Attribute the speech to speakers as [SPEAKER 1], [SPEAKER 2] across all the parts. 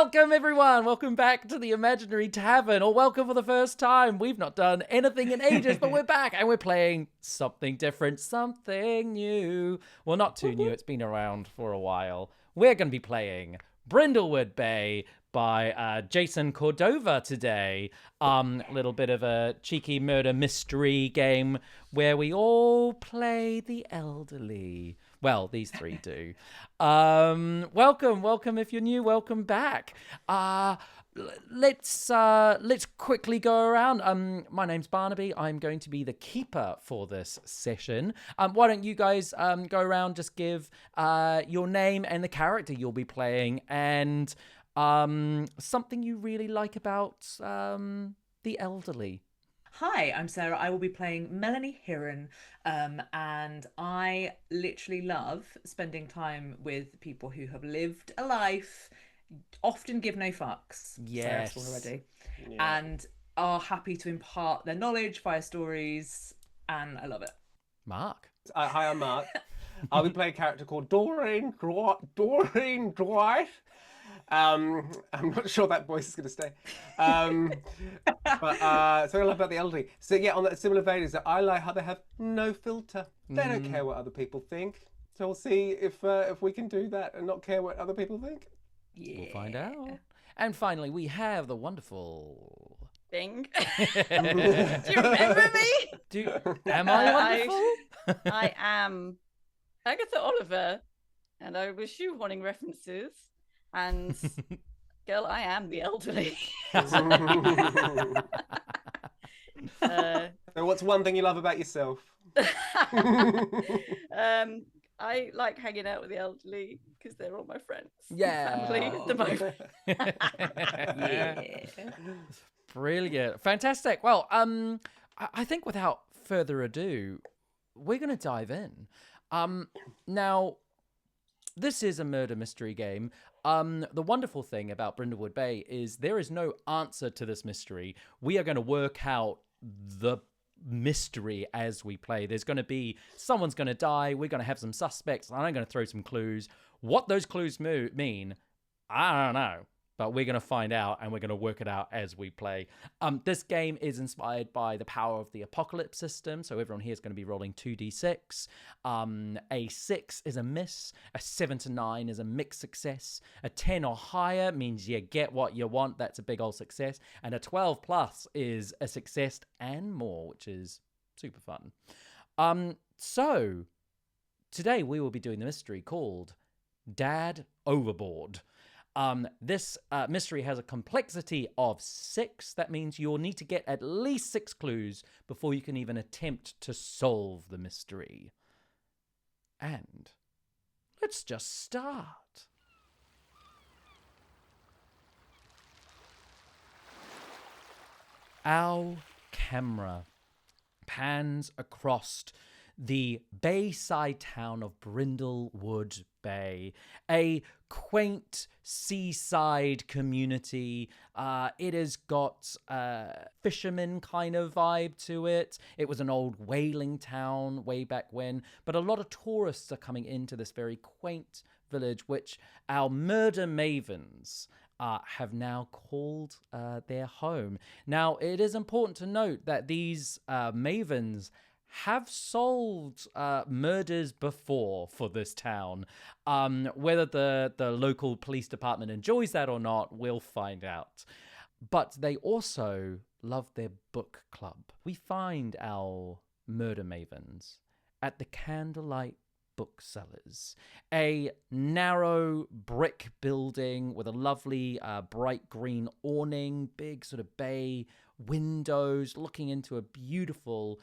[SPEAKER 1] Welcome, everyone. Welcome back to the Imaginary Tavern, or welcome for the first time. We've not done anything in ages, but we're back and we're playing something different, something new. Well, not too new. It's been around for a while. We're going to be playing Brindlewood Bay by Jason Cordova today. A little bit of a cheeky murder mystery game where we all play the elderly. Well, these three do. Welcome if you're new. Welcome back. Let's quickly go around. My name's Barnaby. I'm going to be the keeper for this session. Why don't you guys go around, just give your name and the character you'll be playing, and something you really like about the elderly.
[SPEAKER 2] Hi, I'm Sarah. I will be playing Melanie Heron, and I literally love spending time with people who have lived a life, often give no fucks.
[SPEAKER 1] Yes.
[SPEAKER 2] Sarah's already,
[SPEAKER 3] Yeah.
[SPEAKER 2] and are happy to impart their knowledge via stories, and I love it.
[SPEAKER 1] Mark.
[SPEAKER 3] Hi, I'm Mark. I'll be playing a character called Doreen Dwight. I'm not sure that voice is going to stay. But something I love about the elderly. So yeah, on that similar vein is that I like how they have no filter. They don't care what other people think. So we'll see if we can do that and not care what other people think.
[SPEAKER 2] Yeah.
[SPEAKER 1] We'll find out. And finally, we have the wonderful
[SPEAKER 4] Thing. Do you remember me?
[SPEAKER 1] Am I wonderful?
[SPEAKER 4] I am Agatha Oliver, and I was shoehorning references. And girl, I am the elderly.
[SPEAKER 3] So what's one thing you love about yourself?
[SPEAKER 4] I like hanging out with the elderly because they're all my friends.
[SPEAKER 1] Yeah.
[SPEAKER 4] Family at the moment.
[SPEAKER 2] Yeah.
[SPEAKER 1] Brilliant. Fantastic. Well, I think without further ado, we're going to dive in. Now, this is a murder mystery game. The wonderful thing about Brindlewood Bay is there is no answer to this mystery. We are going to work out the mystery as we play. There's going to be someone's going to die. We're going to have some suspects. I'm going to throw some clues. What those clues mean, I don't know. But we're going to find out, and we're going to work it out as we play. This game is inspired by the Power of the Apocalypse system. So everyone here is going to be rolling 2d6. A 6 is a miss. A 7 to 9 is a mixed success. A 10 or higher means you get what you want. That's a big old success. And a 12 plus is a success and more, which is super fun. So today we will be doing the mystery called Dad Overboard. This mystery has a complexity of 6. That means you'll need to get at least 6 clues before you can even attempt to solve the mystery. And let's just start. Our camera pans across the bayside town of Brindlewood Bay, a quaint seaside community. It has got a fisherman kind of vibe to it. It was an old whaling town way back when, but a lot of tourists are coming into this very quaint village, which our murder mavens have now called their home. Now, it is important to note that these mavens have solved murders before for this town. Whether the local police department enjoys that or not, we'll find out. But they also love their book club. We find our murder mavens at the Candlelight Booksellers, a narrow brick building with a lovely bright green awning, big sort of bay windows looking into a beautiful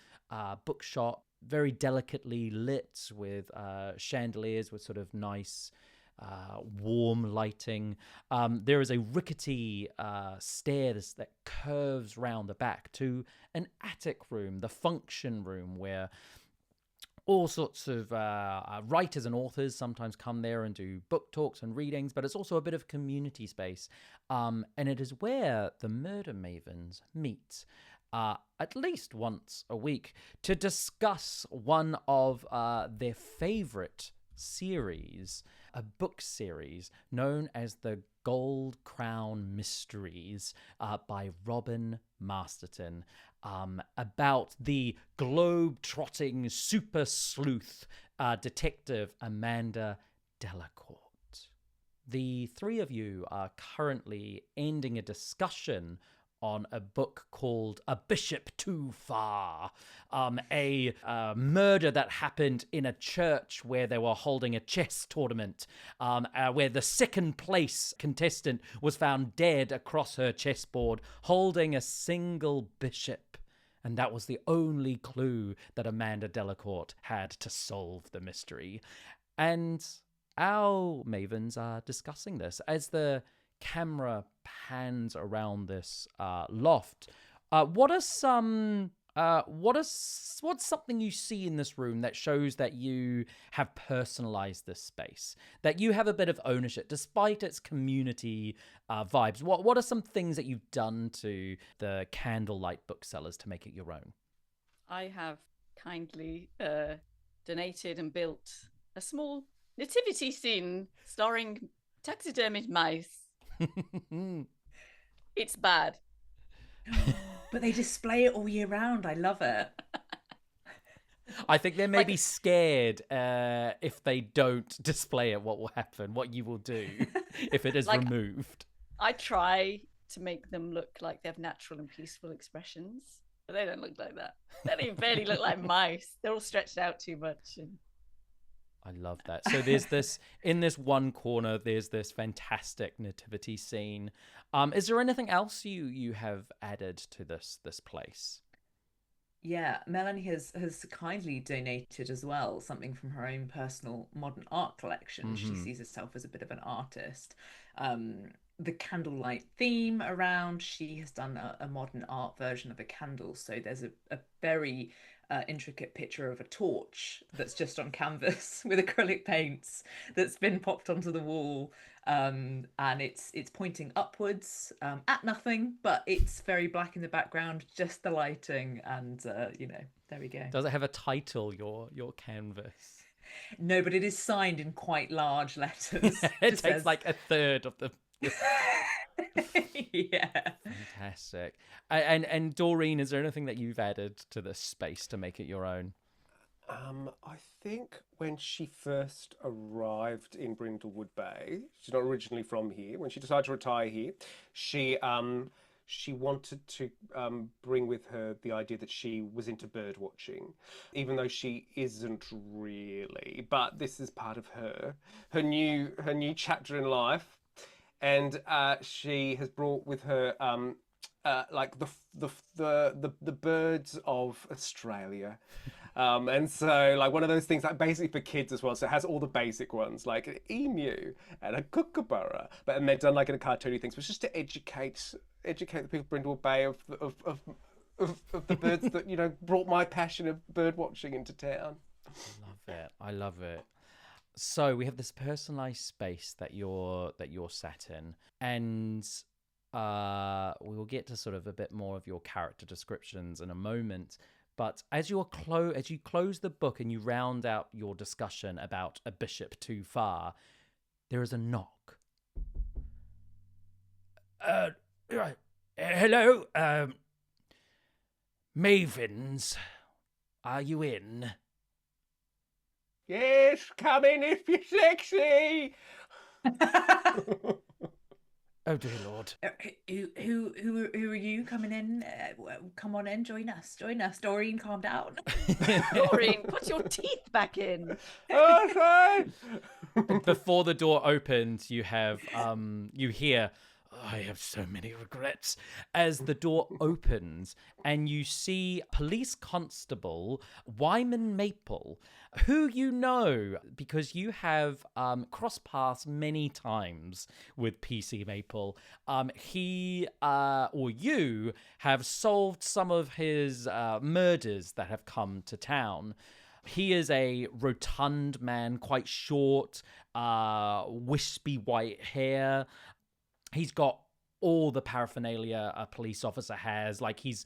[SPEAKER 1] bookshop, very delicately lit with chandeliers with sort of nice warm lighting. There is a rickety stairs that curves round the back to an attic room, the function room, where all sorts of writers and authors sometimes come there and do book talks and readings, but it's also a bit of community space. And it is where the murder mavens meet at least once a week to discuss one of their favorite series. a book series known as the Gold Crown Mysteries by Robin Masterton, about the globe-trotting super sleuth detective Amanda Delacourt. The three of you are currently ending a discussion on a book called A Bishop Too Far, a murder that happened in a church where they were holding a chess tournament, where the second place contestant was found dead across her chessboard, holding a single bishop. And that was the only clue that Amanda Delacourt had to solve the mystery. And our mavens are discussing this as the camera pans around this loft. What's something you see in this room that shows that you have personalized this space, that you have a bit of ownership despite its community vibes? What are some things that you've done to the Candlelight booksellers to make it your own?
[SPEAKER 4] I have kindly donated and built a small nativity scene starring taxidermied mice. It's bad.
[SPEAKER 2] But they display it all year round. I love it.
[SPEAKER 1] I think they may be scared if they don't display it, what will happen, what you will do if it is removed.
[SPEAKER 4] I try to make them look like they have natural and peaceful expressions, but they don't look like that. They barely look like mice. They're all stretched out too much.
[SPEAKER 1] I love that. So there's this, in this one corner, there's this fantastic nativity scene. Is there anything else you have added to this place?
[SPEAKER 2] Yeah, Melanie has kindly donated as well something from her own personal modern art collection. She sees herself as a bit of an artist. The candlelight theme around, she has done a modern art version of a candle. So there's a very intricate picture of a torch that's just on canvas with acrylic paints that's been popped onto the wall, and it's pointing upwards at nothing, but it's very black in the background, just the lighting, and there we go.
[SPEAKER 1] Does it have a title, your canvas?
[SPEAKER 2] No, but it is signed in quite large letters.
[SPEAKER 1] It takes like a third of the
[SPEAKER 2] yeah.
[SPEAKER 1] Fantastic. And Doreen, is there anything that you've added to this space to make it your own?
[SPEAKER 3] I think when she first arrived in Brindlewood Bay, she's not originally from here. When she decided to retire here, she wanted to bring with her the idea that she was into bird watching, even though she isn't really. But this is part of her new chapter in life. And she has brought with her like the birds of Australia, and so like one of those things like basically for kids as well. So it has all the basic ones like an emu and a kookaburra, and they're done like in a cartoony thing. So it's just to educate the people of Brindlewood Bay of the birds that brought my passion of bird watching into town.
[SPEAKER 1] I love it. So we have this personalized space that you're sat in, and we will get to sort of a bit more of your character descriptions in a moment. But as you close the book and you round out your discussion about A Bishop Too Far, there is a knock. Hello, Mavens, are you in?
[SPEAKER 3] Yes, come in if you're sexy.
[SPEAKER 1] Oh dear Lord.
[SPEAKER 2] Who are you coming in? Come on in, join us. Doreen, calm down.
[SPEAKER 4] Doreen, put your teeth back in.
[SPEAKER 3] Oh, sorry.
[SPEAKER 1] Before the door opens, you hear, I have so many regrets, as the door opens and you see Police Constable Wyman Maple, who you know because you have crossed paths many times with PC Maple. He or you have solved some of his murders that have come to town. He is a rotund man, quite short, wispy white hair. He's got all the paraphernalia a police officer has. Like he's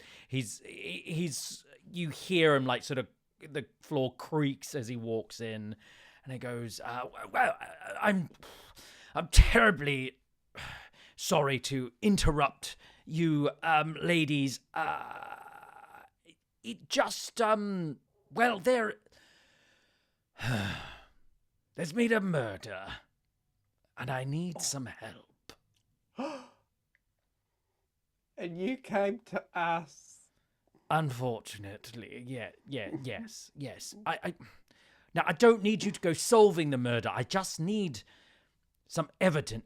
[SPEAKER 1] you hear him like sort of the floor creaks as he walks in, And he goes, well, I'm terribly sorry to interrupt you, ladies. It just, well, there's been a murder, and I need some help.
[SPEAKER 3] And you came to us.
[SPEAKER 1] Unfortunately, yes. Now, I don't need you to go solving the murder. I just need some evidence.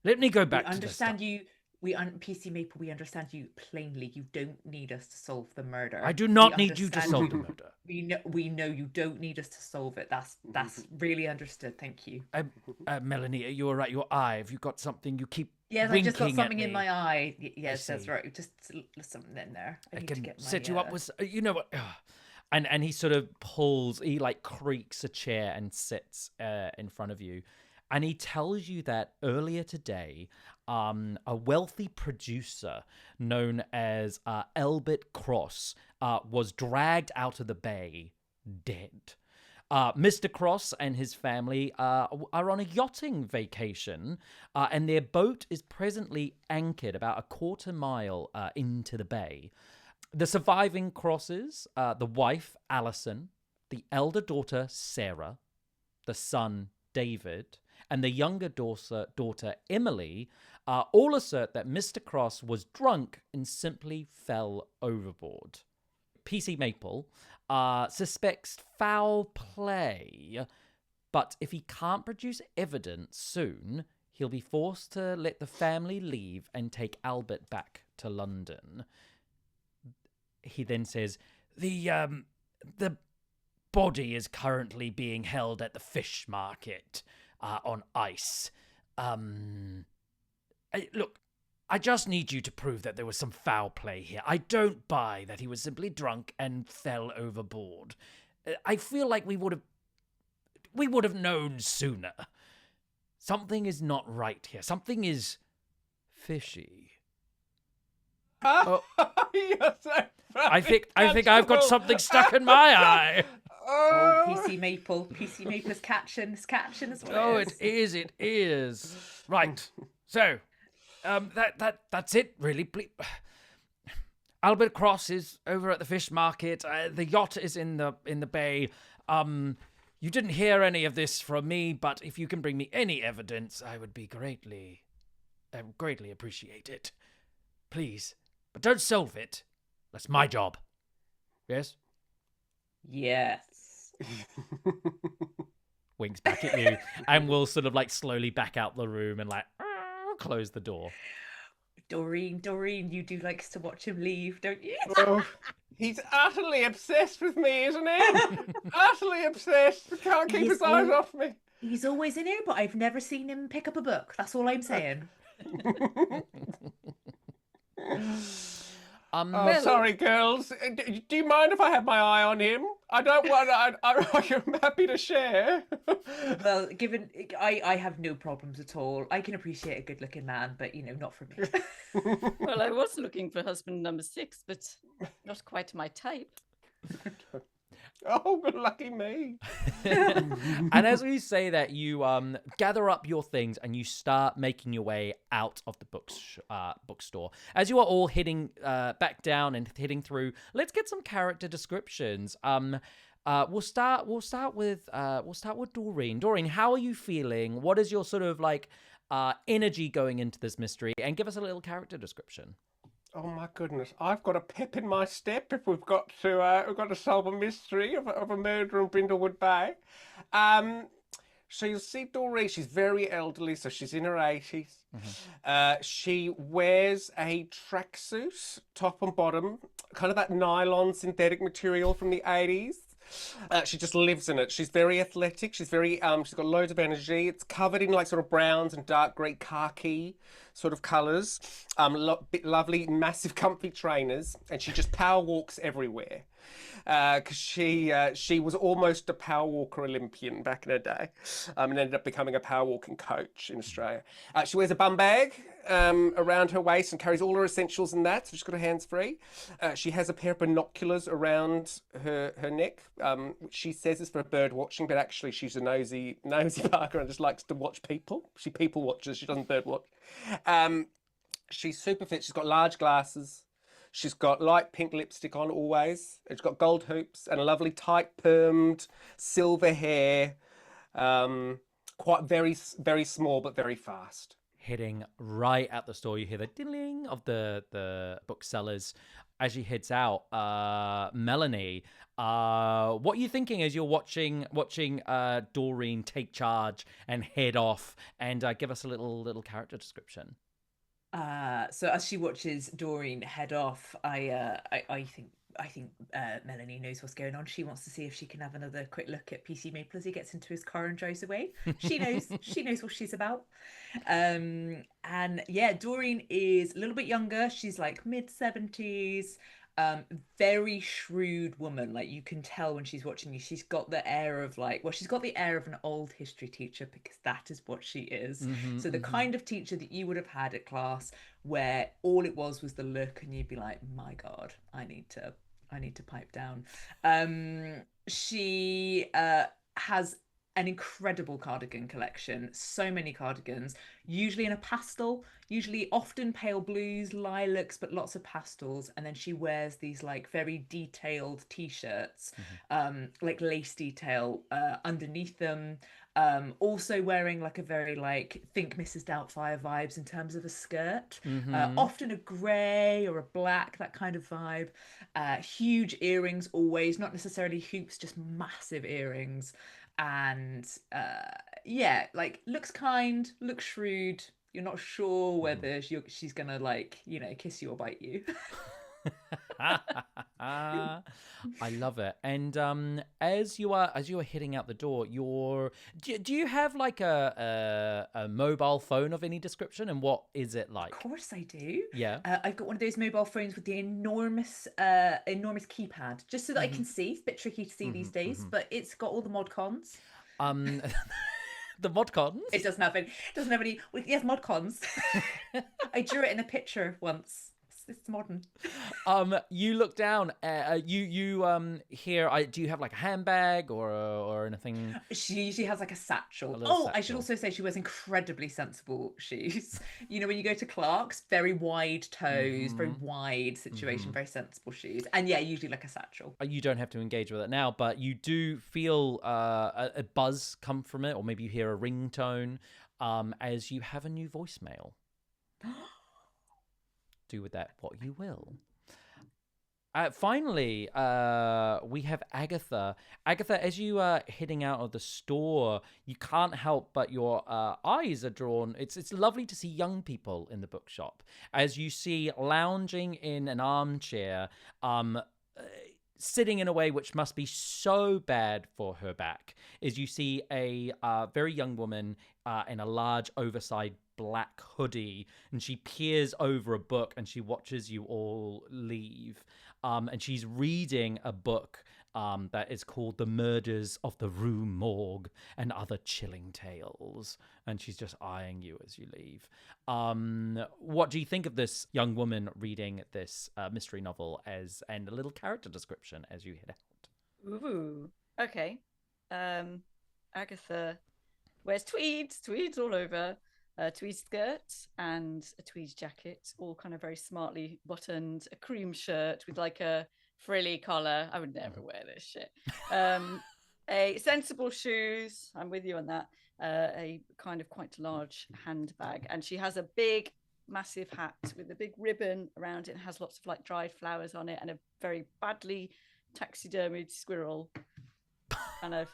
[SPEAKER 1] Let me go back to the start.
[SPEAKER 2] PC Maple, we understand you plainly. You don't need us to solve the murder.
[SPEAKER 1] I do not need you to solve the murder.
[SPEAKER 2] We know you don't need us to solve it. That's really understood. Thank you.
[SPEAKER 1] Melanie, you all right? Your eye, have you got something? You keep
[SPEAKER 2] Yes, I just got something in my eye. Yes, that's
[SPEAKER 1] see.
[SPEAKER 2] right. Just something in there.
[SPEAKER 1] I
[SPEAKER 2] need to
[SPEAKER 1] can
[SPEAKER 2] get my,
[SPEAKER 1] set you up with, you know what? And he sort of he like creaks a chair and sits in front of you. And he tells you that earlier today, a wealthy producer known as Albert Cross was dragged out of the bay dead. Mr. Cross and his family are on a yachting vacation, and their boat is presently anchored about a quarter mile into the bay. The surviving Crosses, the wife, Alison, the elder daughter, Sarah, the son, David, and the younger daughter Emily, all assert that Mr. Cross was drunk and simply fell overboard. PC Maple suspects foul play, but if he can't produce evidence soon, he'll be forced to let the family leave and take Albert back to London. He then says, the body is currently being held at the fish market on ice. Look, I just need you to prove that there was some foul play here. I don't buy that he was simply drunk and fell overboard. I feel like we would have known sooner. Something is not right here. Something is fishy. Oh,
[SPEAKER 3] You're so funny.
[SPEAKER 1] I think I've got something stuck in my eye.
[SPEAKER 2] Oh, PC Maple's catching as well.
[SPEAKER 1] Oh, it is. Right. So, that's it, really. Albert Cross is over at the fish market. The yacht is in the bay. You didn't hear any of this from me, but if you can bring me any evidence, I would greatly appreciate it. Please, but don't solve it. That's my job. Yes.
[SPEAKER 2] Yes.
[SPEAKER 1] Winks back at you, and we'll sort of like slowly back out the room and like close the door.
[SPEAKER 2] Doreen, you do likes to watch him leave, don't you?
[SPEAKER 3] Oh, he's utterly obsessed with me, isn't he? Utterly obsessed. Can't keep his eyes off me.
[SPEAKER 2] He's always in here, but I've never seen him pick up a book. That's all I'm saying.
[SPEAKER 3] Sorry, girls. Do you mind if I have my eye on him? I don't want. I'm happy to share.
[SPEAKER 2] Well, given I have no problems at all. I can appreciate a good-looking man, but not for me.
[SPEAKER 4] Well, I was looking for husband number 6, but not quite my type.
[SPEAKER 3] Oh, lucky me.
[SPEAKER 1] And as we say that, you gather up your things and you start making your way out of the bookstore. As you are all heading back down and heading through, let's get some character descriptions. We'll start with Doreen. Doreen, how are you feeling? What is your sort of like energy going into this mystery? And give us a little character description.
[SPEAKER 3] Oh my goodness! I've got a pep in my step if we've got to solve a mystery of a murder in Brindlewood Bay. So you'll see Doreen. She's very elderly, so she's in her 80s. Mm-hmm. She wears a tracksuit, top and bottom, kind of that nylon synthetic material from the 80s. She just lives in it. She's very athletic. She's she's got loads of energy. It's covered in like sort of browns and dark grey khaki sort of colours. Lovely, massive, comfy trainers, and she just power walks everywhere. because she was almost a power walker Olympian back in her day, and ended up becoming a power walking coach in Australia. She wears a bum bag around her waist and carries all her essentials in that, so she's got her hands free. She has a pair of binoculars around her neck, which she says is for bird watching, but actually she's a nosy Parker and just likes to watch people. She people watches, she doesn't bird watch. She's super fit. She's got large glasses. She's got light pink lipstick on always. She's got gold hoops and a lovely tight permed silver hair. Quite very, very small, but very fast.
[SPEAKER 1] Heading right at the store, you hear the ding of the booksellers as she heads out. Melanie, what are you thinking as you're watching Doreen take charge and head off? And give us a little character description.
[SPEAKER 2] So as she watches Doreen head off, I think Melanie knows what's going on. She wants to see if she can have another quick look at PC Maple as he gets into his car and drives away. She knows what she's about. And yeah, Doreen is a little bit younger. She's like mid-70s. Very shrewd woman. Like, you can tell when she's watching you, she's got the air of she's got the air of an old history teacher, because that is what she is. So the kind of teacher that you would have had at class where all it was the look and you'd be like, my God, I need to pipe down. She has an incredible cardigan collection, so many cardigans, usually in a pastel, usually often pale blues, lilacs, but lots of pastels. And then she wears these like very detailed t-shirts, like lace detail underneath them. Also wearing like a very like think Mrs. Doubtfire vibes in terms of a skirt, often a grey or a black, that kind of vibe. Huge earrings always, not necessarily hoops, just massive earrings. And yeah, like looks kind, looks shrewd. You're not sure whether she's gonna kiss you or bite you.
[SPEAKER 1] I love it. And as you are heading out the door, do you have like a mobile phone of any description, and what is it like?
[SPEAKER 2] Of course I do.
[SPEAKER 1] Yeah.
[SPEAKER 2] I've got one of those mobile phones with the enormous keypad, just so that I can see. It's a bit tricky to see these days, but it's got all the mod cons.
[SPEAKER 1] The mod cons?
[SPEAKER 2] It doesn't have any. Well, yes, mod cons. I drew it in a picture once. It's modern.
[SPEAKER 1] You look down. You here. Do you have like a handbag or anything?
[SPEAKER 2] She usually has like a satchel.
[SPEAKER 1] Satchel.
[SPEAKER 2] I should also say she wears incredibly sensible shoes. You know, when you go to Clark's, very wide toes, very wide situation, very sensible shoes, and yeah, usually like a satchel.
[SPEAKER 1] You don't have to engage with it now, but you do feel a buzz come from it, or maybe you hear a ringtone as you have a new voicemail. Do with that what you will. Finally, we have Agatha. Agatha, as you are heading out of the store, you can't help but your eyes are drawn. It's lovely to see young people in the bookshop. As you see lounging in an armchair, sitting in a way which must be so bad for her back, is you see a very young woman in a large oversized black hoodie, and she peers over a book and she watches you all leave, and she's reading a book that is called The Murders of the Rue Morgue and Other Chilling Tales, and she's just eyeing you as you leave. What do you think of this young woman reading this mystery novel, and a little character description as you head out?
[SPEAKER 4] Ooh, okay. Agatha wears tweeds all over. A tweed skirt and a tweed jacket, all kind of very smartly buttoned, a cream shirt with like a frilly collar. I would never wear this shit. A sensible shoes. I'm with you on that. A kind of quite large handbag. And she has a big, massive hat with a big ribbon around it and has lots of like dried flowers on it, and a very badly taxidermied squirrel kind of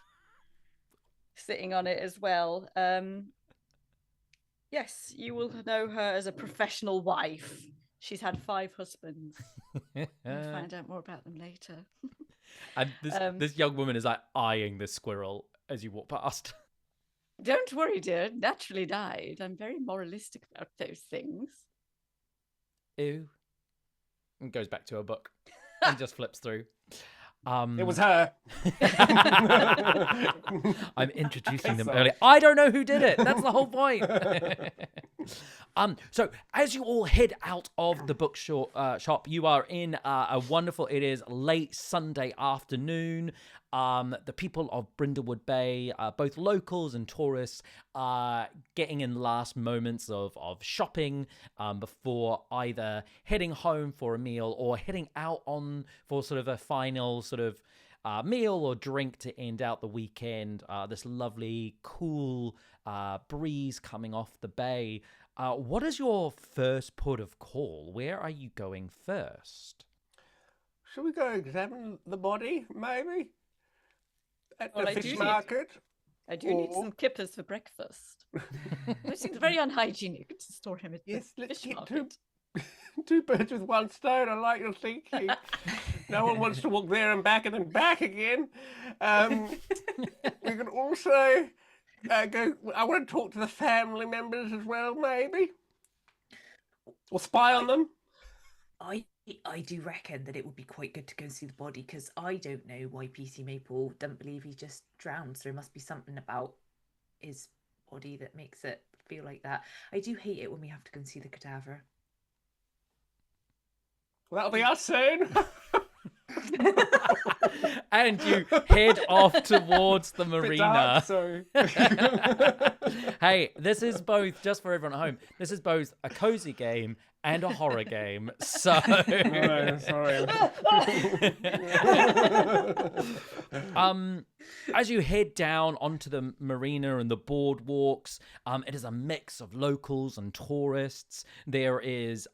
[SPEAKER 4] sitting on it as well. Yes, you will know her as a professional wife. She's had 5 husbands. We'll find out more about them later.
[SPEAKER 1] And this young woman is like eyeing this squirrel as you walk past.
[SPEAKER 4] Don't worry, dear. Naturally died. I'm very moralistic about those things.
[SPEAKER 1] Ew. And goes back to her book and just flips through.
[SPEAKER 3] It was her.
[SPEAKER 1] I'm introducing them early. I don't know who did it. That's the whole point. So as you all head out of the bookshop, you are in a wonderful, it is late Sunday afternoon. The people of Brindlewood Bay, both locals and tourists, are getting in last moments of shopping before either heading home for a meal or heading out on for sort of a final sort of meal or drink to end out the weekend. This lovely, cool breeze coming off the bay. What is your first port of call? Where are you going first?
[SPEAKER 3] Should we go examine the body, maybe? At the
[SPEAKER 4] Well,
[SPEAKER 3] fish market?
[SPEAKER 4] I do need some kippers for breakfast. It seems very unhygienic to store him at
[SPEAKER 3] Yes,
[SPEAKER 4] the
[SPEAKER 3] let's
[SPEAKER 4] fish
[SPEAKER 3] get
[SPEAKER 4] market.
[SPEAKER 3] two birds with one stone. I like your thinking. No one wants to walk there and back again. We can also go. I want to talk to the family members as well, maybe, or spy on them.
[SPEAKER 2] I do reckon that it would be quite good to go and see the body, because I don't know why PC Maple doesn't believe he just drowned. So there must be something about his body that makes it feel like that. I do hate it when we have to go and see the cadaver.
[SPEAKER 3] Well, that'll be us soon.
[SPEAKER 1] And you head off towards the marina.
[SPEAKER 3] Sorry.
[SPEAKER 1] Hey, this is both, just for everyone at home, this is both a cozy game and a horror game. So
[SPEAKER 3] No, sorry.
[SPEAKER 1] as you head down onto the marina and the boardwalks, it is a mix of locals and tourists. There is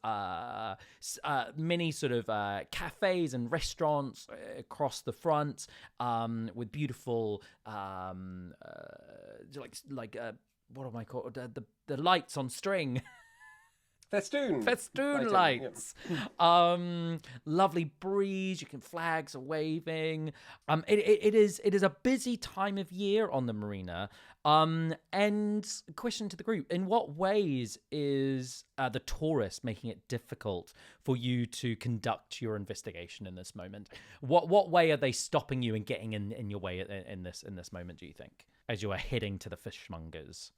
[SPEAKER 1] many sort of cafes and restaurants across the front, with beautiful what am I called? The lights on string.
[SPEAKER 3] Festoon
[SPEAKER 1] Lights. Lovely breeze. You can flags are waving. It is a busy time of year on the marina. And question to the group: in what ways is the tourist making it difficult for you to conduct your investigation in this moment? What way are they stopping you and getting in your way in this moment? Do you think, as you are heading to the fishmongers?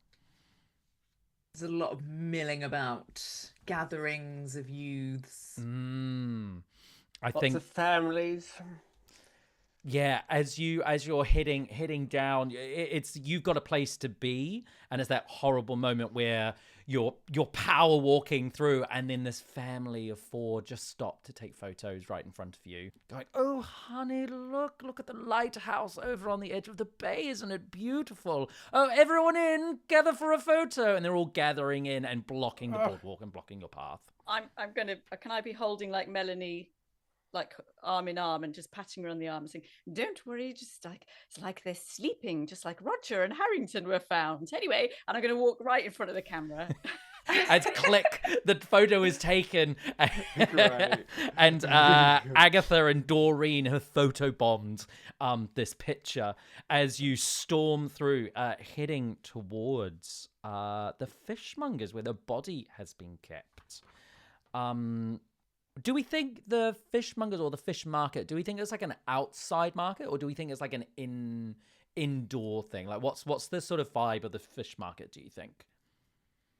[SPEAKER 2] There's a lot of milling about, gatherings of youths.
[SPEAKER 3] Lots of families.
[SPEAKER 1] Yeah, as you're heading down, it's you've got a place to be, and it's that horrible moment where you're power walking through, and then this family of four just stop to take photos right in front of you, going, "Oh, honey, look at the lighthouse over on the edge of the bay, isn't it beautiful? Oh, everyone in, gather for a photo!" And they're all gathering in and blocking the boardwalk and blocking your path.
[SPEAKER 4] I'm gonna. Can I be holding like Melanie, like arm in arm, and just patting her on the arm and saying, "Don't worry, just like it's like they're sleeping, just like Roger and Harrington were found." Anyway, and I'm going to walk right in front of the camera.
[SPEAKER 1] And click, the photo is taken,
[SPEAKER 3] Great.
[SPEAKER 1] and Agatha and Doreen have photobombed this picture as you storm through, heading towards the fishmongers where the body has been kept. Do we think the fishmongers or the fish market, do we think it's like an outside market, or do we think it's like an indoor thing? Like what's the sort of vibe of the fish market, do you think?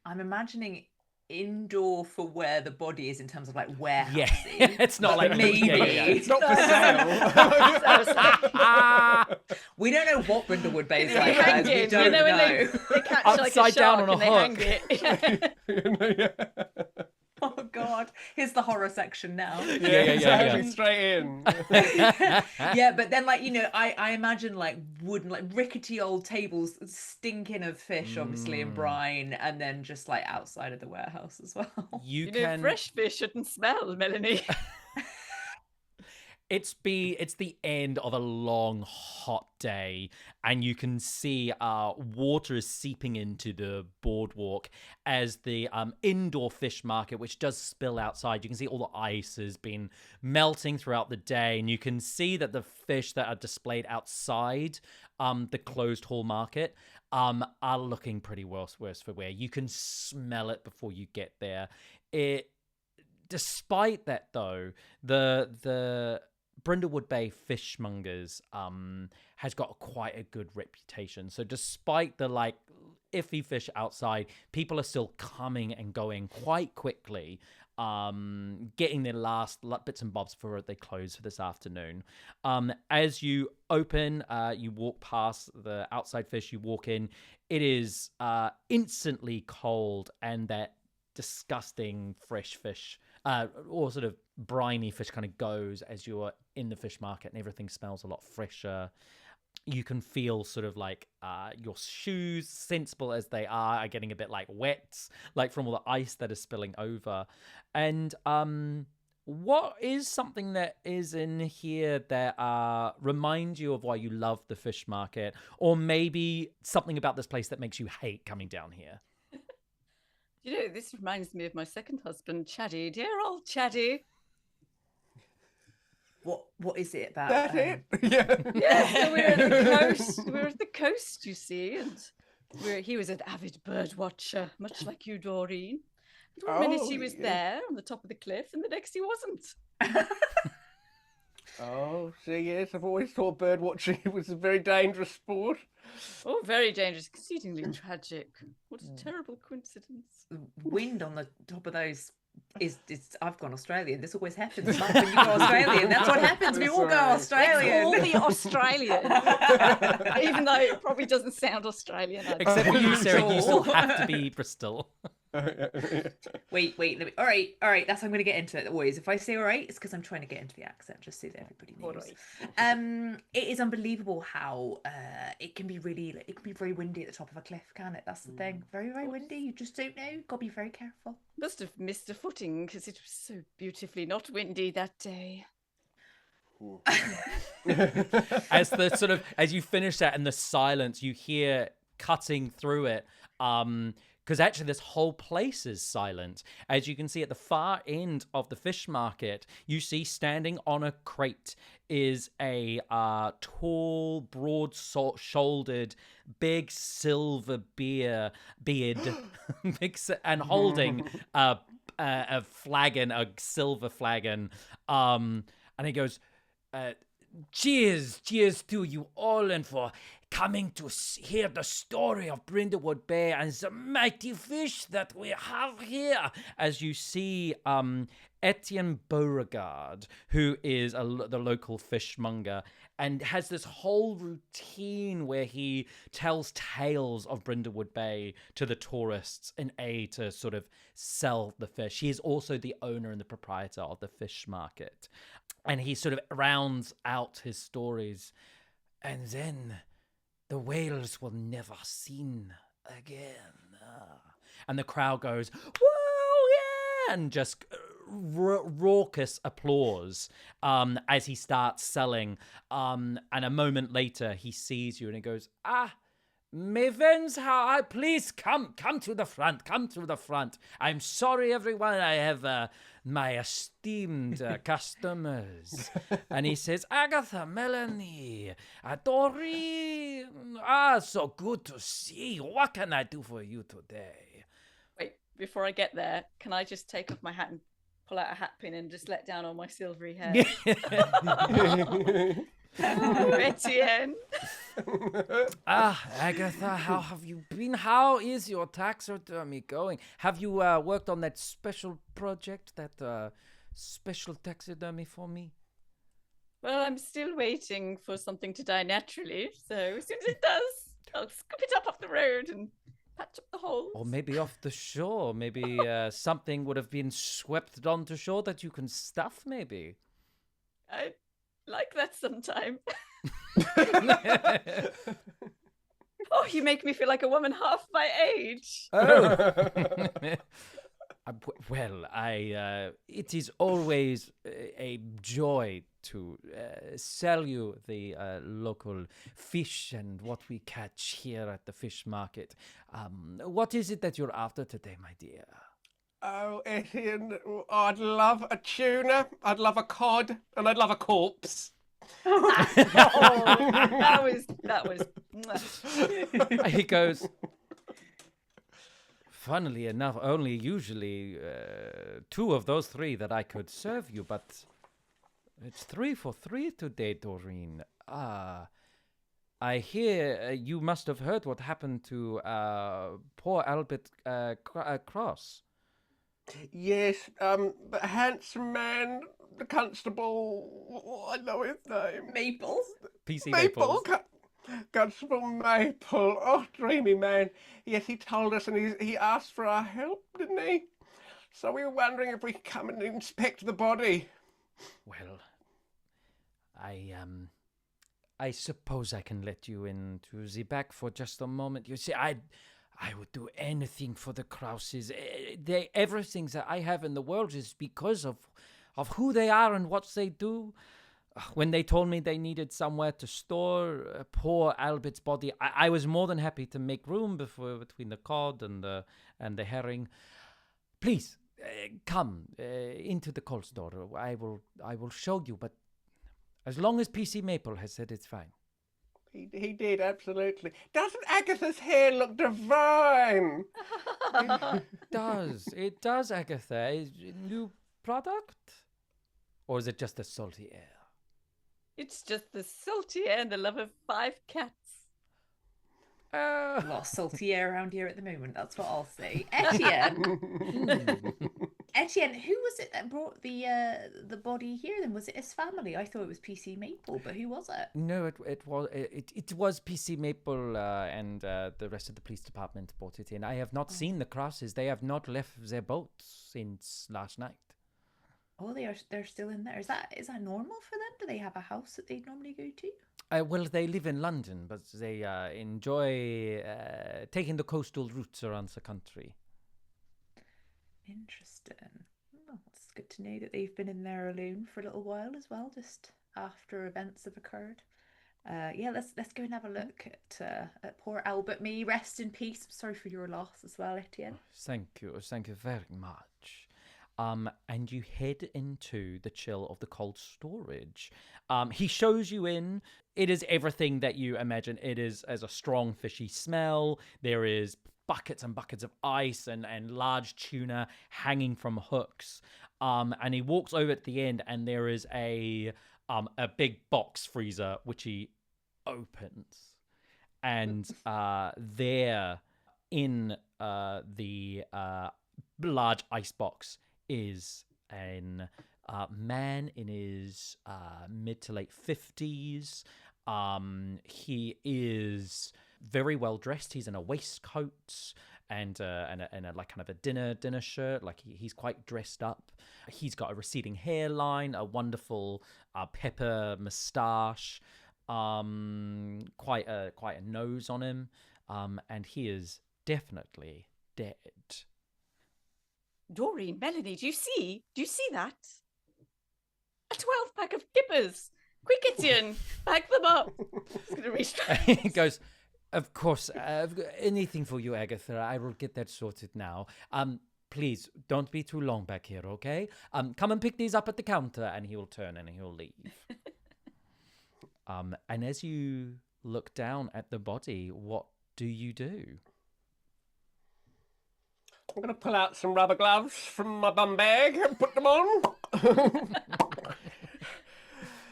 [SPEAKER 2] I'm imagining indoor for where the body is in terms of like warehousing.
[SPEAKER 1] Yeah, it's not like
[SPEAKER 2] maybe.
[SPEAKER 3] It's not for sale.
[SPEAKER 2] We don't know what Brindlewood Bay is
[SPEAKER 4] They
[SPEAKER 2] like,
[SPEAKER 4] hang
[SPEAKER 2] guys. We
[SPEAKER 4] it,
[SPEAKER 2] don't know.
[SPEAKER 4] when they catch like a
[SPEAKER 1] Upside down
[SPEAKER 4] shark
[SPEAKER 1] on a
[SPEAKER 4] and they hang it.
[SPEAKER 2] Oh God, here's the horror section now.
[SPEAKER 1] Yeah.
[SPEAKER 3] Straight in.
[SPEAKER 2] Yeah, but then like, I imagine like wooden, like rickety old tables stinking of fish, obviously, and brine, and then just like outside of the warehouse as well.
[SPEAKER 1] You
[SPEAKER 4] know,
[SPEAKER 1] can.
[SPEAKER 4] fresh fish shouldn't smell, Melanie.
[SPEAKER 1] It's the end of a long, hot day, and you can see water is seeping into the boardwalk as the indoor fish market, which does spill outside. You can see all the ice has been melting throughout the day, and you can see that the fish that are displayed outside the closed hall market are looking pretty worse for wear. You can smell it before you get there. Despite that, though, the Brindlewood Bay fishmongers has got quite a good reputation. So despite the like iffy fish outside, people are still coming and going quite quickly, getting their last bits and bobs before they close for this afternoon. As you open, you walk past the outside fish, you walk in, it is instantly cold, and that disgusting fresh fish or sort of briny fish kind of goes as you're in the fish market, and everything smells a lot fresher. You can feel sort of like your shoes, sensible as they are getting a bit like wet, like from all the ice that is spilling over. And what is something that is in here that reminds you of why you love the fish market, or maybe something about this place that makes you hate coming down here?
[SPEAKER 4] You know, this reminds me of my second husband, Chaddy. Dear old Chaddy.
[SPEAKER 2] What is it about?
[SPEAKER 3] That's it. Yeah.
[SPEAKER 4] Yeah, so we're at the coast. We're at the coast, you see, and he was an avid bird watcher, much like you, Doreen. And one minute he was there on the top of the cliff, and the next he wasn't.
[SPEAKER 3] Oh, so yes, I've always thought bird watching was a very dangerous sport.
[SPEAKER 4] Oh, very dangerous, exceedingly tragic. What a terrible coincidence.
[SPEAKER 2] Wind on the top of those is I've gone Australian. This always happens. Like when you go Australian, that's what happens. We all go Australian.
[SPEAKER 4] All the Australian. Even though it probably doesn't sound Australian.
[SPEAKER 1] Except for you, Sarah, you still have to be Bristol.
[SPEAKER 2] Wait. Let me. All right. That's how I'm going to get into it. Always, if I say all right, it's because I'm trying to get into the accent, just so that everybody knows.
[SPEAKER 4] Right.
[SPEAKER 2] It is unbelievable how it can be very windy at the top of a cliff, can it? That's the thing. Very, very windy. You just don't know. Got to be very careful.
[SPEAKER 4] Must have missed a footing because it was so beautifully not windy that day.
[SPEAKER 1] As you finish that, in the silence, you hear cutting through it. Because actually this whole place is silent. As you can see at the far end of the fish market, you see standing on a crate is a tall, broad-shouldered, big silver beard, and holding a flagon, a silver flagon. And he goes, cheers to you all, and for coming to hear the story of Brindlewood Bay and the mighty fish that we have here. As you see Etienne Beauregard, who is the local fishmonger, and has this whole routine where he tells tales of Brindlewood Bay to the tourists in aid to sort of sell the fish. He is also the owner and the proprietor of the fish market. And he sort of rounds out his stories. And then the whales were never seen again. And the crowd goes, whoa, yeah! And just raucous applause as he starts selling. And a moment later, he sees you and he goes, Mavens, please come to the front. I'm sorry, everyone. I have my esteemed customers. And he says, Agatha, Melanie, Doreen. So good to see you. What can I do for you today?
[SPEAKER 4] Wait, before I get there, can I just take off my hat and pull out a hat pin and just let down all my silvery hair? Oh, Etienne.
[SPEAKER 1] Agatha, how have you been? How is your taxidermy going? Have you worked on that special project, that special taxidermy for me?
[SPEAKER 4] Well, I'm still waiting for something to die naturally, so as soon as it does, I'll scoop it up off the road and patch up the holes.
[SPEAKER 1] Or maybe off the shore. Maybe something would have been swept onto shore that you can stuff, maybe.
[SPEAKER 4] I like that sometime. Oh, you make me feel like a woman half my age.
[SPEAKER 1] Oh. Well, it is always a joy to sell you the local fish and what we catch here at the fish market. What is it that you're after today, my dear?
[SPEAKER 3] Oh, Etienne, I'd love a tuna, I'd love a cod, and I'd love a corpse.
[SPEAKER 4] That was.
[SPEAKER 1] He goes, funnily enough, only usually 2 of those 3 that I could serve you, but It's 3 for 3 today, Doreen. I hear you must have heard what happened to poor Albert Cross.
[SPEAKER 3] Yes, the handsome man, the constable, I know his name.
[SPEAKER 2] Maple.
[SPEAKER 1] PC
[SPEAKER 3] Maple,
[SPEAKER 1] Maples.
[SPEAKER 3] Constable Maple. Oh, dreamy man. Yes, he told us and he asked for our help, didn't he? So we were wondering if we could come and inspect the body.
[SPEAKER 1] Well, I suppose I can let you into the back for just a moment. You see, I would do anything for the Krauses. Everything that I have in the world is because of who they are and what they do. When they told me they needed somewhere to store poor Albert's body, I was more than happy to make room between the cod and the herring. Please, come into the cold store. I will show you, but as long as PC Maple has said it's fine.
[SPEAKER 3] He did, absolutely. Doesn't Agatha's hair look divine?
[SPEAKER 1] It does, Agatha. Is it a new product? Or is it just the salty air?
[SPEAKER 4] It's just the salty air and the love of 5 cats.
[SPEAKER 2] A lot of salty air around here at the moment, that's what I'll say. Etienne. Etienne, who was it that brought the body here then? Was it his family? I thought it was PC Maple, but who was it?
[SPEAKER 1] No, it was PC Maple and the rest of the police department brought it in. I have not seen the Crosses. They have not left their boat since last night.
[SPEAKER 2] Oh, they're still in there. Is that normal for them? Do they have a house that they normally go to?
[SPEAKER 1] Well, they live in London, but they enjoy taking the coastal routes around the country.
[SPEAKER 2] Interesting. Well, it's good to know that they've been in there alone for a little while as well, just after events have occurred. Yeah, let's go and have a look at poor Albert. May he rest in peace. I'm sorry for your loss as well, Etienne.
[SPEAKER 1] Thank you very much. And you head into the chill of the cold storage. He shows you in. It is everything that you imagine. It is as a strong fishy smell. There is buckets and buckets of ice and large tuna hanging from hooks. And he walks over at the end, and there is a big box freezer which he opens, and there in the large ice box is an man in his mid to late 50s. He is very well dressed. He's in a waistcoat and a like kind of a dinner shirt. Like he's quite dressed up. He's got a receding hairline, a wonderful pepper moustache, quite a nose on him, and he is definitely dead.
[SPEAKER 4] Doreen, Melanie, do you see that? A 12-pack of kippers. Quick, Etienne, pack them up. It's going to reach.
[SPEAKER 1] He goes, of course, anything for you, Agatha. I will get that sorted now. Please, don't be too long back here, okay? Come and pick these up at the counter, and he will turn and he'll leave. And as you look down at the body, what do you do?
[SPEAKER 3] I'm going to pull out some rubber gloves from my bum bag and put them on.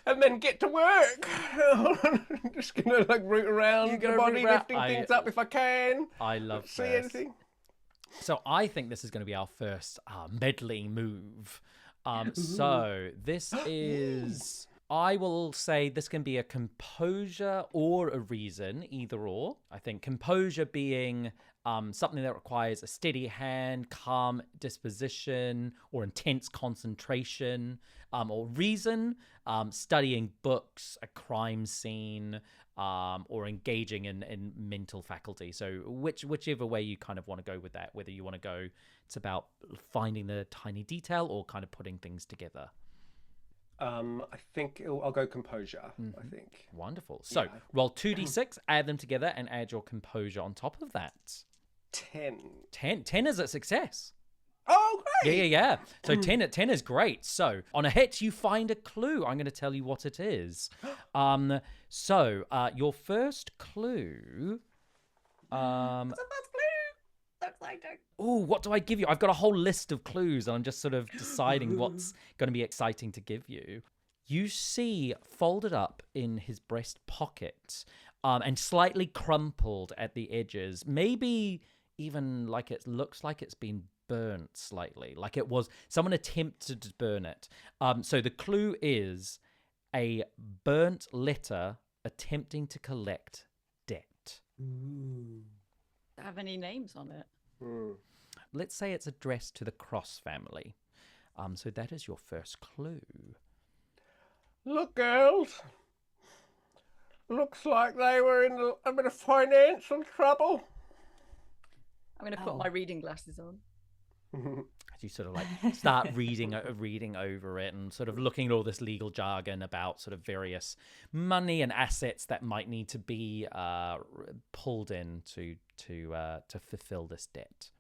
[SPEAKER 3] And then get to work. I'm just going to root around the body, lifting things up if I can.
[SPEAKER 1] I love
[SPEAKER 3] See
[SPEAKER 1] this.
[SPEAKER 3] anything.
[SPEAKER 1] So I think this is going to be our first meddling move. So this is... I will say this can be a composure or a reason, either or. I think composure being something that requires a steady hand, calm disposition, or intense concentration. Or reason, studying books, a crime scene, or engaging in mental faculty. So whichever way you kind of want to go with that, whether you want to go, it's about finding the tiny detail or kind of putting things together.
[SPEAKER 3] I think I'll go composure, I think.
[SPEAKER 1] Wonderful. So roll 2d6, add them together, and add your composure on top of that.
[SPEAKER 3] 10.
[SPEAKER 1] 10 is a success.
[SPEAKER 3] Oh, great!
[SPEAKER 1] Yeah. So 10 is great. So on a hit, you find a clue. I'm going to tell you what it is. So your first clue...
[SPEAKER 2] It's a first clue. So exciting.
[SPEAKER 1] Oh, what do I give you? I've got a whole list of clues, and I'm just sort of deciding what's going to be exciting to give you. you see folded up in his breast pocket and slightly crumpled at the edges, maybe even like it looks like it's been burnt slightly, like it was someone attempted to burn it. So the clue is a burnt letter attempting to collect debt.
[SPEAKER 4] Have any names on it?
[SPEAKER 1] Let's say it's addressed to the Cross family. So that is your first clue.
[SPEAKER 3] Look, girls. Looks like they were in a bit of financial trouble.
[SPEAKER 4] I'm going to put my reading glasses on.
[SPEAKER 1] As you sort of like start reading over it and sort of looking at all this legal jargon about sort of various money and assets that might need to be pulled in to fulfill this debt.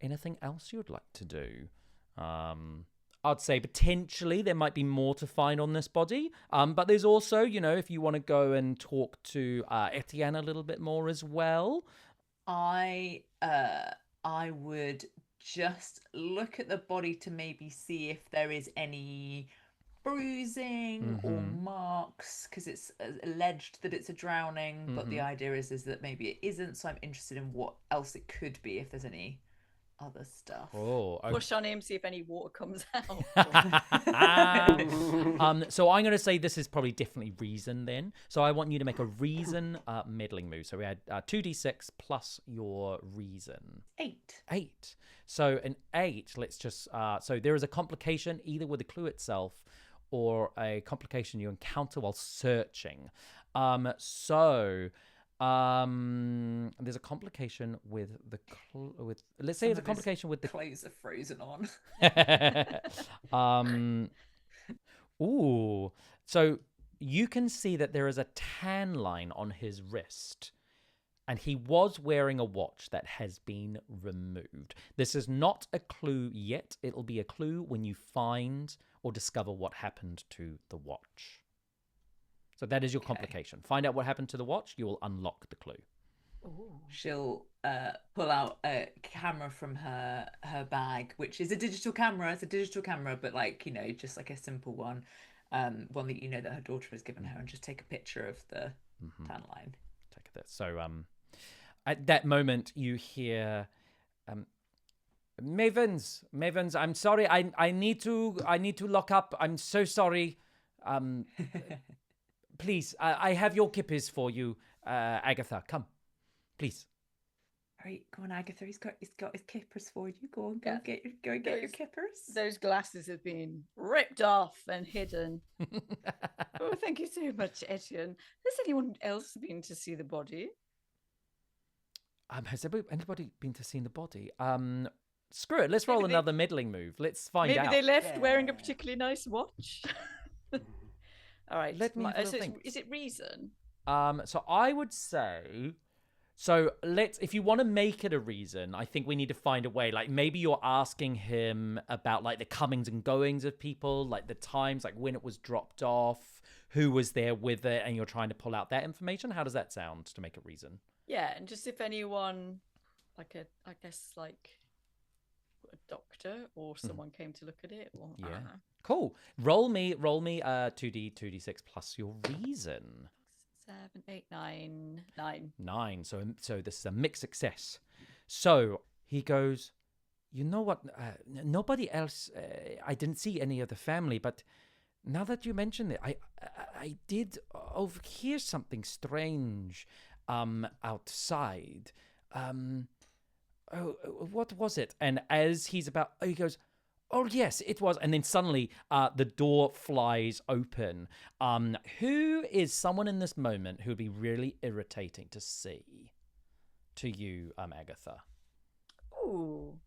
[SPEAKER 1] Anything else you'd like to do? I'd say potentially there might be more to find on this body. But there's also, if you want to go and talk to Etienne a little bit more as well.
[SPEAKER 2] I would just look at the body to maybe see if there is any bruising or marks, because it's alleged that it's a drowning, but the idea is that maybe it isn't. So I'm interested in what else it could be, if there's any other stuff.
[SPEAKER 4] Push on him, see if any water comes out.
[SPEAKER 1] So I'm going to say this is probably definitely reason then. So I want you to make a reason meddling move. So we had 2d6 plus your reason. 8. So an 8, let's just... so there is a complication either with the clue itself or a complication you encounter while searching. There's a complication with the let's say it's a complication with the
[SPEAKER 2] clothes are frozen
[SPEAKER 1] on. Ooh, so you can see that there is a tan line on his wrist, and he was wearing a watch that has been removed. This is not a clue yet. It'll be a clue when you find or discover what happened to the watch. So that is your complication. Find out what happened to the watch. You will unlock the clue.
[SPEAKER 2] Ooh. She'll pull out a camera from her bag, which is a digital camera. It's a digital camera, but just like a simple one, one that that her daughter has given her, and just take a picture of the tan line.
[SPEAKER 1] Take this. So at that moment you hear Mavens, I'm sorry. I need to lock up. I'm so sorry. Please, I have your kippers for you, Agatha. Come, please.
[SPEAKER 2] All right, go on, Agatha. He's got his kippers for you. Go on, get your kippers.
[SPEAKER 4] Those glasses have been ripped off and hidden. Oh, thank you so much, Etienne. Has anyone else been to see the body?
[SPEAKER 1] Has anybody been to see the body? Screw it. Let's roll another meddling move. Let's find out.
[SPEAKER 4] Maybe they left wearing a particularly nice watch. All right. Is it reason?
[SPEAKER 1] So I would say, if you want to make it a reason, I think we need to find a way. Like maybe you're asking him about like the comings and goings of people, like the times, like when it was dropped off, who was there with it, and you're trying to pull out that information. How does that sound to make a reason?
[SPEAKER 4] Yeah, and just if anyone, a doctor or someone came to look at it. Or,
[SPEAKER 1] yeah. Cool. Roll me 2d6 plus your reason.
[SPEAKER 4] 7, 8, 9.
[SPEAKER 1] 9. So this is a mixed success. So he goes, you know what? Nobody else. I didn't see any of the family, but now that you mention it, I did overhear something strange outside. What was it? And as he goes, oh yes, it was. And then suddenly the door flies open. Who is someone in this moment who would be really irritating to see to you, Agatha?
[SPEAKER 4] Ooh.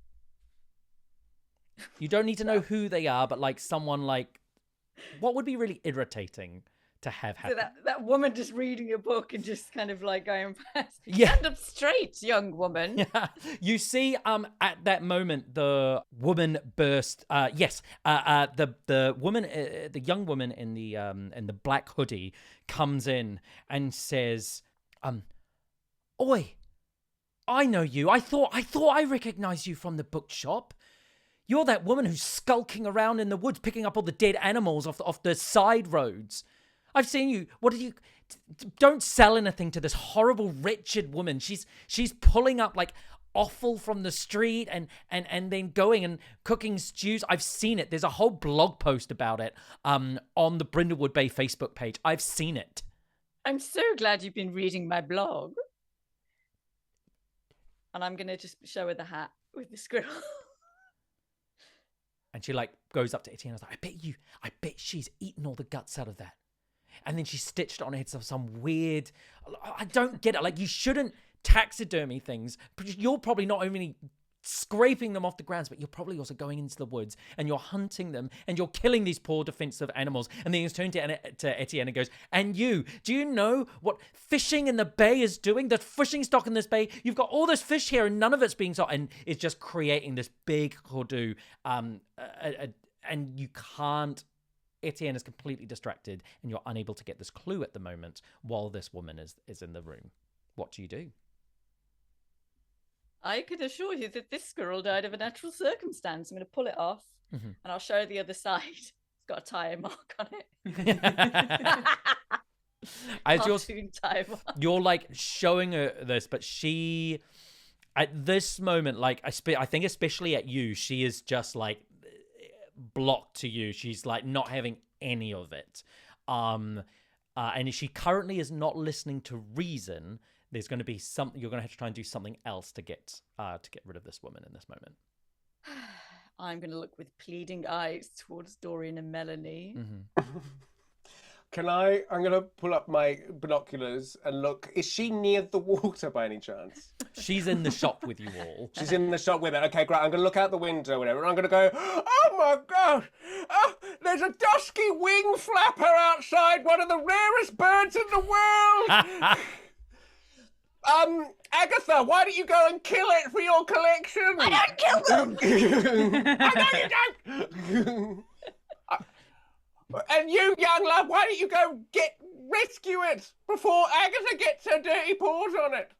[SPEAKER 1] You don't need to know who they are, but like someone like, what would be really irritating to have happen?
[SPEAKER 4] So that woman just reading a book and just kind of like going past.
[SPEAKER 1] Yeah.
[SPEAKER 4] Stand up straight, young woman.
[SPEAKER 1] Yeah. You see, at that moment, the woman burst. The woman, the young woman in the black hoodie comes in and says, "Oi, I know you. I thought I recognized you from the bookshop. You're that woman who's skulking around in the woods, picking up all the dead animals off the side roads. I've seen you. What did you... Don't sell anything to this horrible, wretched woman. She's pulling up like offal from the street and then going and cooking stews. I've seen it. There's a whole blog post about it on the Brindlewood Bay Facebook page. I've seen it.
[SPEAKER 4] I'm so glad you've been reading my blog. And I'm going to just show her the hat with the squirrel.
[SPEAKER 1] And she like goes up to Etienne and is like, I bet she's eaten all the guts out of that. And then she stitched it on her head some weird... I don't get it. Like, you shouldn't taxidermy things. You're probably not only scraping them off the ground, but you're probably also going into the woods and you're hunting them and you're killing these poor defensive animals. And then he's turned to Etienne and goes, and do you know what fishing in the bay is doing? The fishing stock in this bay, you've got all this fish here and none of it's being sold. And it's just creating this big hoodoo. And you can't... Etienne is completely distracted and you're unable to get this clue at the moment while this woman is in the room. What do you do?
[SPEAKER 4] I can assure you that this squirrel died of a natural circumstance. I'm going to pull it off and I'll show the other side. It's got a tire mark on it.
[SPEAKER 1] As
[SPEAKER 4] Cartoon tire mark.
[SPEAKER 1] You're like showing her this, but she, at this moment, like I think especially at you, she is just like blocked to you. She's like not having any of it. And she currently is not listening to reason. There's going to be something you're going to have to try and do something else to get rid of this woman in this moment.
[SPEAKER 4] I'm going to look with pleading eyes towards Doreen and Melanie.
[SPEAKER 3] I'm going to pull up my binoculars and look. Is she near the water by any chance?
[SPEAKER 1] She's in the shop with you all.
[SPEAKER 3] She's in the shop with it. Okay, great. I'm going to look out the window or whatever. And I'm going to go, oh my God. Oh, there's a dusky wing flapper outside. One of the rarest birds in the world. Agatha, why don't you go and kill it for your collection?
[SPEAKER 4] I don't kill them!
[SPEAKER 3] I know you don't! And you, young love, why don't you go rescue it before Agatha gets her dirty paws on it?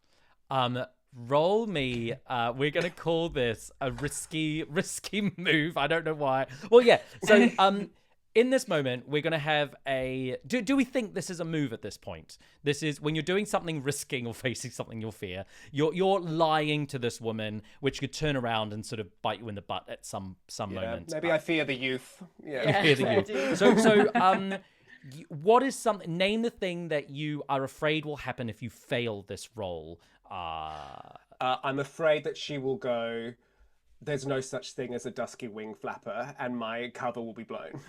[SPEAKER 1] Roll me. We're gonna call this a risky move. I don't know why. Well, yeah. So, in this moment, we're gonna have a. Do we think this is a move at this point? This is when you're doing something risking or facing something you'll fear. You're lying to this woman, which could turn around and sort of bite you in the butt at some moment.
[SPEAKER 3] Maybe I fear the youth.
[SPEAKER 4] Yeah,
[SPEAKER 1] You fear the youth. So, what is something? Name the thing that you are afraid will happen if you fail this roll.
[SPEAKER 3] I'm afraid that she will go, there's no such thing as a dusky wing flapper, and my cover will be blown.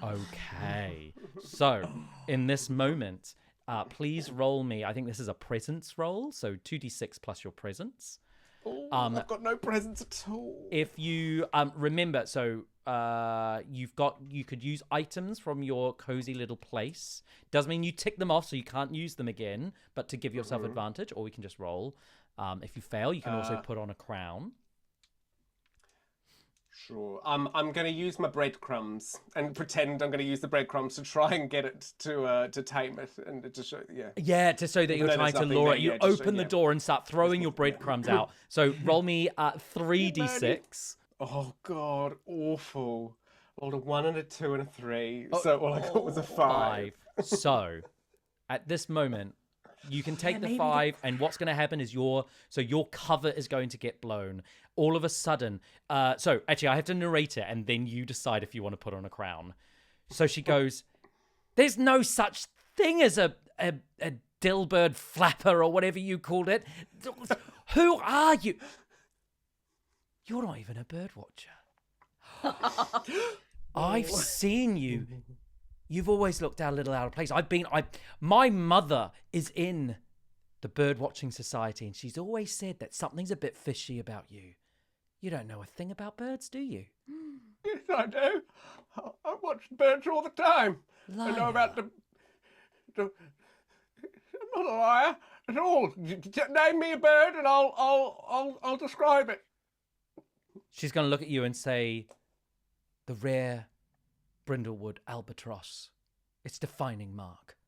[SPEAKER 1] Okay. So, in this moment, please roll me. I think this is a presence roll, so 2d6 plus your presence.
[SPEAKER 3] Oh, I've got no presence at all.
[SPEAKER 1] If you remember, so you could use items from your cozy little place. Doesn't mean you tick them off, so you can't use them again, but to give yourself advantage, or we can just roll. If you fail, you can also put on a crown.
[SPEAKER 3] Sure. I'm going to use my breadcrumbs and pretend I'm going to use the breadcrumbs to try and get it to tame it and to show.
[SPEAKER 1] Yeah, to show that you're trying to lure it. You open the door and start throwing your breadcrumbs out. So roll me 3d6.
[SPEAKER 3] Oh God, awful. Rolled a 1 and a 2 and a 3. So all I got was a 5.
[SPEAKER 1] So at this moment, you can take the 5, and what's going to happen is your cover is going to get blown. All of a sudden, so actually I have to narrate it, and then you decide if you want to put on a crown. So she goes, "There's no such thing as a dillbird flapper or whatever you called it. Who are you? You're not even a bird watcher. I've seen you. You've always looked a little out of place. My mother is in the bird watching society, and she's always said that something's a bit fishy about you. You don't know a thing about birds, do you?"
[SPEAKER 3] Yes, I do. I watch birds all the time.
[SPEAKER 1] Liar.
[SPEAKER 3] I know about the. I'm not a liar at all. Name me a bird, and I'll describe it.
[SPEAKER 1] She's going to look at you and say, "The rare Brindlewood albatross. Its defining mark."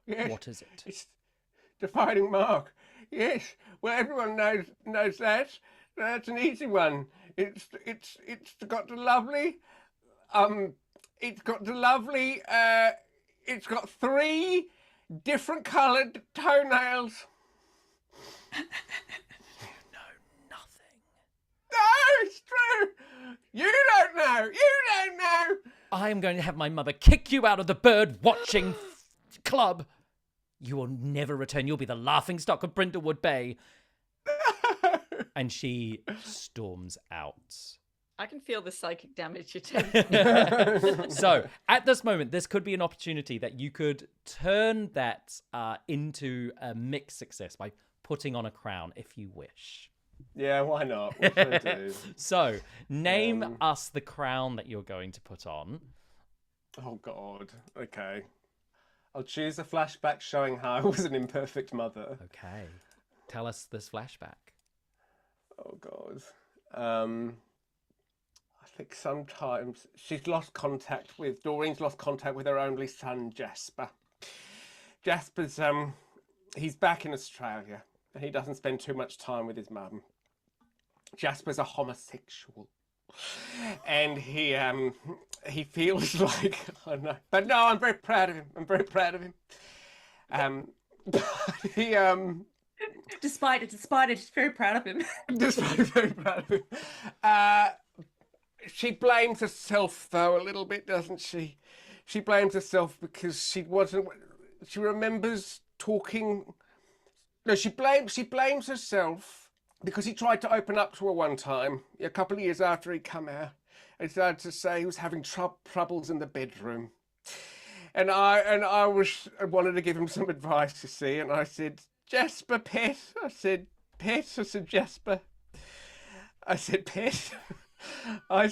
[SPEAKER 3] Yes.
[SPEAKER 1] What is it?
[SPEAKER 3] It's defining mark. Yes. Well, everyone knows that. That's an easy one. It's got the lovely, it's got the lovely, it's got 3 different coloured toenails.
[SPEAKER 1] Nothing.
[SPEAKER 3] No, it's true. You don't know. You don't know.
[SPEAKER 1] I am going to have my mother kick you out of the bird watching club. You will never return. You'll be the laughingstock of Brindlewood Bay. And she storms out.
[SPEAKER 4] I can feel the psychic damage you're taking.
[SPEAKER 1] So, at this moment, this could be an opportunity that you could turn that into a mixed success by putting on a crown if you wish.
[SPEAKER 3] Yeah, why not? What should I do?
[SPEAKER 1] So, name us the crown that you're going to put on.
[SPEAKER 3] Oh, God. Okay. I'll choose a flashback showing how I was an imperfect mother.
[SPEAKER 1] Okay. Tell us this flashback.
[SPEAKER 3] Oh, God. I think sometimes Doreen's lost contact with her only son, Jasper. Jasper's, he's back in Australia, and he doesn't spend too much time with his mum. Jasper's a homosexual. And he feels like, I don't know, but no, I'm very proud of him. But he,
[SPEAKER 2] Despite it, she's very proud of him.
[SPEAKER 3] very proud of him. She blames herself, though, a little bit, doesn't she? She blames herself because she remembers talking. No, she blames herself because he tried to open up to her one time, a couple of years after he'd come out, and started to say he was having troubles in the bedroom. And I wanted to give him some advice, you see, and I said, Jasper, pet. I said, Jasper. I said, pet. I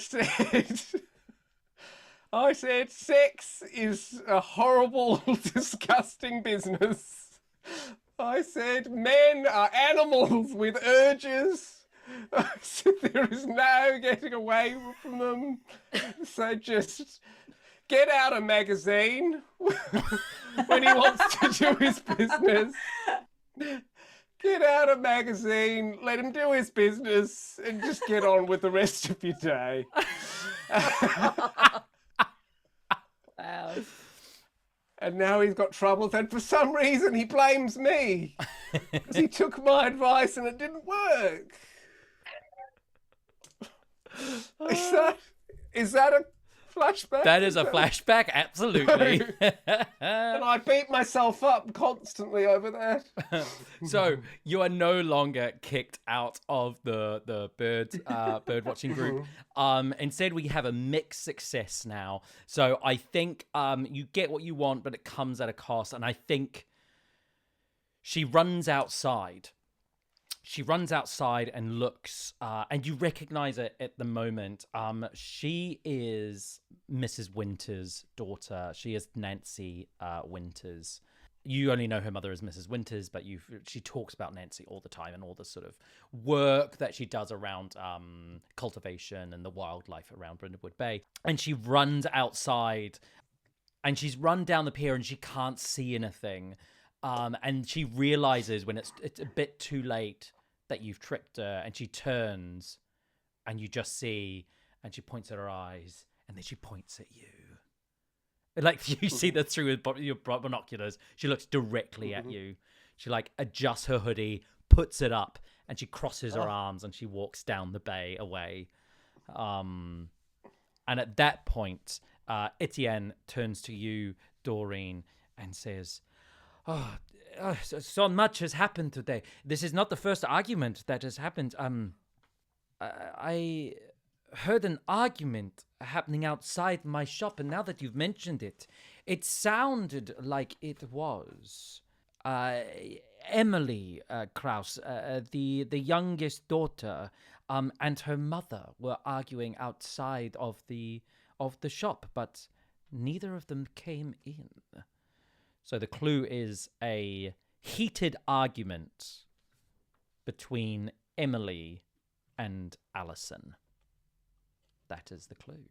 [SPEAKER 3] said, sex is a horrible, disgusting business. I said, men are animals with urges. I said, there is no getting away from them. So just get out a magazine when he wants to do his business. Get out a magazine, let him do his business, and just get on with the rest of your day.
[SPEAKER 4] Wow.
[SPEAKER 3] And now he's got troubles, and for some reason he blames me. Because he took my advice and it didn't work. Is that a flashback?
[SPEAKER 1] That is a flashback, absolutely.
[SPEAKER 3] And I beat myself up constantly over that.
[SPEAKER 1] So you are no longer kicked out of the bird watching group. Instead, we have a mixed success now. So I think you get what you want, but it comes at a cost. And I think she runs outside. She runs outside and looks, and you recognize her at the moment. She is Mrs. Winter's daughter. She is Nancy Winters. You only know her mother as Mrs. Winters, but she talks about Nancy all the time and all the sort of work that she does around cultivation and the wildlife around Brindlewood Bay. And she runs outside, and she's run down the pier, and she can't see anything. And she realizes when it's a bit too late that you've tricked her, and she turns, and you just see, and she points at her eyes, and then she points at you. Like, you see that through your binoculars. She looks directly at you. She, like, adjusts her hoodie, puts it up, and she crosses her arms, and she walks down the bay away. And at that point, Etienne turns to you, Doreen, and says, so much has happened today. This is not the first argument that has happened. I heard an argument happening outside my shop, and now that you've mentioned it, it sounded like it was Emily Kraus, the youngest daughter, and her mother were arguing outside of the shop, but neither of them came in. So the clue is a heated argument between Emily and Alison. That is the clue.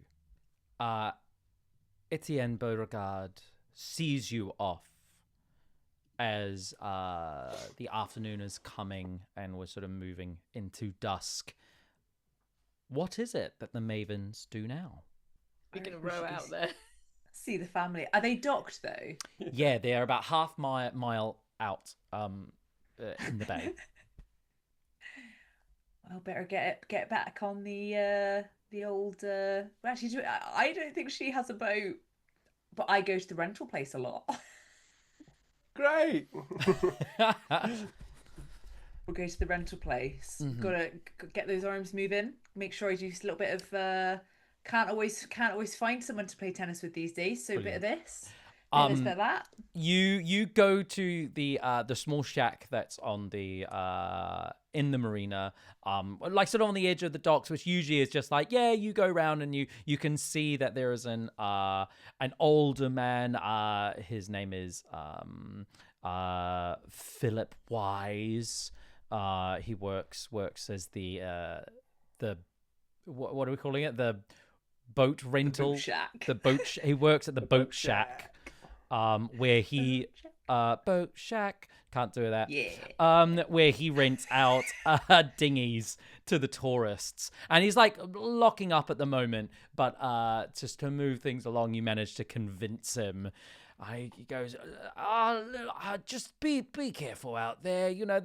[SPEAKER 1] Etienne Beauregard sees you off as the afternoon is coming and we're sort of moving into dusk. what is it that the Mavens do now?
[SPEAKER 4] We're going to row out there.
[SPEAKER 2] See the family. Are they docked though?
[SPEAKER 1] Yeah, they are about half mile out in the bay.
[SPEAKER 2] Well, better get back on the old. Well, actually, I don't think she has a boat, but I go to the rental place a lot.
[SPEAKER 3] Great.
[SPEAKER 2] We'll go to the rental place. Gotta get those arms moving. Make sure I do just a little bit of. Can't always find someone to play tennis with these days. So
[SPEAKER 1] Brilliant.
[SPEAKER 2] a bit of this. Bit of that.
[SPEAKER 1] You go to the small shack that's on the in the marina, like sort of on the edge of the docks, which usually is just like, yeah, you go around and you can see that there is an older man. His name is Philip Wise. He works as the what are we calling it? The boat rental.
[SPEAKER 2] The boat shack.
[SPEAKER 1] He works at the boat shack. Where he boat shack, can't do that.
[SPEAKER 2] Yeah.
[SPEAKER 1] Where he rents out dinghies to the tourists, and he's like locking up at the moment, but just to move things along, you manage to convince him. He goes, just be careful out there. You know,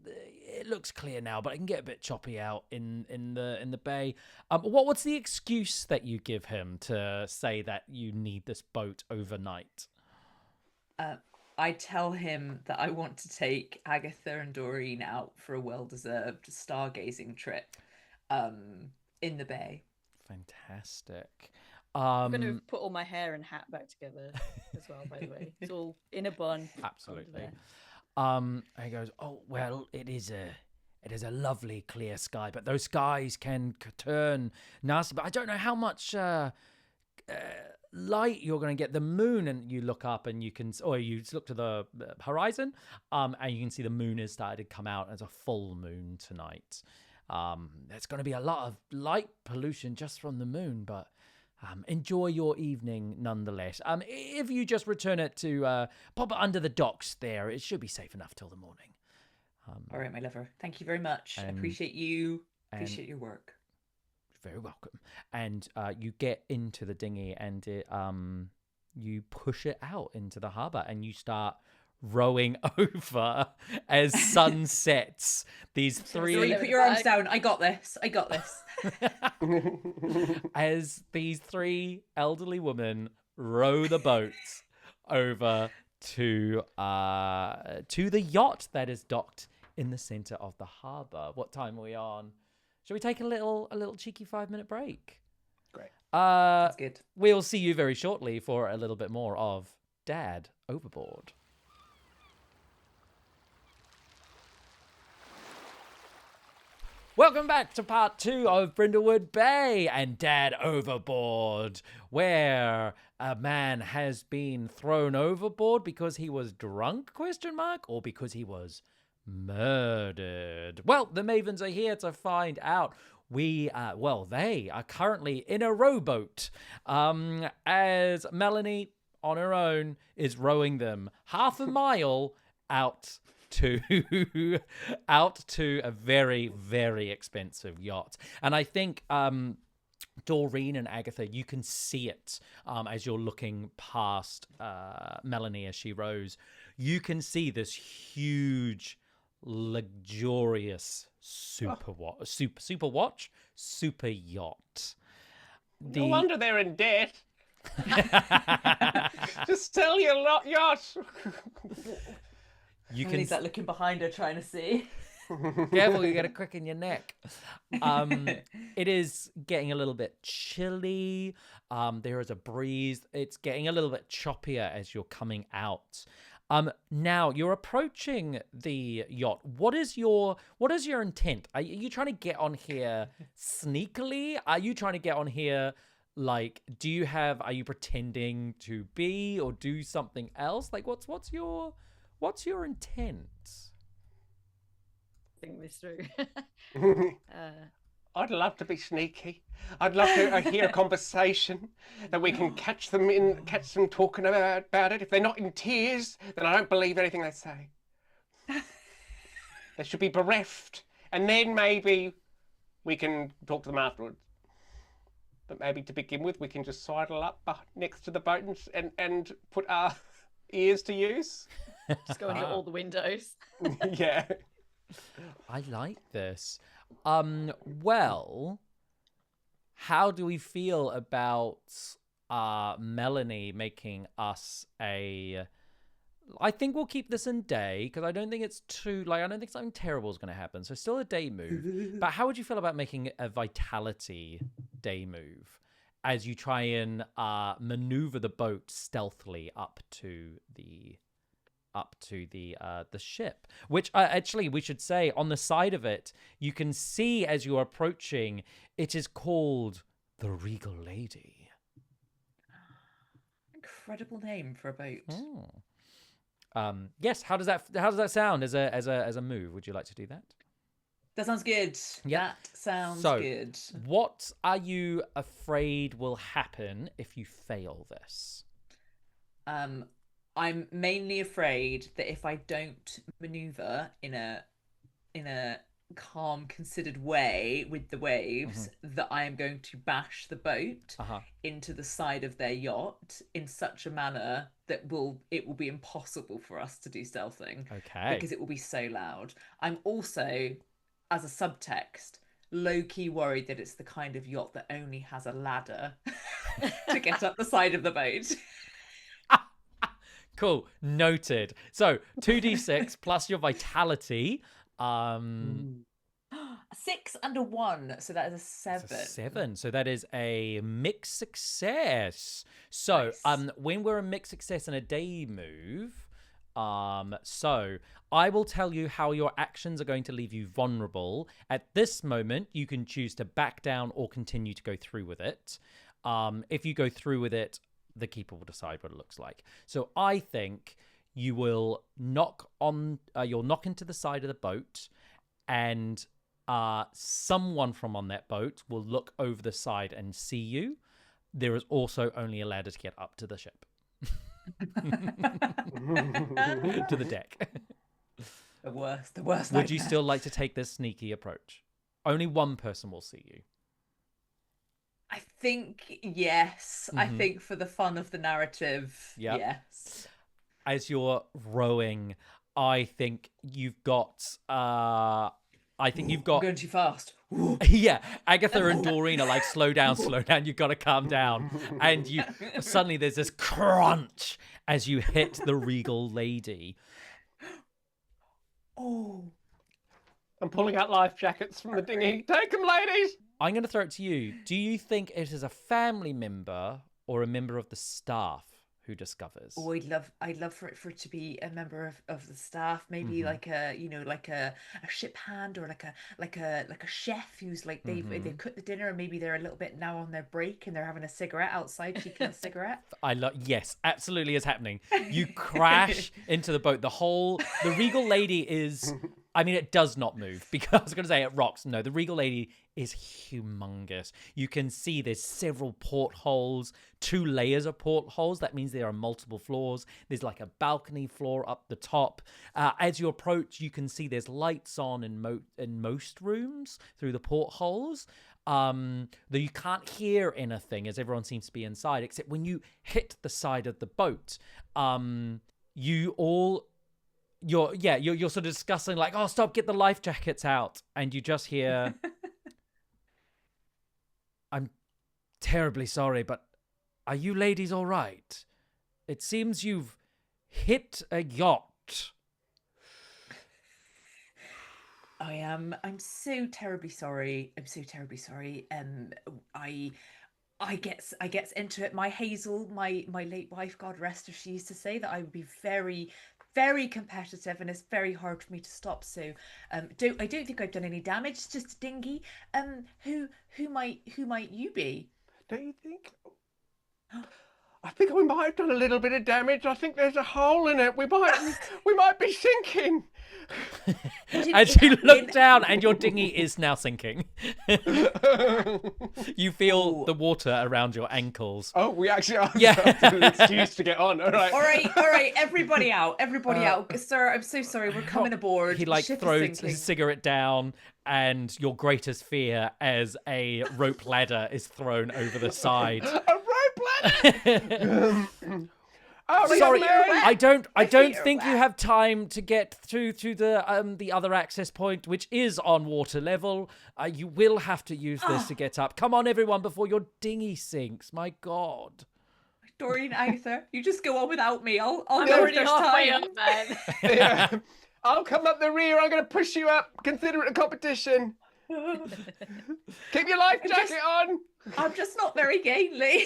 [SPEAKER 1] it looks clear now, but it can get a bit choppy out in the bay. What's the excuse that you give him to say that you need this boat overnight?
[SPEAKER 2] I tell him that I want to take Agatha and Doreen out for a well-deserved stargazing trip in the bay.
[SPEAKER 1] Fantastic.
[SPEAKER 4] I'm going to put all my hair and hat back together as well, by the way. It's all in a bun.
[SPEAKER 1] Absolutely. He goes, oh, well, it is a lovely clear sky, but those skies can turn nasty. But I don't know how much light you're going to get. The moon, and you look up and you look to the horizon, and you can see the moon has started to come out as a full moon tonight. There's going to be a lot of light pollution just from the moon, but enjoy your evening nonetheless. If you just return it to pop it under the docks there, it should be safe enough till the morning.
[SPEAKER 2] All right, my lover. Thank you very much. I appreciate you. Appreciate your work.
[SPEAKER 1] Very welcome. And you get into the dinghy and you push it out into the harbour and you start rowing over as sun sets. These three...
[SPEAKER 2] Put your arms down. I got this.
[SPEAKER 1] As these three elderly women row the boat over to the yacht that is docked in the centre of the harbour. What time are we on? Shall we take a little cheeky 5-minute break?
[SPEAKER 3] Great.
[SPEAKER 2] That's good.
[SPEAKER 1] We'll see you very shortly for a little bit more of Dad Overboard. Welcome back to part 2 of Brindlewood Bay and Dad Overboard, where a man has been thrown overboard because he was drunk, or because he was murdered. Well, the Mavens are here to find out. They are currently in a rowboat, as Melanie, on her own, is rowing them half a mile out to a very, very expensive yacht. And I think Doreen and Agatha, you can see it as you're looking past Melanie as she rows. You can see this huge, luxurious super yacht.
[SPEAKER 3] No wonder they're in debt. Just sell your yacht.
[SPEAKER 1] You
[SPEAKER 2] can that looking behind her trying to see.
[SPEAKER 1] Careful, you get a crick in your neck. It is getting a little bit chilly. There is a breeze. It's getting a little bit choppier as you're coming out. Now you're approaching the yacht. What is your intent? Are you trying to get on here sneakily? Are you trying to get on here like, are you pretending to be or do something else? Like what's your intent?
[SPEAKER 4] Think this through.
[SPEAKER 3] I'd love to be sneaky. I'd love to hear a conversation that we can catch them talking about it. If they're not in tears, then I don't believe anything they say. They should be bereft, and then maybe we can talk to them afterwards. But maybe to begin with, we can just sidle up next to the boat and put our ears to use.
[SPEAKER 4] Just go into all the windows.
[SPEAKER 3] Yeah.
[SPEAKER 1] I like this. Well, how do we feel about Melanie making us a... I think we'll keep this in day, because I don't think it's too... I don't think something terrible is going to happen. So still a day move. But how would you feel about making a vitality day move as you try and maneuver the boat stealthily up to the ship, which actually we should say on the side of it, you can see as you're approaching, it is called the Regal Lady.
[SPEAKER 2] Incredible name for a boat.
[SPEAKER 1] Yes. How does that sound as a move? Would you like to do that?
[SPEAKER 2] That sounds good.
[SPEAKER 1] Yeah.
[SPEAKER 2] That sounds
[SPEAKER 1] So,
[SPEAKER 2] good.
[SPEAKER 1] What are you afraid will happen if you fail this?
[SPEAKER 2] I'm mainly afraid that if I don't maneuver in a calm, considered way with the waves, that I am going to bash the boat into the side of their yacht in such a manner that it will be impossible for us to do stealthing.
[SPEAKER 1] Okay.
[SPEAKER 2] Because it will be so loud. I'm also, as a subtext, low-key worried that it's the kind of yacht that only has a ladder to get up the side of the boat.
[SPEAKER 1] Cool. Noted. So 2d6 plus your vitality.
[SPEAKER 2] 6 and a 1, so that is a 7.
[SPEAKER 1] It's a 7. So that is a mixed success. So
[SPEAKER 2] Nice.
[SPEAKER 1] when we're a mixed success in a day move, so I will tell you how your actions are going to leave you vulnerable. At this moment, you can choose to back down or continue to go through with it. If you go through with it, the keeper will decide what it looks like. So I think you will you'll knock into the side of the boat, and someone from on that boat will look over the side and see you. There is also only a ladder to get up to the ship. To the deck.
[SPEAKER 2] The worst.
[SPEAKER 1] Would you
[SPEAKER 2] nightmare.
[SPEAKER 1] still like to take this sneaky approach? Only one person will see you.
[SPEAKER 2] I think yes. I think for the fun of the narrative,
[SPEAKER 1] Yep.
[SPEAKER 2] yes.
[SPEAKER 1] As you're rowing, I think you've got
[SPEAKER 2] I'm going too fast.
[SPEAKER 1] yeah, Agatha and Doreen are like, slow down, you've got to calm down. And you suddenly there's this crunch as you hit the Regal Lady.
[SPEAKER 2] Oh,
[SPEAKER 3] I'm pulling out life jackets from the dinghy. Take them, ladies!
[SPEAKER 1] I'm going to throw it to you. Do you think it is a family member or a member of the staff who discovers?
[SPEAKER 2] oh, I'd love for it to be a member of the staff, maybe like a ship hand, or like a chef who's like they've cooked the dinner, and maybe they're a little bit now on their break and they're having a cigarette outside, taking a cigarette.
[SPEAKER 1] Yes, absolutely is happening. You crash into the boat. The Regal Lady is, I mean, it does not move, because I was going to say it rocks. No, the Regal Lady is humongous. You can see there's several portholes, 2 layers of portholes. That means there are multiple floors. There's like a balcony floor up the top. As you approach, you can see there's lights on in most rooms through the portholes. Though you can't hear anything, as everyone seems to be inside, except when you hit the side of the boat. You're sort of discussing like, oh, stop, get the life jackets out. And you just hear, I'm terribly sorry, but are you ladies all right? It seems you've hit a yacht.
[SPEAKER 2] I'm so terribly sorry. I'm so terribly sorry. I gets into it. My Hazel, my late wife, God rest her, she used to say that I would be very, very competitive, and it's very hard for me to stop. So, I don't think I've done any damage. It's just a dinghy. Who might you be?
[SPEAKER 3] Don't you think? I think we might have done a little bit of damage. I think there's a hole in it. We might be sinking.
[SPEAKER 1] As you look down and your dinghy is now sinking. You feel the water around your ankles.
[SPEAKER 3] Oh, we actually are
[SPEAKER 1] Yeah.
[SPEAKER 3] an excuse to get on. All right.
[SPEAKER 2] All right, everybody out, Sir, I'm so sorry, we're coming aboard.
[SPEAKER 1] He
[SPEAKER 2] The ship is
[SPEAKER 1] throws
[SPEAKER 2] sinking.
[SPEAKER 1] his cigarette down, and your greatest fear as a rope ladder is thrown over the side.
[SPEAKER 3] A rope ladder. Oh,
[SPEAKER 1] Sorry,
[SPEAKER 3] Mary.
[SPEAKER 1] I don't
[SPEAKER 2] feet are
[SPEAKER 1] think you
[SPEAKER 2] wet.
[SPEAKER 1] have time to get through to the other access point, which is on water level. You will have to use this to get up. Come on, everyone, before your dinghy sinks. My God.
[SPEAKER 2] Doreen, Agatha, you just go on without me. I'll
[SPEAKER 4] I'm
[SPEAKER 2] go if
[SPEAKER 4] already
[SPEAKER 2] there's
[SPEAKER 4] halfway
[SPEAKER 2] time.
[SPEAKER 4] up, man.
[SPEAKER 3] Yeah. I'll come up the rear. I'm going to push you up. Consider it a competition. Keep your life jacket on.
[SPEAKER 2] I'm just not very gainly.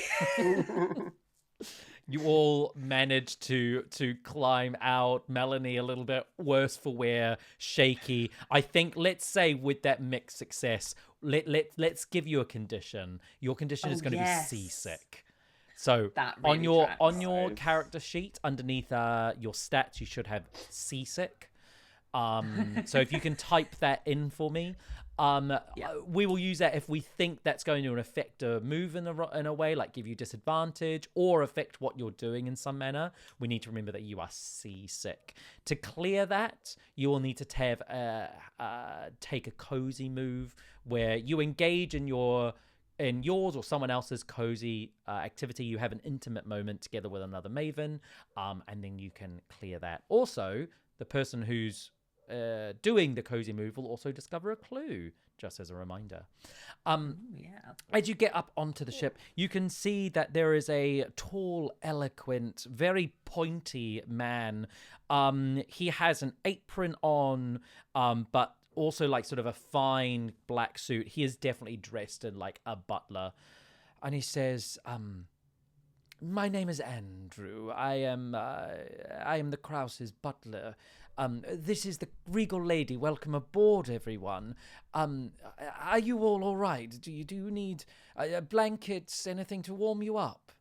[SPEAKER 1] You all managed to climb out. Melanie a little bit worse for wear, shaky. I think, let's say with that mixed success, let's give you a condition. Your condition is going to
[SPEAKER 2] yes.
[SPEAKER 1] be seasick. So
[SPEAKER 2] That
[SPEAKER 1] on
[SPEAKER 2] really
[SPEAKER 1] your
[SPEAKER 2] tracks.
[SPEAKER 1] character sheet underneath your stats, you should have seasick. So if you can type that in for me, we will use that if we think that's going to affect a move in a way, like give you disadvantage or affect what you're doing in some manner. We need to remember that you are seasick. To clear that, you will need to take a cozy move where you engage in yours or someone else's cozy activity. You have an intimate moment together with another maven, and then you can clear that. Also, the person who's doing the cozy move will also discover a clue, just as a reminder. As you get up onto the ship, you can see that there is a tall, eloquent, very pointy man. He has an apron on, but also like sort of a fine black suit. He is definitely dressed in like a butler. And he says, my name is Andrew. I am the Krause's butler. This is the Regal Lady. Welcome aboard, everyone. Are you all right? Do you need blankets, anything to warm you up?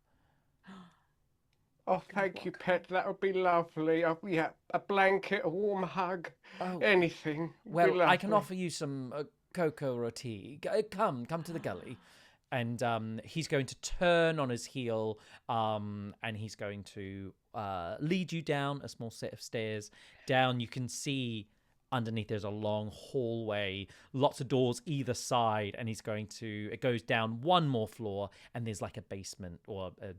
[SPEAKER 3] Oh, thank you, pet. That would be lovely. Yeah, a blanket, a warm hug, anything. would be
[SPEAKER 1] Well, I can
[SPEAKER 3] lovely.
[SPEAKER 1] offer you some cocoa or tea. Come to the gully. And he's going to turn on his heel, and he's going to lead you down a small set of stairs. Down, you can see underneath there's a long hallway, lots of doors either side, and it goes down one more floor, and there's like a basement or a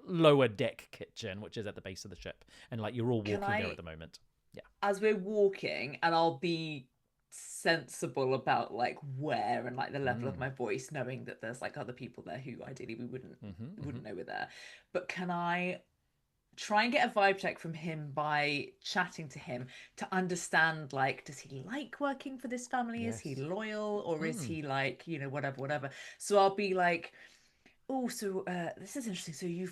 [SPEAKER 1] lower deck kitchen, which is at the base of the ship. And like you're all walking there at the moment. Yeah.
[SPEAKER 2] As we're walking, and I'll be sensible about like where and like the level of my voice, knowing that there's like other people there who ideally we wouldn't know we're there. But can I try and get a vibe check from him by chatting to him to understand, like, does he like working for this family? Is he loyal, or is he like, whatever. So I'll be like, oh, so this is interesting. So you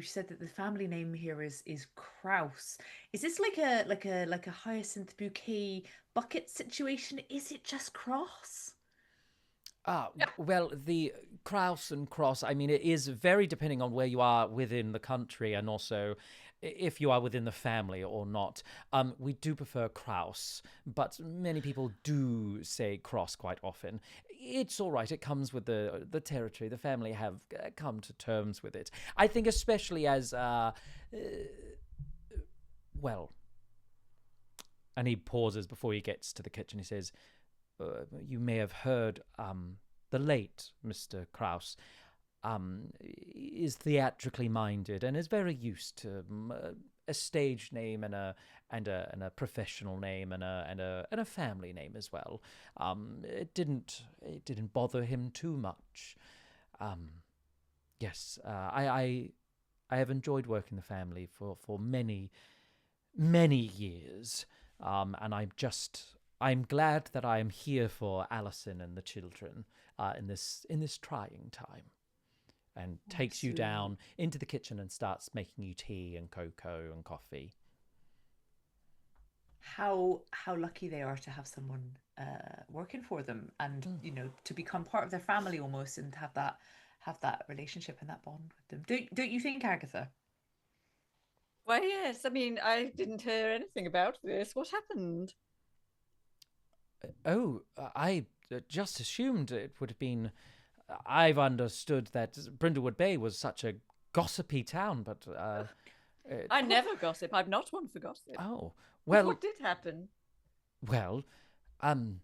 [SPEAKER 2] said that the family name here is Kraus. Is this like a hyacinth bouquet bucket situation? Is it just cross?
[SPEAKER 1] Well, the Kraus and Cross, I mean, it is very depending on where you are within the country and also if you are within the family or not. We do prefer Kraus, but many people do say Cross quite often. It's all right. It comes with the territory. The family have come to terms with it. I think especially as, well, and he pauses before he gets to the kitchen. He says, you may have heard the late Mr. Kraus is theatrically minded and is very used to a stage name and a professional name and a family name as well. It didn't bother him too much. Yes, I have enjoyed working the family for many years, and I'm glad that I am here for Alison and the children in this trying time. And takes you down into the kitchen and starts making you tea and cocoa and coffee.
[SPEAKER 2] How lucky they are to have someone working for them, and to become part of their family almost, and have that relationship and that bond with them. Don't you think, Agatha?
[SPEAKER 4] Why, yes. I mean, I didn't hear anything about this. What happened?
[SPEAKER 1] Oh, I just assumed it would have been. I've understood that Brindlewood Bay was such a gossipy town, but
[SPEAKER 4] I never gossip. I'm not one for gossip.
[SPEAKER 1] oh
[SPEAKER 4] But
[SPEAKER 1] well,
[SPEAKER 4] what did happen?
[SPEAKER 1] well, um,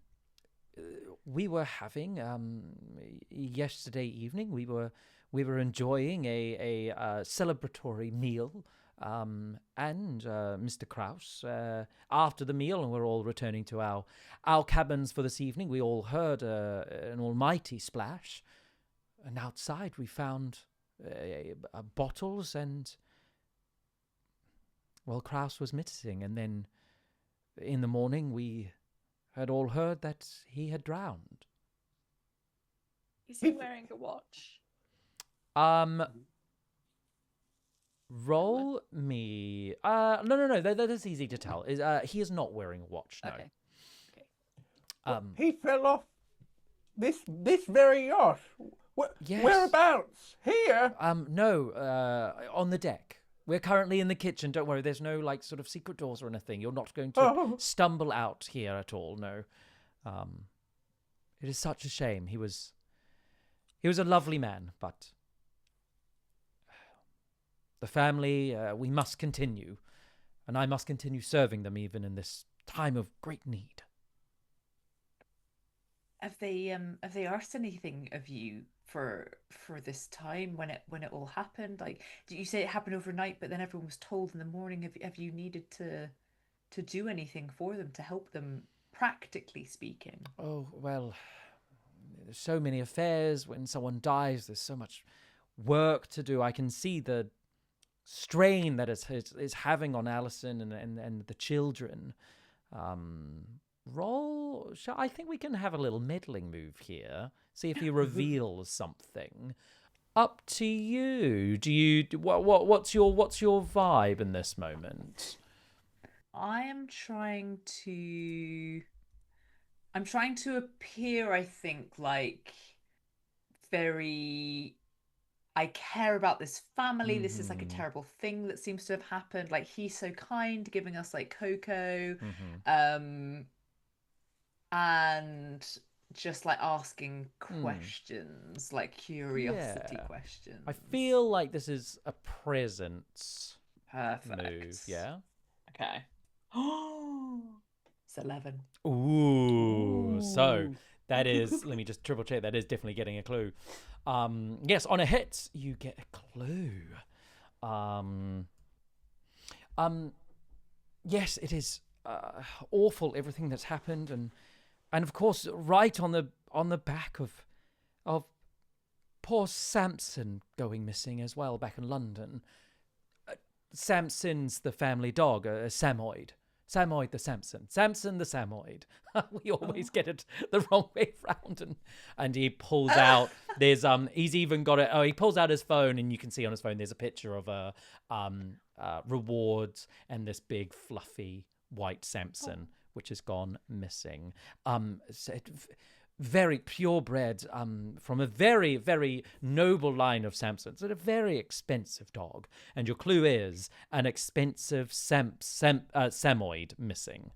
[SPEAKER 1] we were having yesterday evening. We were enjoying a celebratory meal. And Mr. Kraus, after the meal, and we're all returning to our cabins for this evening, we all heard an almighty splash, and outside we found bottles, and well, Kraus was missing, and then in the morning we had all heard that he had drowned.
[SPEAKER 4] Is he wearing a watch?
[SPEAKER 1] Roll me. No. That is easy to tell. He is not wearing a watch. No.
[SPEAKER 4] Okay.
[SPEAKER 3] He fell off this very yacht.
[SPEAKER 1] Yes.
[SPEAKER 3] Whereabouts? Here?
[SPEAKER 1] No. On the deck. We're currently in the kitchen. Don't worry. There's no like sort of secret doors or anything. You're not going to stumble out here at all. No. It is such a shame. He was a lovely man, but the family, we must continue, and I must continue serving them even in this time of great need.
[SPEAKER 2] Have they asked anything of you for this time when it all happened? Like, did you say it happened overnight, but then everyone was told in the morning? Have you needed to do anything for them to help them, practically speaking?
[SPEAKER 1] Oh, well, there's so many affairs. When someone dies, there's so much work to do. I can see the strain that is having on Alison and the children. I think we can have a little meddling move here. See if he reveals something. Up to you. What's your vibe in this moment?
[SPEAKER 2] I'm trying to appear, I think, like very, I care about this family.
[SPEAKER 1] Mm-hmm.
[SPEAKER 2] This is like a terrible thing that seems to have happened. Like, he's so kind, giving us like cocoa.
[SPEAKER 1] Mm-hmm.
[SPEAKER 2] And just like asking questions, like curiosity questions.
[SPEAKER 1] I feel like this is a presence
[SPEAKER 2] Perfect
[SPEAKER 1] move. Yeah.
[SPEAKER 2] Okay. It's 11.
[SPEAKER 1] Ooh. So that is, let me just triple check, that is definitely getting a clue. Yes, on a hit, you get a clue. Yes, it is awful, everything that's happened, and of course, right on the back of poor Samson going missing as well back in London. Samson's the family dog, a Samoyed. Samoyed the Samson. Samson the Samoyed. We always get it the wrong way round. And he pulls out, there's, he's even got it, he pulls out his phone, and you can see on his phone there's a picture of rewards and this big fluffy white Samson, which has gone missing. Very purebred, from a very, very noble line of Samsons, and a very expensive dog. And your clue is an expensive Samoyed missing.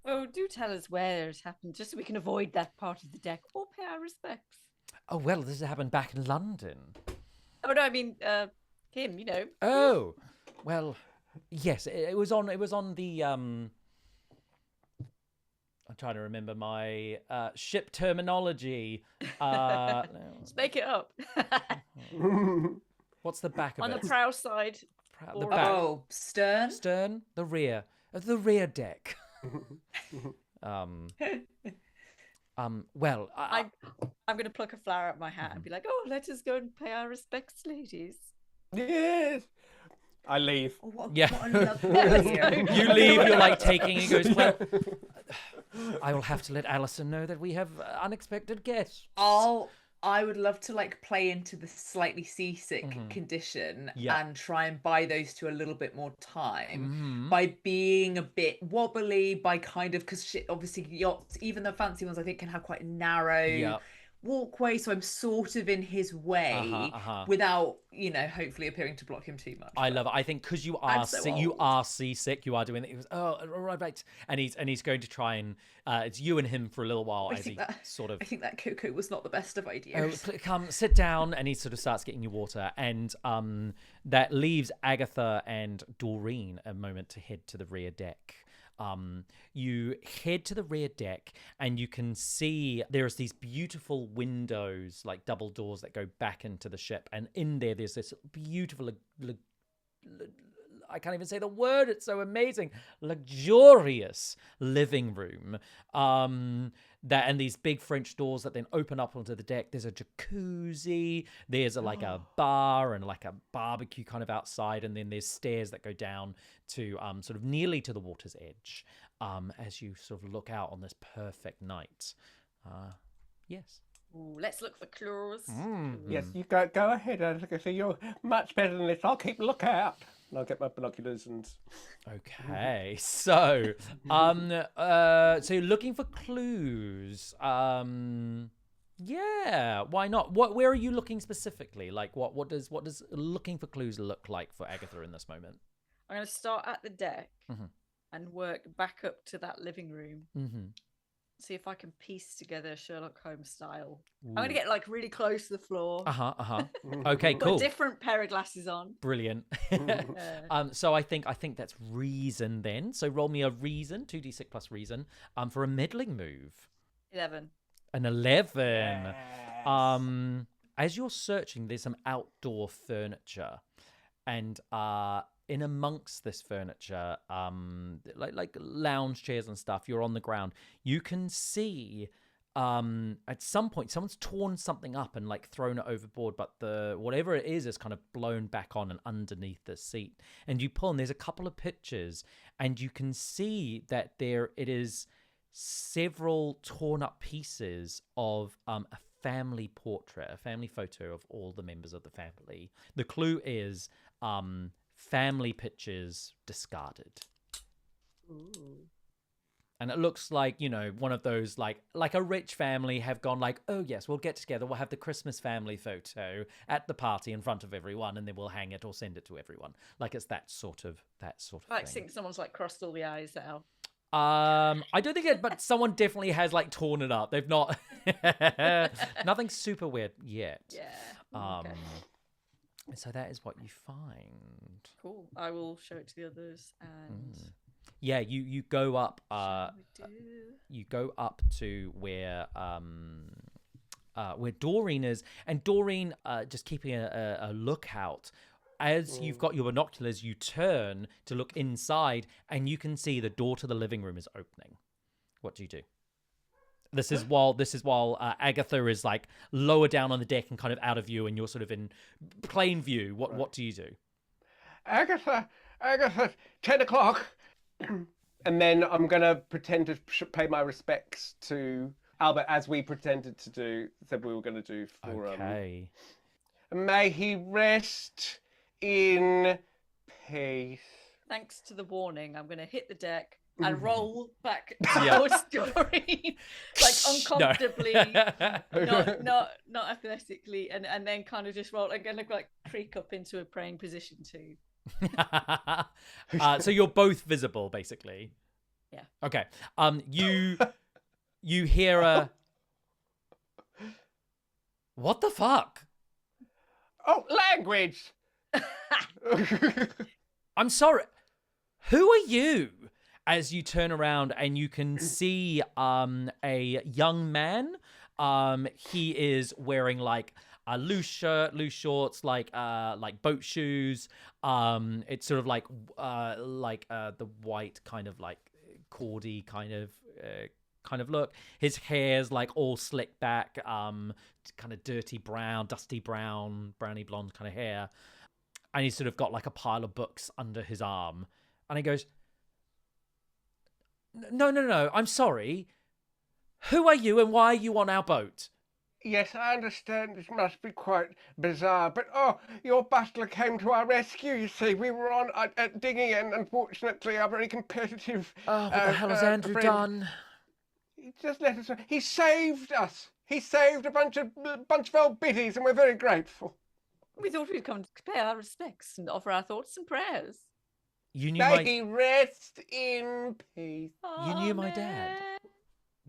[SPEAKER 4] Oh, do tell us where it happened, just so we can avoid that part of the deck or pay our respects.
[SPEAKER 1] Oh, well, this happened back in London.
[SPEAKER 4] Oh, no, I mean, him, you know.
[SPEAKER 1] Oh, well, yes, it was on the, I'm trying to remember my ship terminology.
[SPEAKER 4] Just make it up.
[SPEAKER 1] What's the back of
[SPEAKER 4] on
[SPEAKER 1] it?
[SPEAKER 4] On the prow side.
[SPEAKER 1] The back.
[SPEAKER 2] Oh, stern?
[SPEAKER 1] Stern? The rear deck. Well,
[SPEAKER 4] I'm going to pluck a flower out of my hat and be like, oh, let us go and pay our respects, ladies.
[SPEAKER 3] Yes. I leave.
[SPEAKER 2] Oh, what
[SPEAKER 1] Yeah.
[SPEAKER 2] a lovely idea.
[SPEAKER 1] You leave, you're like taking, he goes, well, I will have to let Alison know that we have unexpected guests.
[SPEAKER 2] I would love to like play into the slightly seasick condition and try and buy those to a little bit more time by being a bit wobbly, by kind of, because obviously yachts, even the fancy ones, I think can have quite narrow walkway, so I'm sort of in his way without, hopefully appearing to block him too much.
[SPEAKER 1] I love it. I think because you are seasick, you are doing it. He goes, oh, right, and he's going to try and it's you and him for a little while
[SPEAKER 2] I think that Coco was not the best of ideas.
[SPEAKER 1] Oh, come sit down, and he sort of starts getting you water, and that leaves Agatha and Doreen a moment to head to the rear deck. You head to the rear deck and you can see there's these beautiful windows, like double doors that go back into the ship. And in there's this beautiful, I can't even say the word, it's so amazing, luxurious living room. And these big French doors that then open up onto the deck. There's a jacuzzi, there's a bar and like a barbecue kind of outside, and then there's stairs that go down to sort of nearly to the water's edge as you sort of look out on this perfect night. Yes.
[SPEAKER 4] Ooh, let's look for clues.
[SPEAKER 3] Yes, you go ahead, Agatha. You're much better than this. I'll keep a lookout. And I'll get my binoculars and...
[SPEAKER 1] Okay, so so you're looking for clues. Yeah, why not? Where are you looking specifically? Like, what does looking for clues look like for Agatha in this moment?
[SPEAKER 4] I'm going to start at the deck and work back up to that living room. See if I can piece together Sherlock Holmes style. Ooh. I'm going to get like really close to the floor.
[SPEAKER 1] Okay, cool.
[SPEAKER 4] Put a different pair of glasses on.
[SPEAKER 1] Brilliant. So I think that's reason then. So roll me a reason, 2d6 plus reason, for a middling move.
[SPEAKER 4] 11.
[SPEAKER 1] An 11.
[SPEAKER 3] Yes.
[SPEAKER 1] As you're searching, there's some outdoor furniture, and in amongst this furniture, like lounge chairs and stuff, you're on the ground. You can see at some point someone's torn something up and like thrown it overboard, but the whatever it is kind of blown back on and underneath the seat. And you pull, and there's a couple of pictures, and you can see that there it is several torn up pieces of a family portrait, a family photo of all the members of the family. The clue is family pictures discarded.
[SPEAKER 4] Ooh.
[SPEAKER 1] And it looks like, one of those, like a rich family have gone like, oh yes, we'll get together, we'll have the Christmas family photo at the party in front of everyone, and then we'll hang it or send it to everyone. Like it's that sort of
[SPEAKER 4] I
[SPEAKER 1] thing.
[SPEAKER 4] think someone's like crossed all the I's out.
[SPEAKER 1] I don't think it, but someone definitely has like torn it up. They've not, nothing super weird yet.
[SPEAKER 4] Yeah. Okay.
[SPEAKER 1] So that is what you find.
[SPEAKER 4] Cool. I will show it to the others and.
[SPEAKER 1] Yeah, you go up. You go up to where Doreen is, and Doreen just keeping a lookout. As you've got your binoculars, you turn to look inside, and you can see the door to the living room is opening. What do you do? This is while Agatha is like lower down on the deck and kind of out of view, and you're sort of in plain view. What do you do?
[SPEAKER 3] Agatha, 10 o'clock. And then I'm going to pretend to pay my respects to Albert, as we pretended to do, said we were going to do for...
[SPEAKER 1] Okay.
[SPEAKER 3] May he rest in peace.
[SPEAKER 4] Thanks to the warning, I'm going to hit the deck and roll back towards Doreen, like uncomfortably, not athletically, and then kind of just roll and kind of like creak up into a praying position too.
[SPEAKER 1] So you're both visible, basically.
[SPEAKER 4] Yeah.
[SPEAKER 1] Okay. You hear a. What the fuck?
[SPEAKER 3] Oh, language.
[SPEAKER 1] I'm sorry. Who are you? As you turn around and you can see a young man. He is wearing like a loose shirt, loose shorts, like boat shoes. It's sort of like the white kind of like cordy kind of look. His hair's like all slicked back, kind of dirty brown, dusty brown, browny blonde kind of hair. And he's sort of got like a pile of books under his arm. And he goes, No, I'm sorry. Who are you and why are you on our boat?
[SPEAKER 3] Yes, I understand this must be quite bizarre, but your butler came to our rescue, you see. We were on digging, and unfortunately our very competitive...
[SPEAKER 1] Oh, what the hell has Andrew done?
[SPEAKER 3] He just let us... He saved us. He saved a bunch of old biddies, and we're very grateful.
[SPEAKER 4] We thought we'd come to pay our respects and offer our thoughts and prayers.
[SPEAKER 1] You knew
[SPEAKER 3] May he rest in peace.
[SPEAKER 1] You knew my dad.
[SPEAKER 4] Amen.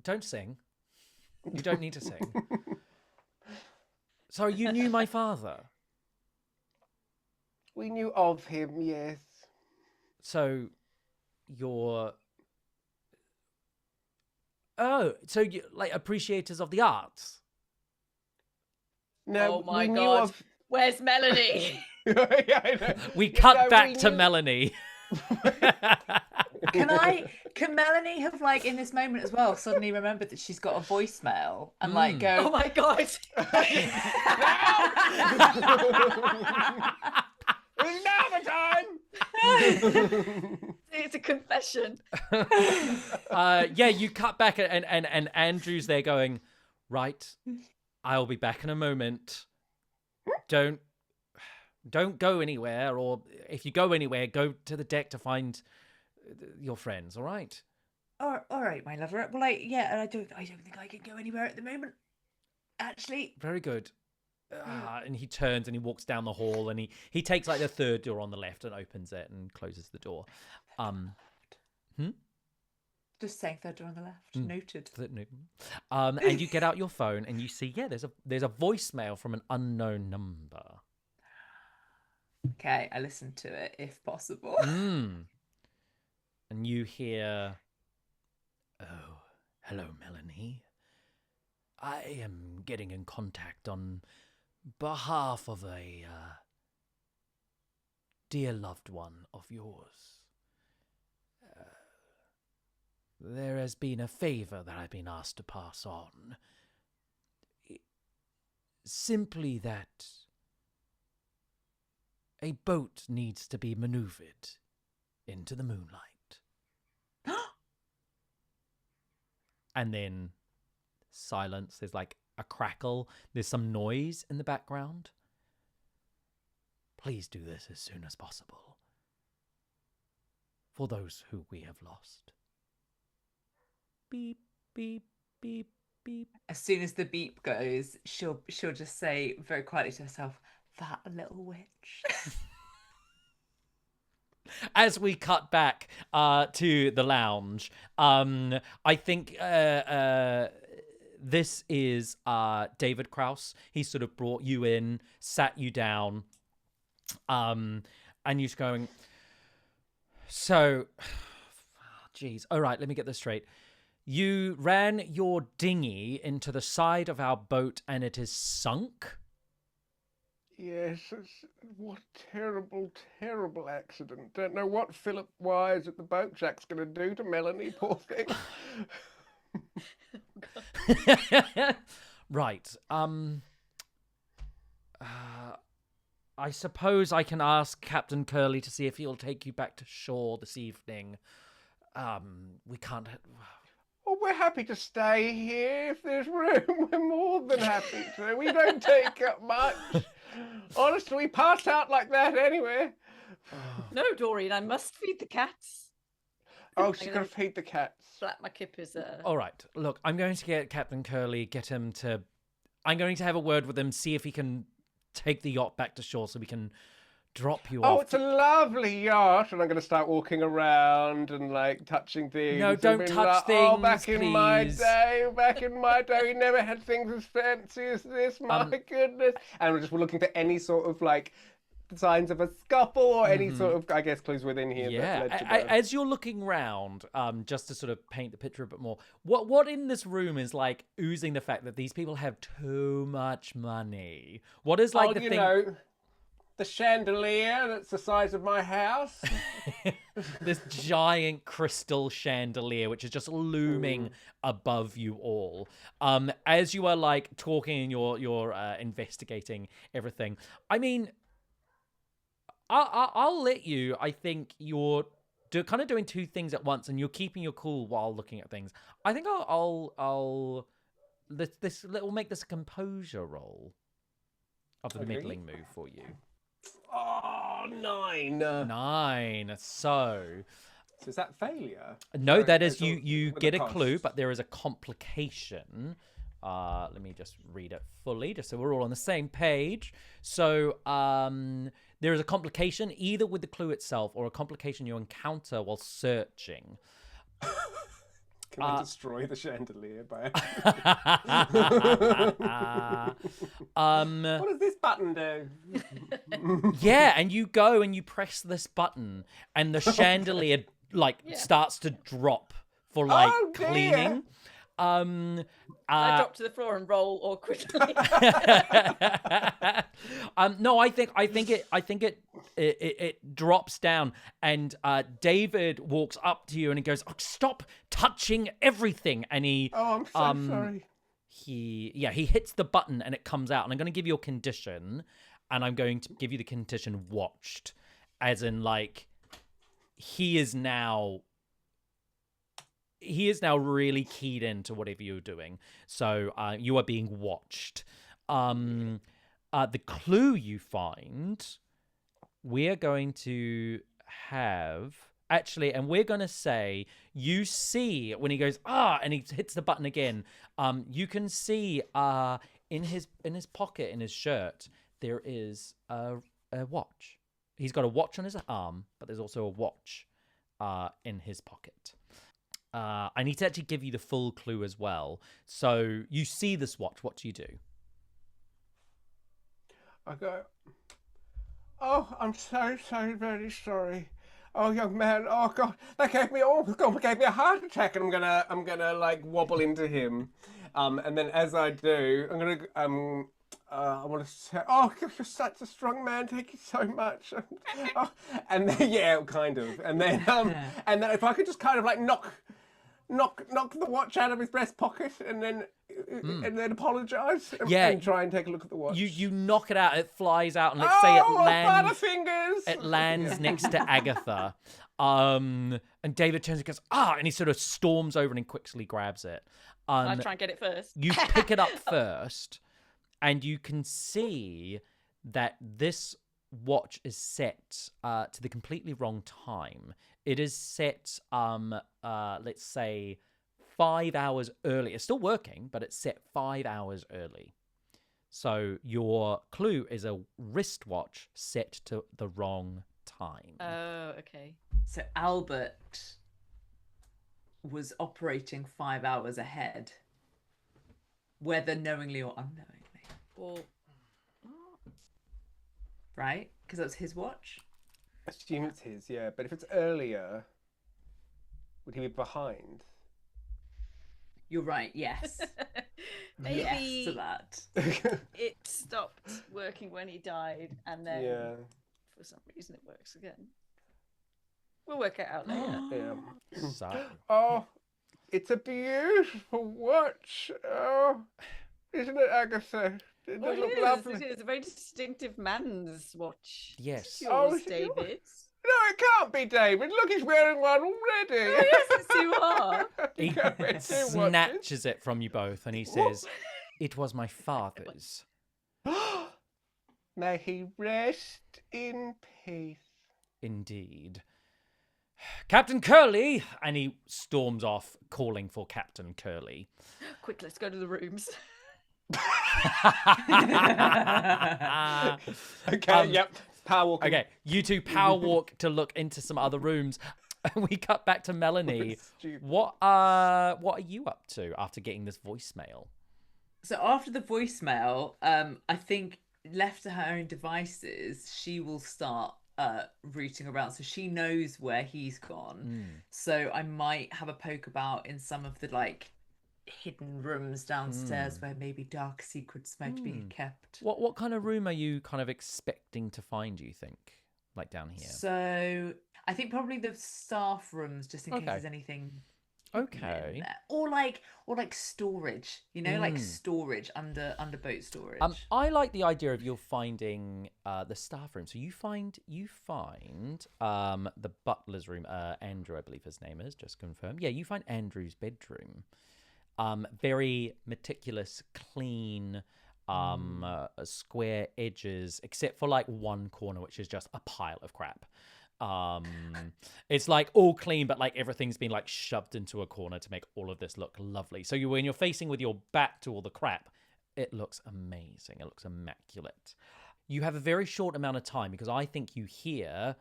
[SPEAKER 1] Don't sing. You don't need to sing. So you knew my father.
[SPEAKER 3] We knew of him, yes.
[SPEAKER 1] So you're... Oh, so you like appreciators of the arts?
[SPEAKER 3] No,
[SPEAKER 4] Oh my
[SPEAKER 3] we knew
[SPEAKER 4] God.
[SPEAKER 3] of...
[SPEAKER 4] Where's Melanie?
[SPEAKER 3] Yeah, I know.
[SPEAKER 1] We cut
[SPEAKER 3] No,
[SPEAKER 1] back
[SPEAKER 3] we
[SPEAKER 1] to
[SPEAKER 3] knew-
[SPEAKER 1] Melanie.
[SPEAKER 2] Can Melanie have like in this moment as well suddenly remembered that she's got a voicemail and like go,
[SPEAKER 4] Oh my God.
[SPEAKER 3] It's now the time!
[SPEAKER 4] It's a confession.
[SPEAKER 1] Yeah, you cut back and Andrew's there going, right, I'll be back in a moment. Don't go anywhere, or if you go anywhere, go to the deck to find your friends, all right?
[SPEAKER 2] all right, my lover. Well, I don't think I can go anywhere at the moment. Actually,
[SPEAKER 1] Very good. And he turns and he walks down the hall and he takes like the third door on the left and opens it and closes the door.
[SPEAKER 2] just saying third door on the left. Noted.
[SPEAKER 1] And you get out your phone and you see, yeah, there's a voicemail from an unknown number.
[SPEAKER 2] Okay, I listen to it if possible.
[SPEAKER 1] And you hear, oh, hello, Melanie. I am getting in contact on behalf of a dear loved one of yours. There has been a favor that I've been asked to pass on. Simply that a boat needs to be maneuvered into the moonlight. And then silence. There's like a crackle. There's some noise in the background. Please do this as soon as possible. For those who we have lost. Beep, beep, beep, beep.
[SPEAKER 2] As soon as the beep goes, she'll just say very quietly to herself, "That little witch."
[SPEAKER 1] As we cut back to the lounge, I think this is David Krause. He sort of brought you in, sat you down, and you're just going, so, geez, all right, let me get this straight. You ran your dinghy into the side of our boat and it is sunk?
[SPEAKER 3] Yes, what a terrible, terrible accident. Don't know what Philip Wise at the boat jack's going to do to Melanie, poor thing.
[SPEAKER 1] Right. I suppose I can ask Captain Curly to see if he'll take you back to shore this evening. We can't...
[SPEAKER 3] Well, we're happy to stay here if there's room. We're more than happy to. We don't take up much. Honestly, we pass out like that anyway.
[SPEAKER 4] No, Doreen, I must feed the cats.
[SPEAKER 3] Oh, she's going to feed the cats.
[SPEAKER 4] Flap my kippers.
[SPEAKER 1] All right. Look, I'm going to get Captain Curly, I'm going to have a word with him, see if he can take the yacht back to shore so we can drop you off.
[SPEAKER 3] Oh, it's a lovely yacht. And I'm going to start walking around and, like, touching things.
[SPEAKER 1] No,
[SPEAKER 3] and
[SPEAKER 1] don't
[SPEAKER 3] being
[SPEAKER 1] touch
[SPEAKER 3] like,
[SPEAKER 1] things,
[SPEAKER 3] Oh, back in my
[SPEAKER 1] please.
[SPEAKER 3] day, we never had things as fancy as this. My goodness. And we're just looking for any sort of, like, signs of a scuffle or any sort of, I guess, clues within here.
[SPEAKER 1] Yeah,
[SPEAKER 3] that led to
[SPEAKER 1] as you're looking round, just to sort of paint the picture a bit more, what in this room is like oozing the fact that these people have too much money? What is like the
[SPEAKER 3] you
[SPEAKER 1] thing?
[SPEAKER 3] know, the chandelier that's the size of my house.
[SPEAKER 1] This giant crystal chandelier, which is just looming above you all. As you are like talking and you're investigating everything. I mean, I'll let you. I think you're kind of doing two things at once, and you're keeping your cool while looking at things. I think I'll we'll make this a composure roll of the middling move for you.
[SPEAKER 3] Oh, 9.
[SPEAKER 1] 9. So
[SPEAKER 3] is that failure?
[SPEAKER 1] no,
[SPEAKER 3] Sorry,
[SPEAKER 1] that is
[SPEAKER 3] it's all
[SPEAKER 1] you
[SPEAKER 3] with
[SPEAKER 1] get
[SPEAKER 3] the
[SPEAKER 1] a clue,
[SPEAKER 3] cost.
[SPEAKER 1] but there is a complication. let me just read it fully, just so we're all on the same page. So there is a complication either with the clue itself or a complication you encounter while searching.
[SPEAKER 3] Can I destroy the chandelier by What does this button do?
[SPEAKER 1] Yeah, and you go and you press this button, and the chandelier starts to drop for cleaning.
[SPEAKER 4] I drop to the floor and roll awkwardly.
[SPEAKER 1] No, I think it drops down, and David walks up to you and he goes, "Oh, stop touching everything!" And he,
[SPEAKER 3] I'm so sorry.
[SPEAKER 1] He hits the button and it comes out. And I'm going to give you a condition, and I'm going to give you the condition watched, as in he is now really keyed into whatever you're doing. So you are being watched. The clue you find, we're going to have actually, and we're going to say you see when he goes and he hits the button again. You can see in his pocket in his shirt there is a watch. He's got a watch on his arm, but there's also a watch in his pocket. I need to actually give you the full clue as well. So you see this watch. What do you do?
[SPEAKER 3] I go, "Oh, I'm so very sorry. Oh, young man. Oh God, that gave me a heart attack, and I'm gonna wobble into him, and then as I do, I'm gonna I want to say, "Oh, you're such a strong man. Thank you so much." And then kind of, and then if I could just kind of knock the watch out of his breast pocket, and then apologize and try and take a look at the watch.
[SPEAKER 1] You knock it out, it flies out, and let's say it lands.
[SPEAKER 3] Butterfingers!
[SPEAKER 1] It lands next to Agatha. And David turns and goes, and he sort of storms over and quickly grabs it.
[SPEAKER 4] I try and get it first.
[SPEAKER 1] You pick it up first, and you can see that this watch is set to the completely wrong time. It is set, let's say, 5 hours early. It's still working, but it's set 5 hours early. So your clue is a wristwatch set to the wrong time.
[SPEAKER 4] Oh, okay.
[SPEAKER 2] So Albert was operating 5 hours ahead, whether knowingly or unknowingly.
[SPEAKER 4] Or
[SPEAKER 2] right? Because that's his watch.
[SPEAKER 3] I assume it's his, yeah. But if it's earlier, would he be behind?
[SPEAKER 2] You're right, yes.
[SPEAKER 4] maybe
[SPEAKER 2] yes to that.
[SPEAKER 4] it stopped working when he died, and then for some reason it works again. We'll work it out later.
[SPEAKER 3] Oh, it's a beautiful watch. Oh, isn't it, Agatha? It look lovely.
[SPEAKER 4] It is a very distinctive man's watch.
[SPEAKER 1] Yes.
[SPEAKER 4] Yours, David.
[SPEAKER 3] No, it can't be David. Look, he's wearing one already.
[SPEAKER 4] Oh, yes, it's you are.
[SPEAKER 1] He snatches it from you both, and he says, "It was my father's."
[SPEAKER 3] May he rest in peace.
[SPEAKER 1] Indeed. Captain Curly! And he storms off, calling for Captain Curly.
[SPEAKER 4] Quick, let's go to the rooms.
[SPEAKER 3] Okay, yep. Power walk.
[SPEAKER 1] Okay, you two power walk to look into some other rooms. We cut back to Melanie. What are you up to after getting this voicemail?
[SPEAKER 2] So after the voicemail, I think left to her own devices, she will start rooting around. So she knows where he's gone. So I might have a poke about in some of the hidden rooms downstairs where maybe dark secrets might be kept.
[SPEAKER 1] What kind of room are you kind of expecting to find, you think? Down here?
[SPEAKER 2] So I think probably the staff rooms, just in case there's anything.
[SPEAKER 1] Okay.
[SPEAKER 2] Or storage, storage under boat storage.
[SPEAKER 1] I like the idea of you're finding the staff room. So you find the butler's room. Andrew, I believe his name is. Just confirm. Yeah, you find Andrew's bedroom. Very meticulous, clean, square edges, except for one corner, which is just a pile of crap. It's like all clean, but like everything's been like shoved into a corner to make all of this look lovely. So when you're facing with your back to all the crap, it looks amazing. It looks immaculate. You have a very short amount of time because I think you hear...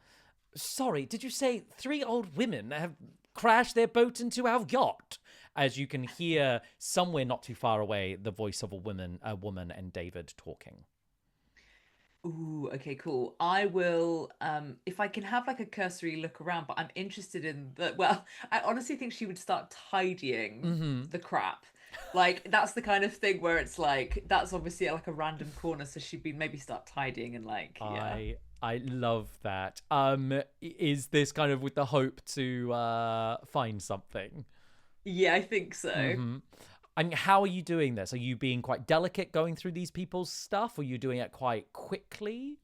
[SPEAKER 1] Sorry, did you say 3 old women have crashed their boat into our yacht? As you can hear somewhere not too far away, the voice of a woman and David talking.
[SPEAKER 2] Ooh, okay, cool. I will, if I can have like a cursory look around, but I'm interested in the, well, I honestly think she would start tidying the crap. Like, that's the kind of thing where it's like, that's obviously like a random corner, so she'd be maybe start tidying and like, yeah.
[SPEAKER 1] I love that. Is this kind of with the hope to find something?
[SPEAKER 2] Yeah, I think so.
[SPEAKER 1] And how are you doing this? Are you being quite delicate going through these people's stuff? Or are you doing it quite quickly?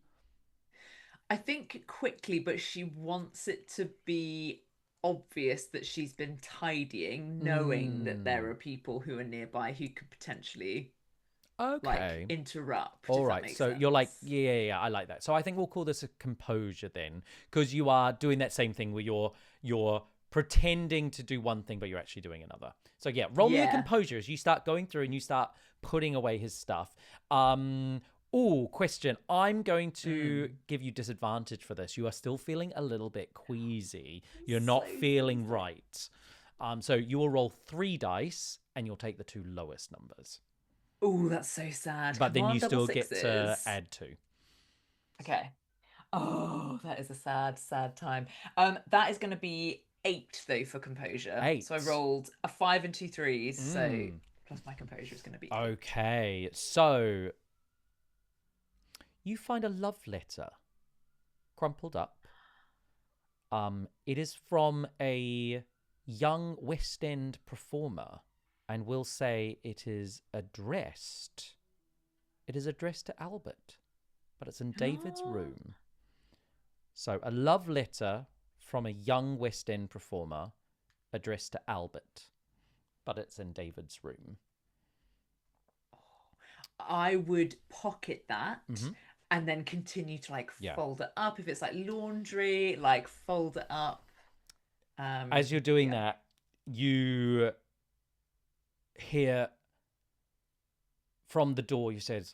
[SPEAKER 2] I think quickly, but she wants it to be obvious that she's been tidying, knowing that there are people who are nearby who could potentially like interrupt.
[SPEAKER 1] All right. So you're like, yeah, I like that. So I think we'll call this a composure then, because you are doing that same thing where you're pretending to do one thing, but you're actually doing another. So yeah, roll me a composure as you start going through and you start putting away his stuff. Question. I'm going to give you disadvantage for this. You are still feeling a little bit queasy. You're not feeling right. So you will roll 3 dice and you'll take the 2 lowest numbers.
[SPEAKER 2] Oh, that's so sad.
[SPEAKER 1] But then you still get to add 2.
[SPEAKER 2] Okay. Oh, that is a sad, sad time. That is going to be 8 though for composure.
[SPEAKER 1] 8.
[SPEAKER 2] So I rolled a 5 and 2 3s. So plus my composure is going to be 8.
[SPEAKER 1] Okay. So you find a love letter crumpled up. It is from a young West End performer, and we'll say it is addressed to Albert, but it's in David's room. So a love letter from a young West End performer addressed to Albert, but it's in David's room.
[SPEAKER 2] I would pocket that and then continue to like fold it up. If it's like laundry, like fold it up.
[SPEAKER 1] As you're doing that, you hear from the door, you said,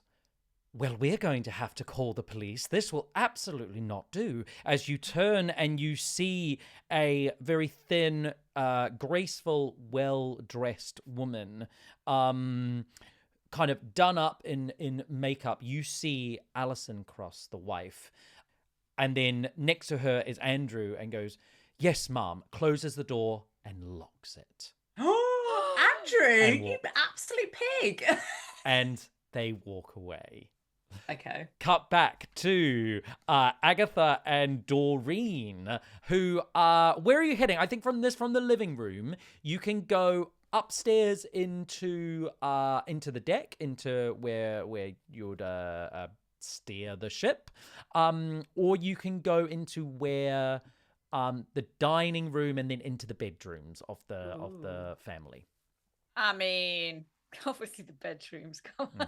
[SPEAKER 1] well, we're going to have to call the police. This will absolutely not do. As you turn and you see a very thin, graceful, well-dressed woman, kind of done up in makeup. You see Alison Cross, the wife. And then next to her is Andrew and goes, yes, Mum, closes the door and locks it.
[SPEAKER 2] Andrew, you absolute pig.
[SPEAKER 1] And they walk away.
[SPEAKER 2] Okay.
[SPEAKER 1] Cut back to Agatha and Doreen, who are... Where are you heading? I think from the living room, you can go upstairs into the deck, into where you would steer the ship, or you can go into where the dining room and then into the bedrooms of the family.
[SPEAKER 4] I mean, obviously the bedrooms. Come on.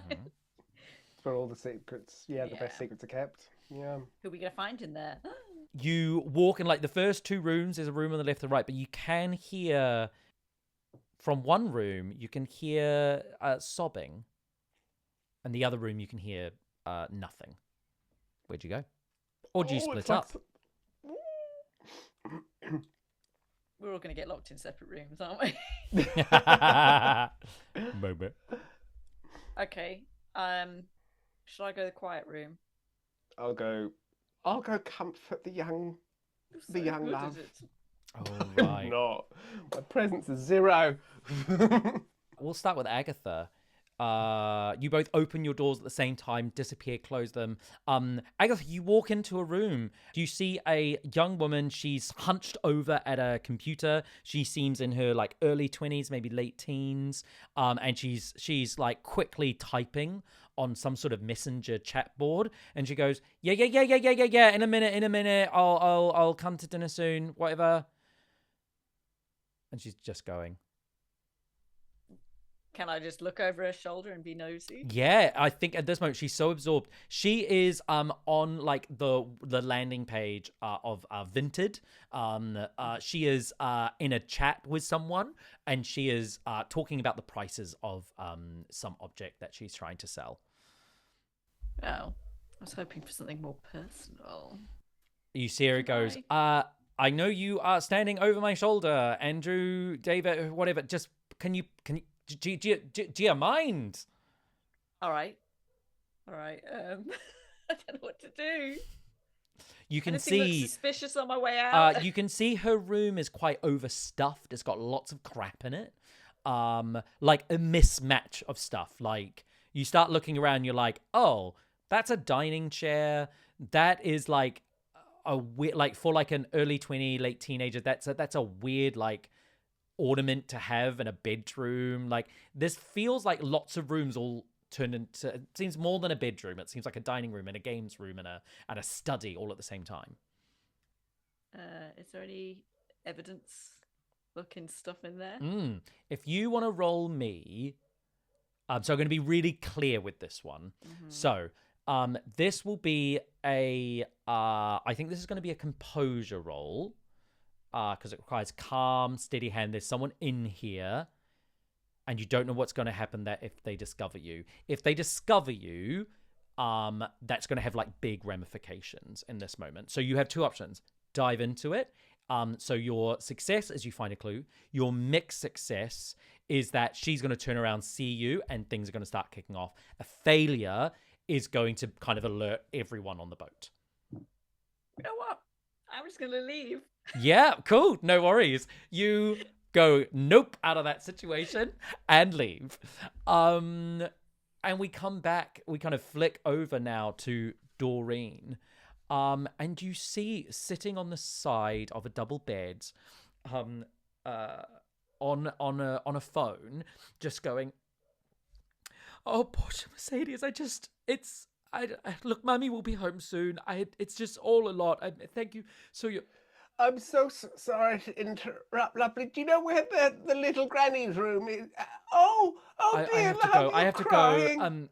[SPEAKER 3] For all the secrets, the best secrets are kept. Yeah.
[SPEAKER 4] Who are we gonna find in there?
[SPEAKER 1] You walk in like the first 2 rooms. There's a room on the left and right, but you can hear. From one room, you can hear sobbing. And the other room, you can hear nothing. Where'd you go? Or do you split up?
[SPEAKER 4] We're all going to get locked in separate rooms, aren't we?
[SPEAKER 1] Moment.
[SPEAKER 4] Okay. Should I go to the quiet room?
[SPEAKER 3] I'll go comfort the young love.
[SPEAKER 1] Oh, right.
[SPEAKER 3] Not. My presence is 0.
[SPEAKER 1] We'll start with Agatha. You both open your doors at the same time, disappear, close them. Agatha, you walk into a room. You see a young woman. She's hunched over at a computer. She seems in her like early 20s, maybe late teens. And she's like quickly typing on some sort of messenger chat board. And she goes, yeah. In a minute. I'll come to dinner soon. Whatever. And she's just going.
[SPEAKER 4] Can I just look over her shoulder and be nosy?
[SPEAKER 1] Yeah, I think at this moment she's so absorbed. She is on like the landing page of Vinted. She is in a chat with someone, and she is talking about the prices of some object that she's trying to sell.
[SPEAKER 4] Oh, I was hoping for something more personal.
[SPEAKER 1] You see her goes, I know you are standing over my shoulder, Andrew, David, whatever. Just can you do you mind?
[SPEAKER 4] All right. I don't know what to do.
[SPEAKER 1] You can
[SPEAKER 4] Anything
[SPEAKER 1] see
[SPEAKER 4] looks suspicious on my way out.
[SPEAKER 1] you can see her room is quite overstuffed. It's got lots of crap in it. Like a mismatch of stuff. Like you start looking around, you're like, oh, that's a dining chair. That is like a weird, like for like an early 20, late teenager. That's a weird like ornament to have in a bedroom. Like this feels like lots of rooms all turned into, it seems more than a bedroom. It seems like a dining room and a games room and a study all at the same time.
[SPEAKER 4] Is there any evidence looking stuff in there?
[SPEAKER 1] If you want to roll me, so I'm going to be really clear with this one. So this will be I think this is going to be a composure roll. Because it requires calm, steady hand. There's someone in here, and you don't know what's going to happen there if they discover you. If they discover you, that's going to have like big ramifications in this moment. So you have two options: dive into it. So your success is you find a clue. Your mixed success is that she's going to turn around, see you, and things are going to start kicking off. A failure is going to kind of alert everyone on the boat.
[SPEAKER 4] You know what? I'm just going to leave.
[SPEAKER 1] Yeah, cool. No worries. You go nope out of that situation and leave. And we come back, we kind of flick over now to Doreen. And you see sitting on the side of a double bed, on a phone, just going, oh, poor Mercedes, look, Mummy will be home soon. It's just all a lot. Thank you. So you.
[SPEAKER 3] I'm so sorry to interrupt, lovely. Do you know where the little granny's room is? Oh dear,
[SPEAKER 1] I have to go.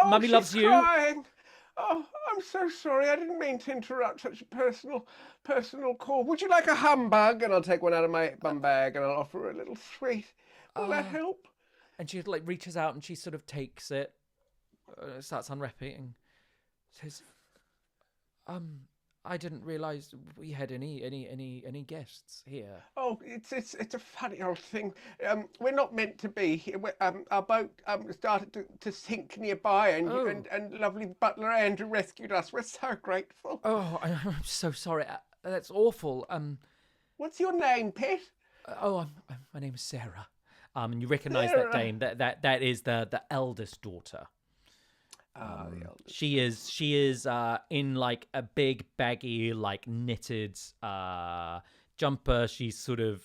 [SPEAKER 1] Mummy
[SPEAKER 3] she's
[SPEAKER 1] loves you.
[SPEAKER 3] Crying. Oh, I'm so sorry. I didn't mean to interrupt such a personal call. Would you like a humbug? And I'll take one out of my bum bag and I'll offer her a little sweet. Will that help?
[SPEAKER 1] And she like reaches out and she sort of takes it, starts unwrapping, says, I didn't realize we had any guests here.
[SPEAKER 3] Oh, it's a funny old thing. We're not meant to be here. Our boat started to sink nearby, and lovely butler Andrew rescued us. We're so grateful.
[SPEAKER 1] Oh, I'm so sorry. That's awful.
[SPEAKER 3] What's your name, pet?
[SPEAKER 1] My name is Sarah. And you recognise that name. That is the eldest daughter. She is in like a big baggy like knitted jumper. She's sort of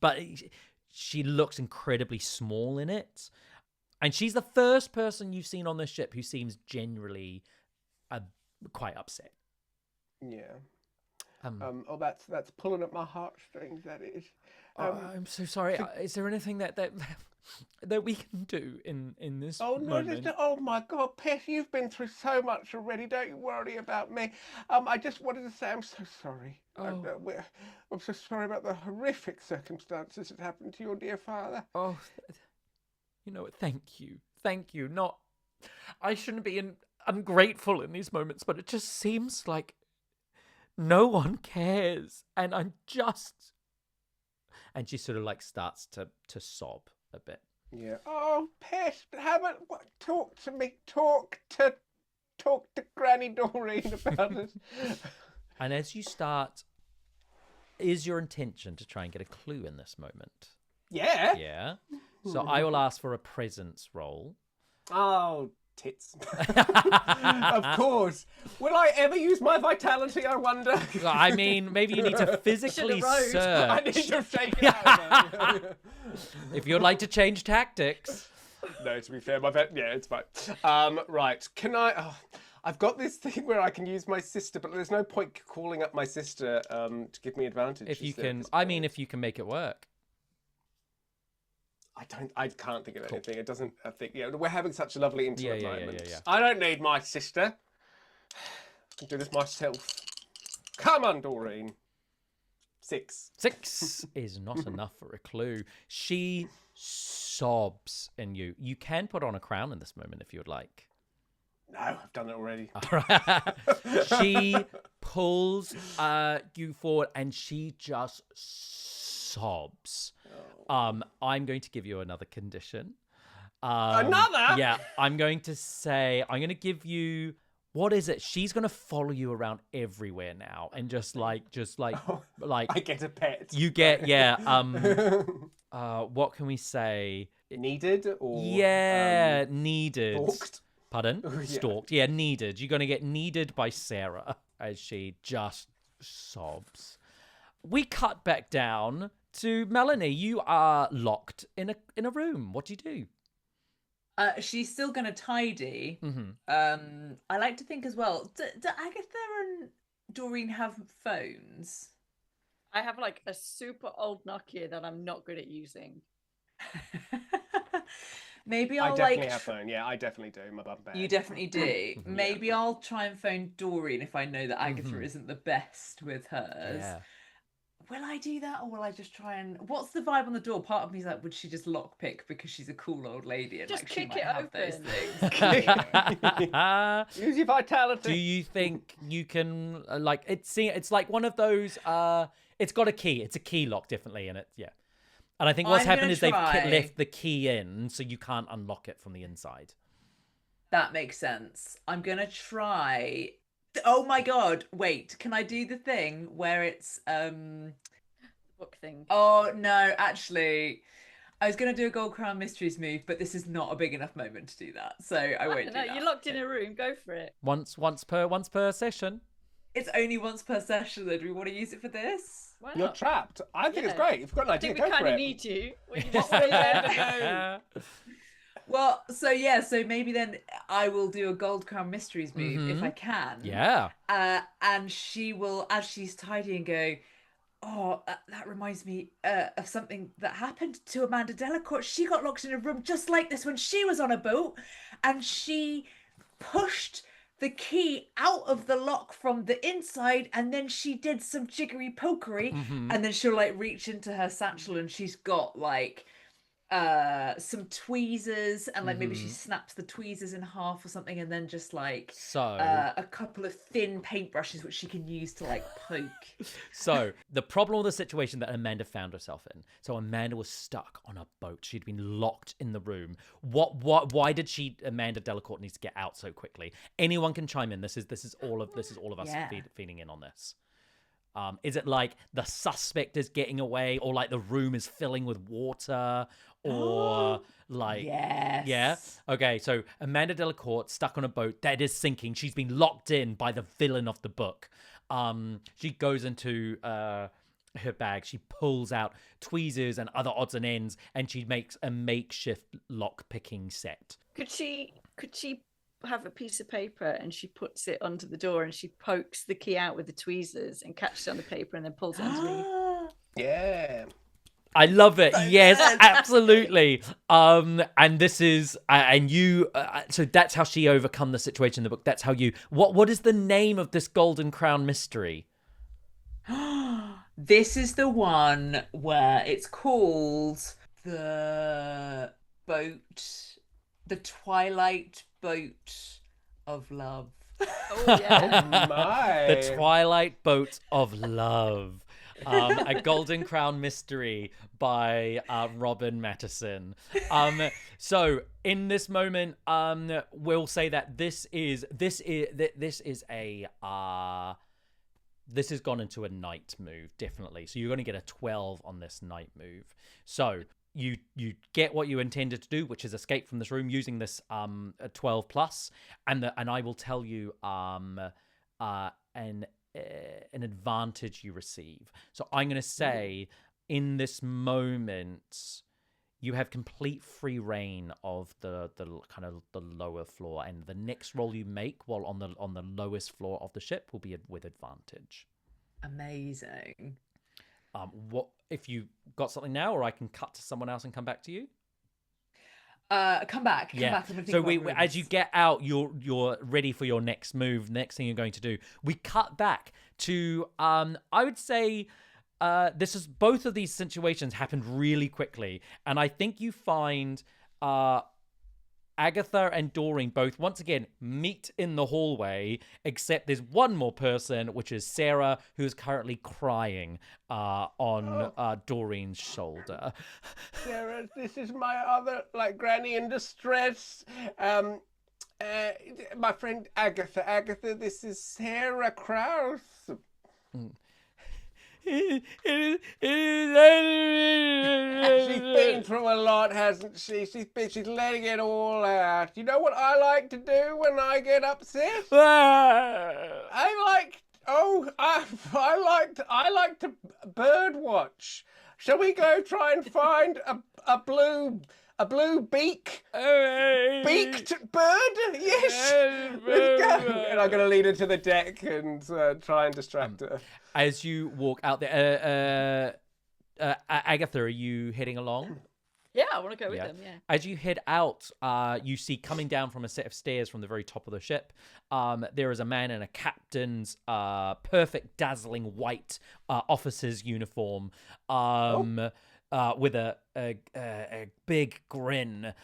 [SPEAKER 1] but she looks incredibly small in it, and she's the first person you've seen on the ship who seems generally quite upset.
[SPEAKER 3] Yeah. That's pulling at my heartstrings. That is.
[SPEAKER 1] I'm so sorry. Is there anything that we can do in this moment?
[SPEAKER 3] Oh my God, Pet, you've been through so much already. Don't you worry about me. I just wanted to say I'm so sorry. I'm so sorry about the horrific circumstances that happened to your dear father.
[SPEAKER 1] Oh, you know what? Thank you. Not, I shouldn't be ungrateful in these moments, but it just seems like no one cares, and I'm just. And she sort of like starts to sob a bit.
[SPEAKER 3] Yeah. Oh, Pet, talk to me. Talk to Granny Doreen about it.
[SPEAKER 1] And as you start, is your intention to try and get a clue in this moment?
[SPEAKER 3] Yeah.
[SPEAKER 1] Yeah. So I will ask for a presence roll.
[SPEAKER 3] Oh, tits. Of course. Will I ever use my vitality, I wonder?
[SPEAKER 1] I mean, maybe you need to physically search.
[SPEAKER 3] I need to shake it out.
[SPEAKER 1] If you'd like to change tactics.
[SPEAKER 3] No, to be fair, it's fine. Right, can I... Oh, I've got this thing where I can use my sister, but there's no point calling up my sister to give me advantage.
[SPEAKER 1] If you can... I mean, if you can make it work.
[SPEAKER 3] I can't think of anything. It doesn't. I think we're having such a lovely intimate moment.
[SPEAKER 1] Yeah.
[SPEAKER 3] I don't need my sister. I can do this myself. Come on, Doreen. 6.
[SPEAKER 1] 6 is not enough for a clue. She sobs in you. You can put on a crown in this moment if you would like.
[SPEAKER 3] No, I've done it already.
[SPEAKER 1] She pulls you forward and she just sobs. I'm going to give you another condition.
[SPEAKER 3] Another?
[SPEAKER 1] Yeah, I'm going to give you, what is it? She's going to follow you around everywhere now and just like
[SPEAKER 3] I get a pet.
[SPEAKER 1] you get, what can we say?
[SPEAKER 3] Needed or
[SPEAKER 1] needed.
[SPEAKER 3] Stalked?
[SPEAKER 1] Pardon?
[SPEAKER 3] Yeah.
[SPEAKER 1] Stalked. Yeah, needed. You're going to get needed by Sarah as she just sobs. We cut back down to Melanie. You are locked in a room. What do you do?
[SPEAKER 2] She's still going to tidy.
[SPEAKER 1] Mm-hmm.
[SPEAKER 2] I like to think as well. Do Agatha and Doreen have phones?
[SPEAKER 4] I have like a super old Nokia that I'm not good at using.
[SPEAKER 2] Maybe
[SPEAKER 3] I
[SPEAKER 2] I'll
[SPEAKER 3] definitely have phone. Yeah, I definitely do. My bum bag.
[SPEAKER 2] You definitely do. Maybe I'll try and phone Doreen if I know that Agatha isn't the best with hers.
[SPEAKER 1] Yeah.
[SPEAKER 2] Will I do that, or will I just try and? What's the vibe on the door? Part of me's like, would she just lockpick because she's a cool old lady and
[SPEAKER 4] Just
[SPEAKER 2] like she
[SPEAKER 4] kick
[SPEAKER 2] might
[SPEAKER 4] it
[SPEAKER 2] have those
[SPEAKER 4] open.
[SPEAKER 2] things?
[SPEAKER 3] Use your vitality.
[SPEAKER 1] Do you think you can it's like one of those it's got a key. It's a key lock differently in it. Yeah. And I think what's happened is they've left the key in so you can't unlock it from the inside.
[SPEAKER 2] That makes sense. I'm gonna try. Oh my god! Wait, can I do the thing where it's
[SPEAKER 4] book thing?
[SPEAKER 2] Oh no, actually, I was gonna do a Gold Crown Mysteries move, but this is not a big enough moment to do that, so I won't do that.
[SPEAKER 4] You're locked in a room. Go for it.
[SPEAKER 1] Once per session.
[SPEAKER 2] It's only once per session. Though, do we want to use it for this?
[SPEAKER 4] Why
[SPEAKER 3] You're
[SPEAKER 4] not?
[SPEAKER 3] trapped. I think it's great. If you've got an
[SPEAKER 4] I
[SPEAKER 3] idea,
[SPEAKER 4] think we
[SPEAKER 3] go for
[SPEAKER 4] kind of
[SPEAKER 3] it.
[SPEAKER 4] need you. We can just stay there.
[SPEAKER 2] Well, so maybe then I will do a Gold Crown Mysteries move if I can.
[SPEAKER 1] Yeah.
[SPEAKER 2] And she will, as she's tidying, go, oh, that reminds me of something that happened to Amanda Delacourt. She got locked in a room just like this when she was on a boat, and she pushed the key out of the lock from the inside, and then she did some jiggery pokery, and then she'll like reach into her satchel and she's got like some tweezers, and like maybe she snaps the tweezers in half or something, and then just like a couple of thin paintbrushes which she can use to like poke.
[SPEAKER 1] So the problem with the situation that Amanda found herself in. So Amanda was stuck on a boat. She'd been locked in the room. Why did Amanda Delacourt needs to get out so quickly? Anyone can chime in. This is all of us feeding in on this. Is it like the suspect is getting away, or like the room is filling with water, or like okay, so Amanda Delacourt stuck on a boat that is sinking. She's been locked in by the villain of the book. She goes into her bag, she pulls out tweezers and other odds and ends, and she makes a makeshift lock picking set.
[SPEAKER 4] Could she have a piece of paper and she puts it onto the door and she pokes the key out with the tweezers and catches it on the paper and then pulls it underneath?
[SPEAKER 3] Yeah.
[SPEAKER 1] I love it. Yes, absolutely. And this is, and you, so that's how she overcome the situation in the book. That's how you, what is the name of this Golden Crown mystery?
[SPEAKER 2] This is the one where it's called the Twilight Boat of Love.
[SPEAKER 4] Oh, yeah.
[SPEAKER 3] Oh my.
[SPEAKER 1] The Twilight Boat of Love. A Golden Crown mystery by Robin Mattison. So in this moment, we'll say that this has gone into a night move, definitely. So you're going to get a 12 on this night move. So you get what you intended to do, which is escape from this room using this 12 plus, and I will tell you an advantage you receive. So I'm going to say in this moment you have complete free reign of the kind of the lower floor, and the next roll you make while on the lowest floor of the ship will be with advantage.
[SPEAKER 2] Amazing.
[SPEAKER 1] What if you got something now, or I can cut to someone else and come back to you?
[SPEAKER 2] Come back.
[SPEAKER 1] Yeah.
[SPEAKER 2] I'm gonna think
[SPEAKER 1] So
[SPEAKER 2] about
[SPEAKER 1] as you
[SPEAKER 2] rules.
[SPEAKER 1] get out, you're ready for your next move. Next thing you're going to do. We cut back to I would say this is both of these situations happened really quickly, and I think you find Agatha and Doreen both once again meet in the hallway, except there's one more person, which is Sarah, who is currently crying on Doreen's shoulder.
[SPEAKER 3] Sarah, this is my other, granny in distress. My friend Agatha. Agatha, this is Sarah Krause. She's been through a lot, hasn't she? She's letting it all out. You know what I like to do when I get upset? I like to bird watch. Shall we go try and find a blue beaked bird? Yes. Let's go. And I'm gonna lead her to the deck and try and distract her.
[SPEAKER 1] As you walk out there, Agatha, are you heading along?
[SPEAKER 4] Yeah, I want to go with them. Yeah.
[SPEAKER 1] As you head out, you see coming down from a set of stairs from the very top of the ship. There is a man in a captain's perfect, dazzling white officer's uniform, with a big grin,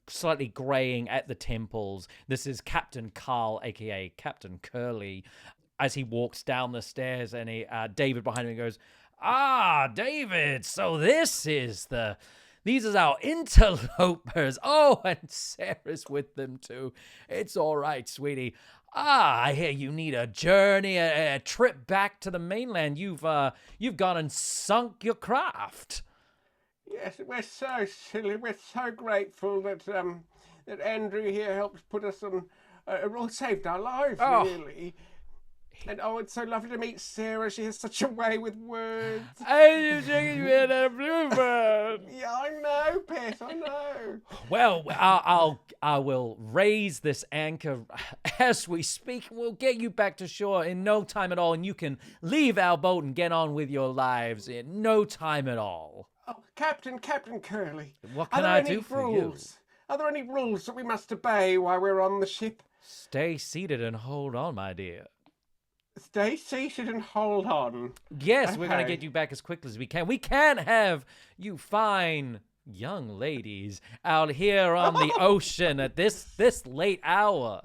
[SPEAKER 1] slightly graying at the temples. This is Captain Carl, aka Captain Curly. As he walks down the stairs, and David behind him goes, David, so these are our interlopers. Oh, and Sarah's with them too. It's all right, sweetie. I hear you need a journey, a trip back to the mainland. You've gone and sunk your craft.
[SPEAKER 3] Yes, we're so silly. We're so grateful that Andrew here helped put us on, saved our lives, really. And it's so lovely to meet Sarah. She has such a way with words.
[SPEAKER 1] I'm taking you in a bluebird.
[SPEAKER 3] Yeah, I know, Pet. I know.
[SPEAKER 1] Well, I will raise this anchor as we speak. We'll get you back to shore in no time at all, and you can leave our boat and get on with your lives in no time at all.
[SPEAKER 3] Oh, Captain Curly.
[SPEAKER 1] What can I do for you?
[SPEAKER 3] Are there any rules that we must obey while we're on the ship?
[SPEAKER 1] Stay seated and hold on, my dear.
[SPEAKER 3] Stay seated and hold on.
[SPEAKER 1] Yes,
[SPEAKER 3] Okay.
[SPEAKER 1] we're going to get you back as quickly as we can. We can't have you fine young ladies out here on the ocean at this late hour.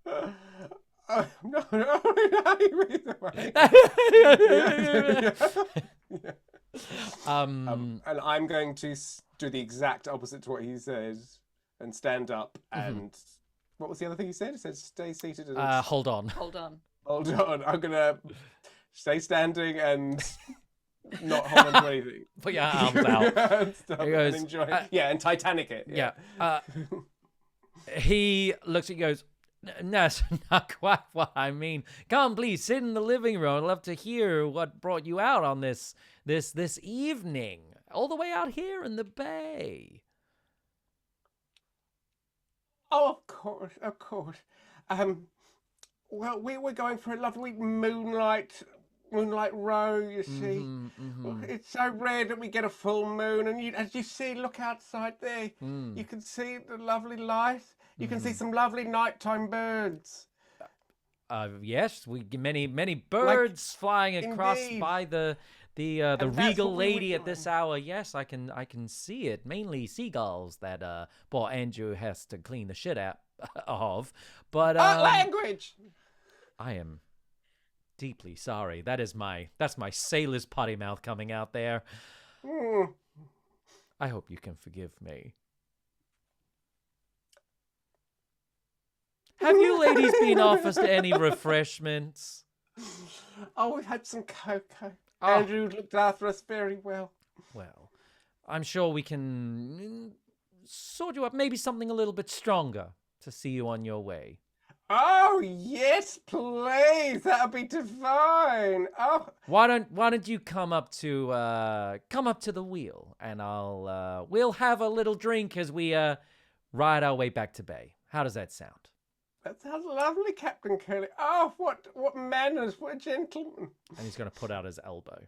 [SPEAKER 3] No. And I'm going to do the exact opposite to what he says and stand up and... What was the other thing he said? He said stay seated and...
[SPEAKER 1] Hold on.
[SPEAKER 3] Hold on. I'm going to stay standing and not hold on to anything.
[SPEAKER 1] Put your arms out.
[SPEAKER 3] And enjoy it. And Titanic it.
[SPEAKER 1] Yeah. He looks at you and goes, no, that's not quite what I mean. Come, please, sit in the living room. I'd love to hear what brought you out on this evening. All the way out here in the bay.
[SPEAKER 3] Oh, of course. Well, we were going for a lovely moonlight row, you see. Well, it's so rare that we get a full moon, and as you see, look outside there. You can see the lovely light. You can see some lovely nighttime birds.
[SPEAKER 1] Yes, we many birds flying across
[SPEAKER 3] Indeed.
[SPEAKER 1] by the regal lady at this hour. Yes, I can see it. Mainly seagulls that poor Andrew has to clean the shit out of. But
[SPEAKER 3] language.
[SPEAKER 1] I am deeply sorry. That's my sailor's potty mouth coming out there. I hope you can forgive me. Have you ladies been offered any refreshments?
[SPEAKER 3] Oh, we've had some cocoa. Andrew looked after us very well.
[SPEAKER 1] Well, I'm sure we can sort you up. Maybe something a little bit stronger to see you on your way.
[SPEAKER 3] Oh, yes, please. That would be divine. Oh.
[SPEAKER 1] Why don't you come up to the wheel, and we'll have a little drink as we ride our way back to bay. How does that sound?
[SPEAKER 3] That sounds lovely, Captain Curly. Oh, what manners, what a gentleman.
[SPEAKER 1] And he's going to put out his elbow.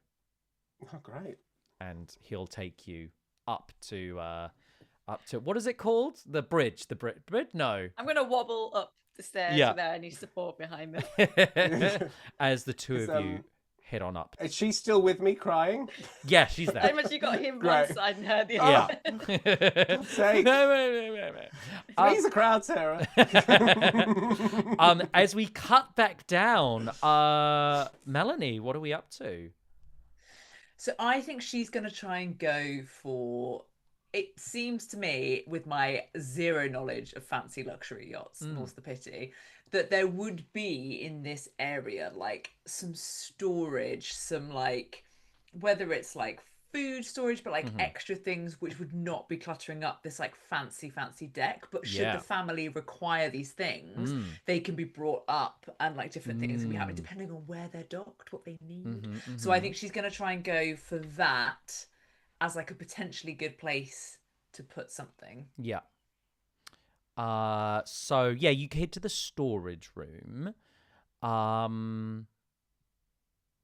[SPEAKER 3] Oh, great.
[SPEAKER 1] And he'll take you up to up to, what is it called? The bridge. The bridge? No.
[SPEAKER 4] I'm going to wobble up the stairs
[SPEAKER 1] Yeah.
[SPEAKER 4] without any support behind me.
[SPEAKER 1] As the two
[SPEAKER 3] Is,
[SPEAKER 1] of you head on up.
[SPEAKER 3] Is she still with me crying?
[SPEAKER 1] Yeah, she's there.
[SPEAKER 4] Pretty much you got him one
[SPEAKER 3] Great.
[SPEAKER 4] side and her the
[SPEAKER 1] Yeah.
[SPEAKER 4] other.
[SPEAKER 3] Sake.
[SPEAKER 1] No.
[SPEAKER 3] Please a crowd, Sarah.
[SPEAKER 1] As we cut back down, Melanie, what are we up to?
[SPEAKER 2] So I think she's going to try and go for, it seems to me, with my zero knowledge of fancy luxury yachts, more's the pity, that there would be in this area like some storage, some like, whether it's like food storage, but like extra things which would not be cluttering up this like fancy deck. But should the family require these things, they can be brought up, and like different things can be happening depending on where they're docked, what they need. So I think she's going to try and go for that as like a potentially good place to put something.
[SPEAKER 1] Yeah. So yeah, you head to the storage room.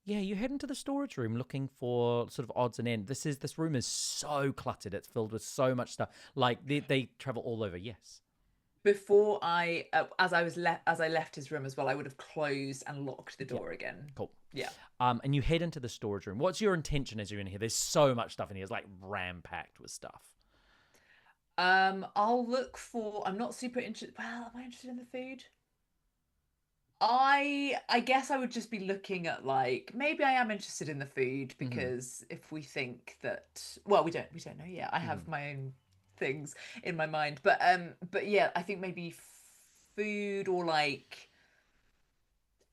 [SPEAKER 1] Yeah, you head into the storage room looking for sort of odds and ends. This room is so cluttered. It's filled with so much stuff. Like they travel all over. Yes.
[SPEAKER 2] Before I, as I left his room as well, I would have closed and locked the door again.
[SPEAKER 1] Cool.
[SPEAKER 2] Yeah.
[SPEAKER 1] And you head into the storage room. What's your intention as you're in here? There's so much stuff in here. It's like ram-packed with stuff.
[SPEAKER 2] I'll look for, I'm not super interested. Well, am I interested in the food? I guess I would just be looking at like, maybe I am interested in the food because if we think that, well, we don't know yet. I have my own things in my mind, but yeah, I think maybe food or like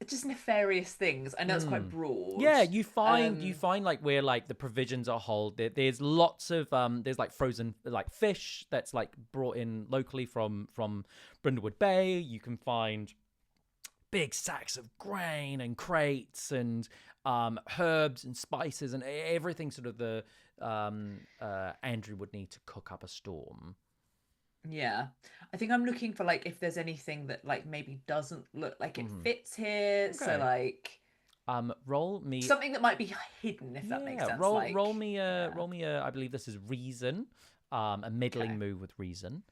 [SPEAKER 2] just nefarious things. I know it's quite broad.
[SPEAKER 1] Yeah, you find like where like the provisions are hold. There's lots of there's like frozen like fish that's like brought in locally from Brindlewood Bay. You can find big sacks of grain and crates and herbs and spices and everything sort of the Andrew would need to cook up a storm.
[SPEAKER 2] Yeah, I think I'm looking for like if there's anything that like maybe doesn't look like it fits here. So like,
[SPEAKER 1] roll me
[SPEAKER 2] something that might be hidden, if that makes sense.
[SPEAKER 1] Roll me a I believe this is reason, a meddling move with reason.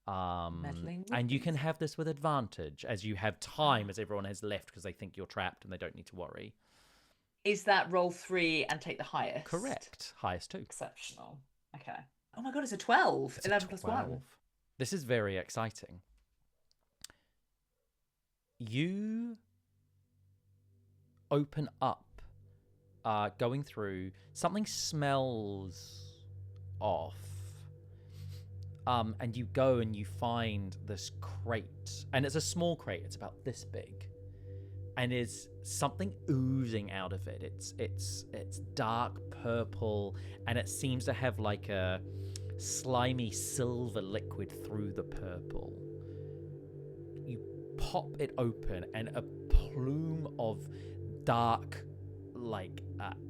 [SPEAKER 1] And you can have this with advantage as you have time, as everyone has left because they think you're trapped and they don't need to worry.
[SPEAKER 2] Is that roll 3 and take the highest?
[SPEAKER 1] Correct. Highest 2.
[SPEAKER 2] Exceptional. Okay. Oh my god, it's a 12.
[SPEAKER 1] It's
[SPEAKER 2] 11
[SPEAKER 1] a
[SPEAKER 2] plus
[SPEAKER 1] 12.
[SPEAKER 2] 1.
[SPEAKER 1] This is very exciting. You open up, going through, something smells off. And you go and you find this crate, and it's a small crate. It's about this big, and there's something oozing out of it. It's dark purple, and it seems to have like a slimy silver liquid through the purple. You pop it open, and a plume of dark, like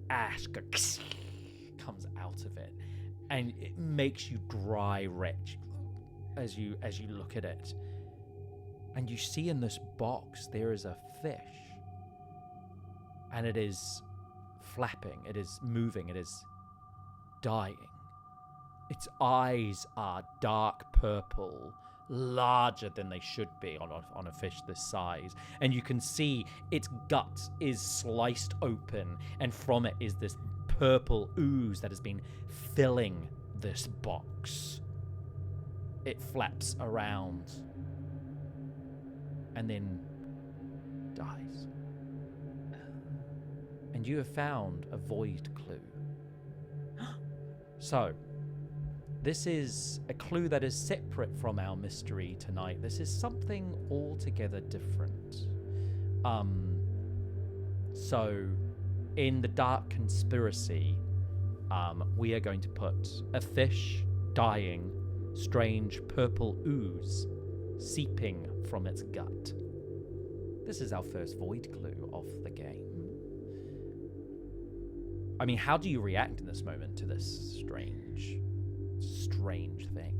[SPEAKER 1] ash comes out of it. And it makes you dry retch as you look at it. And you see in this box there is a fish. And it is flapping, it is moving, it is dying. Its eyes are dark purple, larger than they should be on a fish this size. And you can see its gut is sliced open, and from it is this purple ooze that has been filling this box. It flaps around and then dies. And you have found a void clue. So, this is a clue that is separate from our mystery tonight. This is something altogether different. So, in the dark conspiracy, we are going to put a fish dying, strange purple ooze seeping from its gut. This is our first void clue of the game. I mean, how do you react in this moment to this strange thing?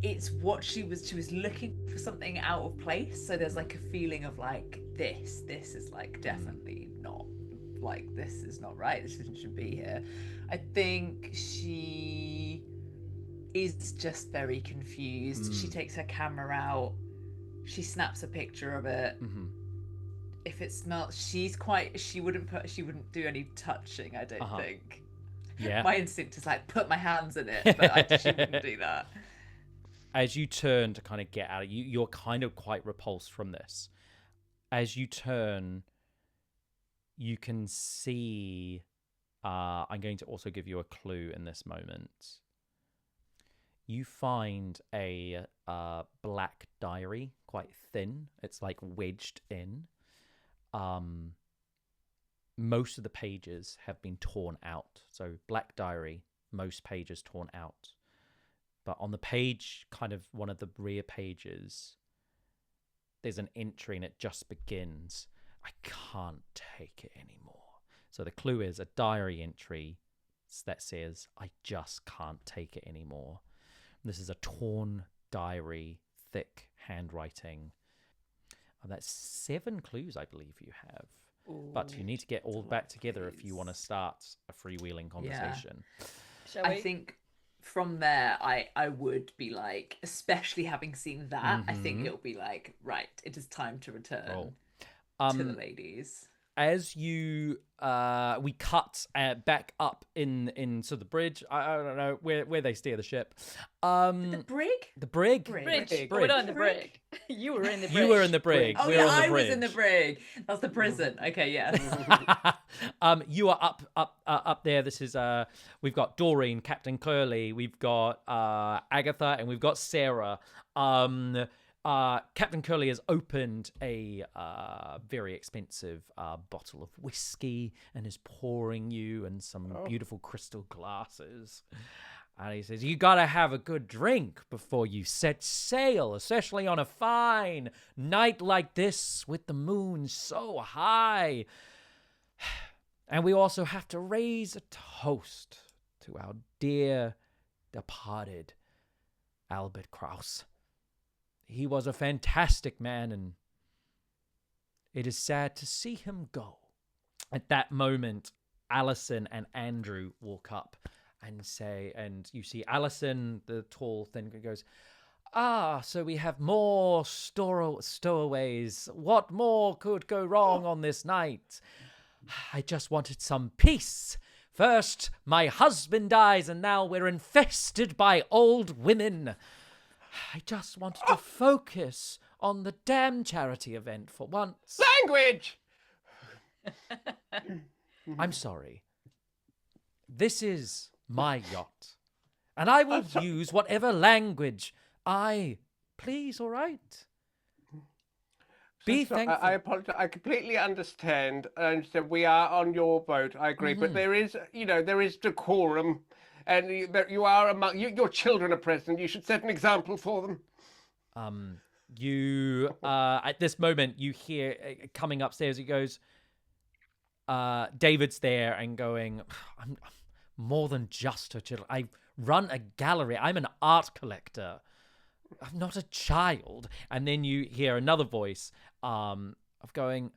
[SPEAKER 2] It's what she was looking for something out of place. So there's like a feeling of like this is like definitely not like, this is not right. This shouldn't be here. I think she is just very confused. She takes her camera out. She snaps a picture of it. If it smells, she wouldn't do any touching, I don't think.
[SPEAKER 1] Yeah.
[SPEAKER 2] My instinct is like, put my hands in it, but she wouldn't do that.
[SPEAKER 1] As you turn to kind of get out, you're kind of quite repulsed from this. As you turn, you can see. I'm going to also give you a clue in this moment. You find a black diary, quite thin. It's like wedged in. Most of the pages have been torn out. So black diary, most pages torn out. But on the page, kind of one of the rear pages, there's an entry and it just begins. I can't take it anymore. So the clue is a diary entry that says, I just can't take it anymore. This is a torn diary, thick handwriting. And that's 7 clues, I believe you have.
[SPEAKER 2] Ooh,
[SPEAKER 1] but you need to get all back together if you want to start a freewheeling conversation.
[SPEAKER 4] Shall we?
[SPEAKER 2] I think from there, I would be like, especially having seen that, I think it'll be like, right, it is time to return to the ladies.
[SPEAKER 1] As you we cut back up into the bridge. I don't know where they steer the ship.
[SPEAKER 2] The brig?
[SPEAKER 1] The brig.
[SPEAKER 4] Bridge. We're not in the brig. You were in the bridge.
[SPEAKER 1] You were in the brig.
[SPEAKER 2] Oh,
[SPEAKER 1] We're
[SPEAKER 2] yeah,
[SPEAKER 1] on the
[SPEAKER 2] I was in the
[SPEAKER 1] bridge.
[SPEAKER 2] brig. That's the prison. Okay, yes.
[SPEAKER 1] You are up there. This is we've got Doreen, Captain Curly, we've got Agatha, and we've got Sarah. Captain Curly has opened a very expensive bottle of whiskey and is pouring you in some beautiful crystal glasses. And he says, you gotta have a good drink before you set sail, especially on a fine night like this with the moon so high. And we also have to raise a toast to our dear departed Albert Kraus. He was a fantastic man, and it is sad to see him go. At that moment, Alison and Andrew walk up and say, and you see Alison, the tall, thin, goes, so we have more stowaways. What more could go wrong on this night? I just wanted some peace. First, my husband dies, and now we're infested by old women. I just wanted to focus on the damn charity event for once.
[SPEAKER 3] Language!
[SPEAKER 1] I'm sorry. This is my yacht, and I will use whatever language I please, all right? Be thankful.
[SPEAKER 3] I apologize. I completely understand. I understand. We are on your boat. I agree. But there is, there is decorum. And you are among your children are present. You should set an example for them.
[SPEAKER 1] You at this moment you hear coming upstairs. He goes. David's there and going. I'm more than just a child. I run a gallery. I'm an art collector. I'm not a child. And then you hear another voice of going.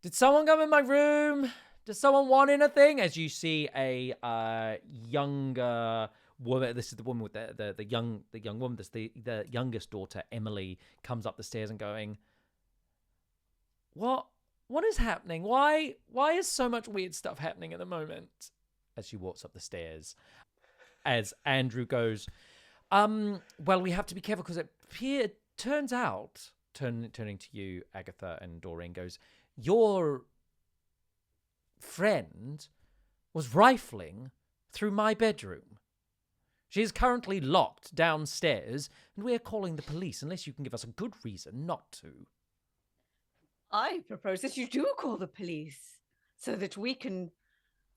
[SPEAKER 1] Did someone come in my room? Does someone want anything? As you see a younger woman, this is the woman with the young woman. This the youngest daughter, Emily, comes up the stairs and going, "What is happening? Why is so much weird stuff happening at the moment?" As she walks up the stairs, as Andrew goes, "Well, we have to be careful because it turns out." Turning to you, Agatha, and Doreen goes, "Your friend was rifling through my bedroom. She is currently locked downstairs, and we are calling the police unless you can give us a good reason not to."
[SPEAKER 4] I propose that you do call the police so that we can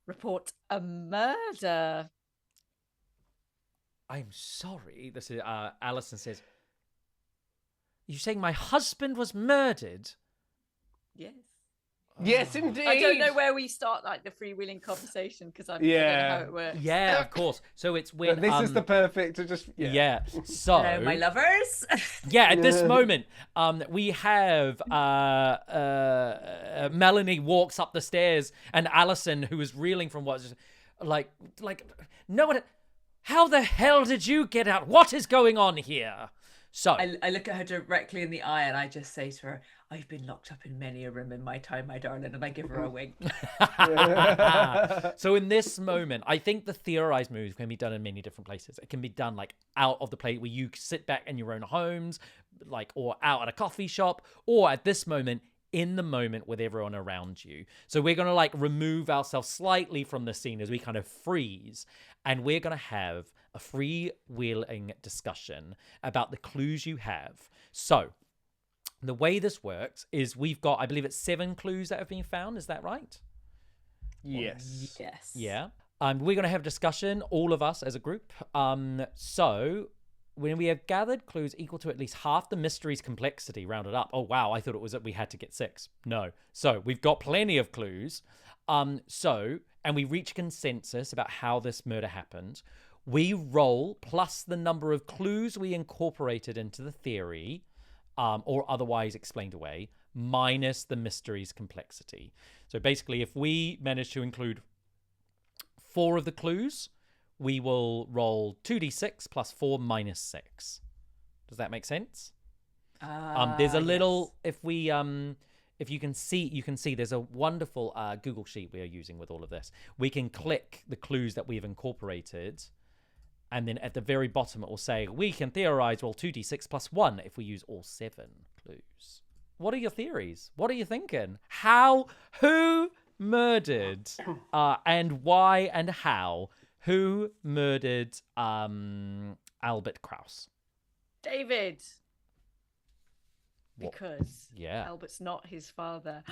[SPEAKER 4] report a murder.
[SPEAKER 1] I'm sorry. This is Alison says. Are you saying my husband was murdered?
[SPEAKER 4] Yes.
[SPEAKER 3] Yes, indeed.
[SPEAKER 4] I don't know where we start like the freewheeling conversation because I don't know how it works.
[SPEAKER 1] Yeah, of course. So it's when
[SPEAKER 3] But this is the perfect to just
[SPEAKER 1] So
[SPEAKER 2] Hello, my lovers.
[SPEAKER 1] yeah, at this moment, we have Melanie walks up the stairs, and Alison, who is reeling from what's like no one. How the hell did you get out? What is going on here? So
[SPEAKER 2] I look at her directly in the eye and I just say to her, I've been locked up in many a room in my time, my darling, and I give her a wink.
[SPEAKER 1] So in this moment, I think the theorized move can be done in many different places. It can be done like out of the plate where you sit back in your own homes, like, or out at a coffee shop, or at this moment, in the moment with everyone around you. So we're going to like remove ourselves slightly from the scene as we kind of freeze, and we're going to have a freewheeling discussion about the clues you have. So the way this works is we've got, I believe it's 7 clues that have been found. Is that right?
[SPEAKER 3] Yes.
[SPEAKER 2] Yes.
[SPEAKER 1] Yeah. We're going to have a discussion, all of us as a group. So when we have gathered clues equal to at least half the mystery's complexity rounded up. Oh, wow. I thought it was that we had to get 6. No. So we've got plenty of clues. And we reach consensus about how this murder happened. We roll plus the number of clues we incorporated into the theory, or otherwise explained away, minus the mystery's complexity. So basically, if we manage to include 4 of the clues, we will roll 2d6 plus 4 minus 6. Does that make sense? There's a little,
[SPEAKER 2] yes.
[SPEAKER 1] if you can see there's a wonderful Google sheet we are using with all of this. We can click the clues that we've incorporated, and then at the very bottom it will say, we can theorize roll 2d6 plus 1 if we use all 7 clues. What are your theories? What are you thinking? Who murdered, and why and how? Who murdered Albert Kraus?
[SPEAKER 4] David. Because
[SPEAKER 1] Yeah.
[SPEAKER 4] Albert's not his father.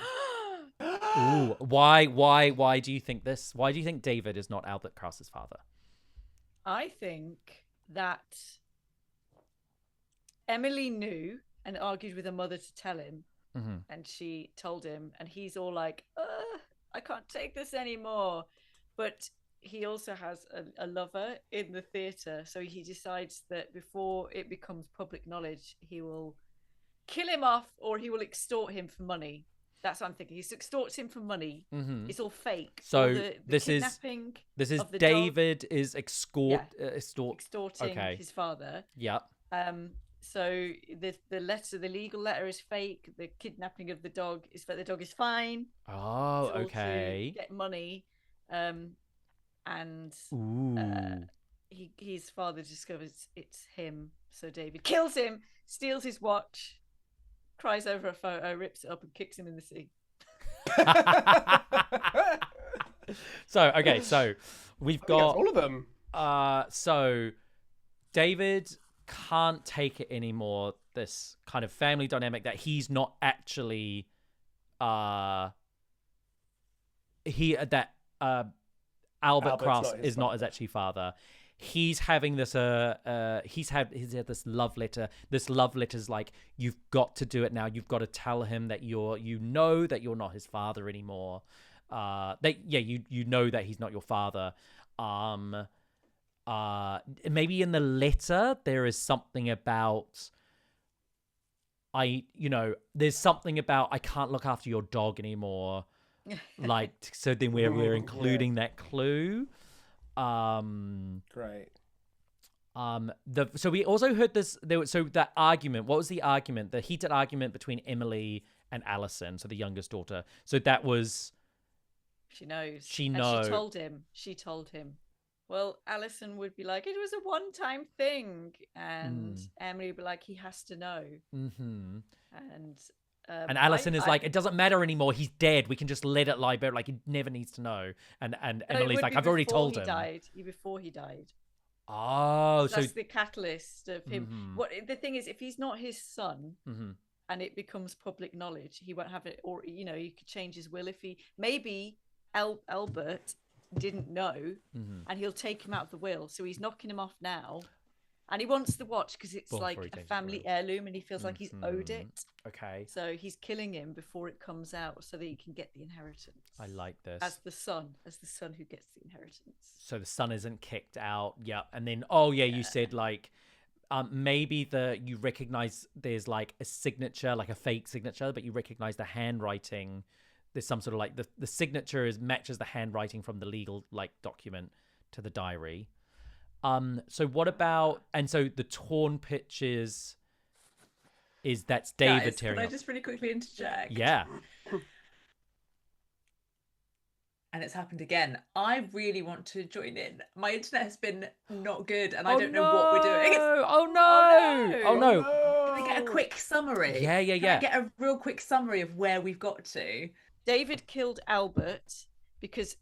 [SPEAKER 1] Ooh, why do you think this? Why do you think David is not Albert Kraus's father?
[SPEAKER 4] I think that Emily knew and argued with her mother to tell him, and she told him, and he's all like, I can't take this anymore. But he also has a lover in the theatre, so he decides that before it becomes public knowledge, he will kill him off, or he will extort him for money. That's what I'm thinking. He extorts him for money. It's all fake.
[SPEAKER 1] So
[SPEAKER 4] the
[SPEAKER 1] this is David is extorting
[SPEAKER 4] his father.
[SPEAKER 1] Yeah.
[SPEAKER 4] So the legal letter is fake. The kidnapping of the dog is that the dog is fine.
[SPEAKER 1] Oh,
[SPEAKER 4] It's all
[SPEAKER 1] okay.
[SPEAKER 4] to get money, and his father discovers it's him. So David kills him, steals his watch, cries over a photo, rips it up, and kicks him in the sea.
[SPEAKER 1] So we've got
[SPEAKER 3] all of them.
[SPEAKER 1] So David can't take it anymore. This kind of family dynamic that he's not actually Albert Kraus is not his actually father. He's having this he's had this love letter. This love letter's like, you've got to do it now. You've got to tell him that you're not his father anymore. You know that he's not your father. Maybe in the letter there is something about there's something about I can't look after your dog anymore. Like, so then we're including that clue.
[SPEAKER 3] Great.
[SPEAKER 1] So we also heard this. That argument. What was the argument? The heated argument between Emily and Alison, so the youngest daughter. So that was.
[SPEAKER 4] She knows.
[SPEAKER 1] She
[SPEAKER 4] knows. She told him. Well, Alison would be like, it was a one-time thing, and Emily would be like, he has to know.
[SPEAKER 1] Mm-hmm.
[SPEAKER 4] And
[SPEAKER 1] Alison is like, it doesn't matter anymore. He's dead. We can just let it lie bare. Like, he never needs to know. And Emily's like, I've already told him.
[SPEAKER 4] Before he died.
[SPEAKER 1] Oh, so
[SPEAKER 4] that's the catalyst of him. Mm-hmm. What the thing is, if he's not his son, and it becomes public knowledge, he won't have it. Or you could change his will if he maybe Albert didn't know, and he'll take him out of the will. So he's knocking him off now. And he wants the watch because it's
[SPEAKER 1] Before
[SPEAKER 4] like
[SPEAKER 1] he
[SPEAKER 4] a
[SPEAKER 1] takes it
[SPEAKER 4] family
[SPEAKER 1] away.
[SPEAKER 4] heirloom, and he feels like he's owed it.
[SPEAKER 1] Okay,
[SPEAKER 4] So he's killing him before it comes out so that he can get the inheritance.
[SPEAKER 1] I like this.
[SPEAKER 4] As the son who gets the inheritance.
[SPEAKER 1] So the son isn't kicked out. Yep. And then, you said like, maybe you recognize there's like a signature, like a fake signature, but you recognize the handwriting. There's some sort of like the signature matches the handwriting from the legal like document to the diary. So what about, and so the torn pictures that's David
[SPEAKER 2] Guys,
[SPEAKER 1] tearing
[SPEAKER 2] can I
[SPEAKER 1] up.
[SPEAKER 2] just really quickly interject?
[SPEAKER 1] Yeah.
[SPEAKER 2] And it's happened again. I really want to join in. My internet has been not good, and I don't know what we're doing.
[SPEAKER 1] Oh no! Oh no!
[SPEAKER 2] Can I get a quick summary?
[SPEAKER 1] Yeah.
[SPEAKER 2] Can I get a real quick summary of where we've got to?
[SPEAKER 4] David killed Albert because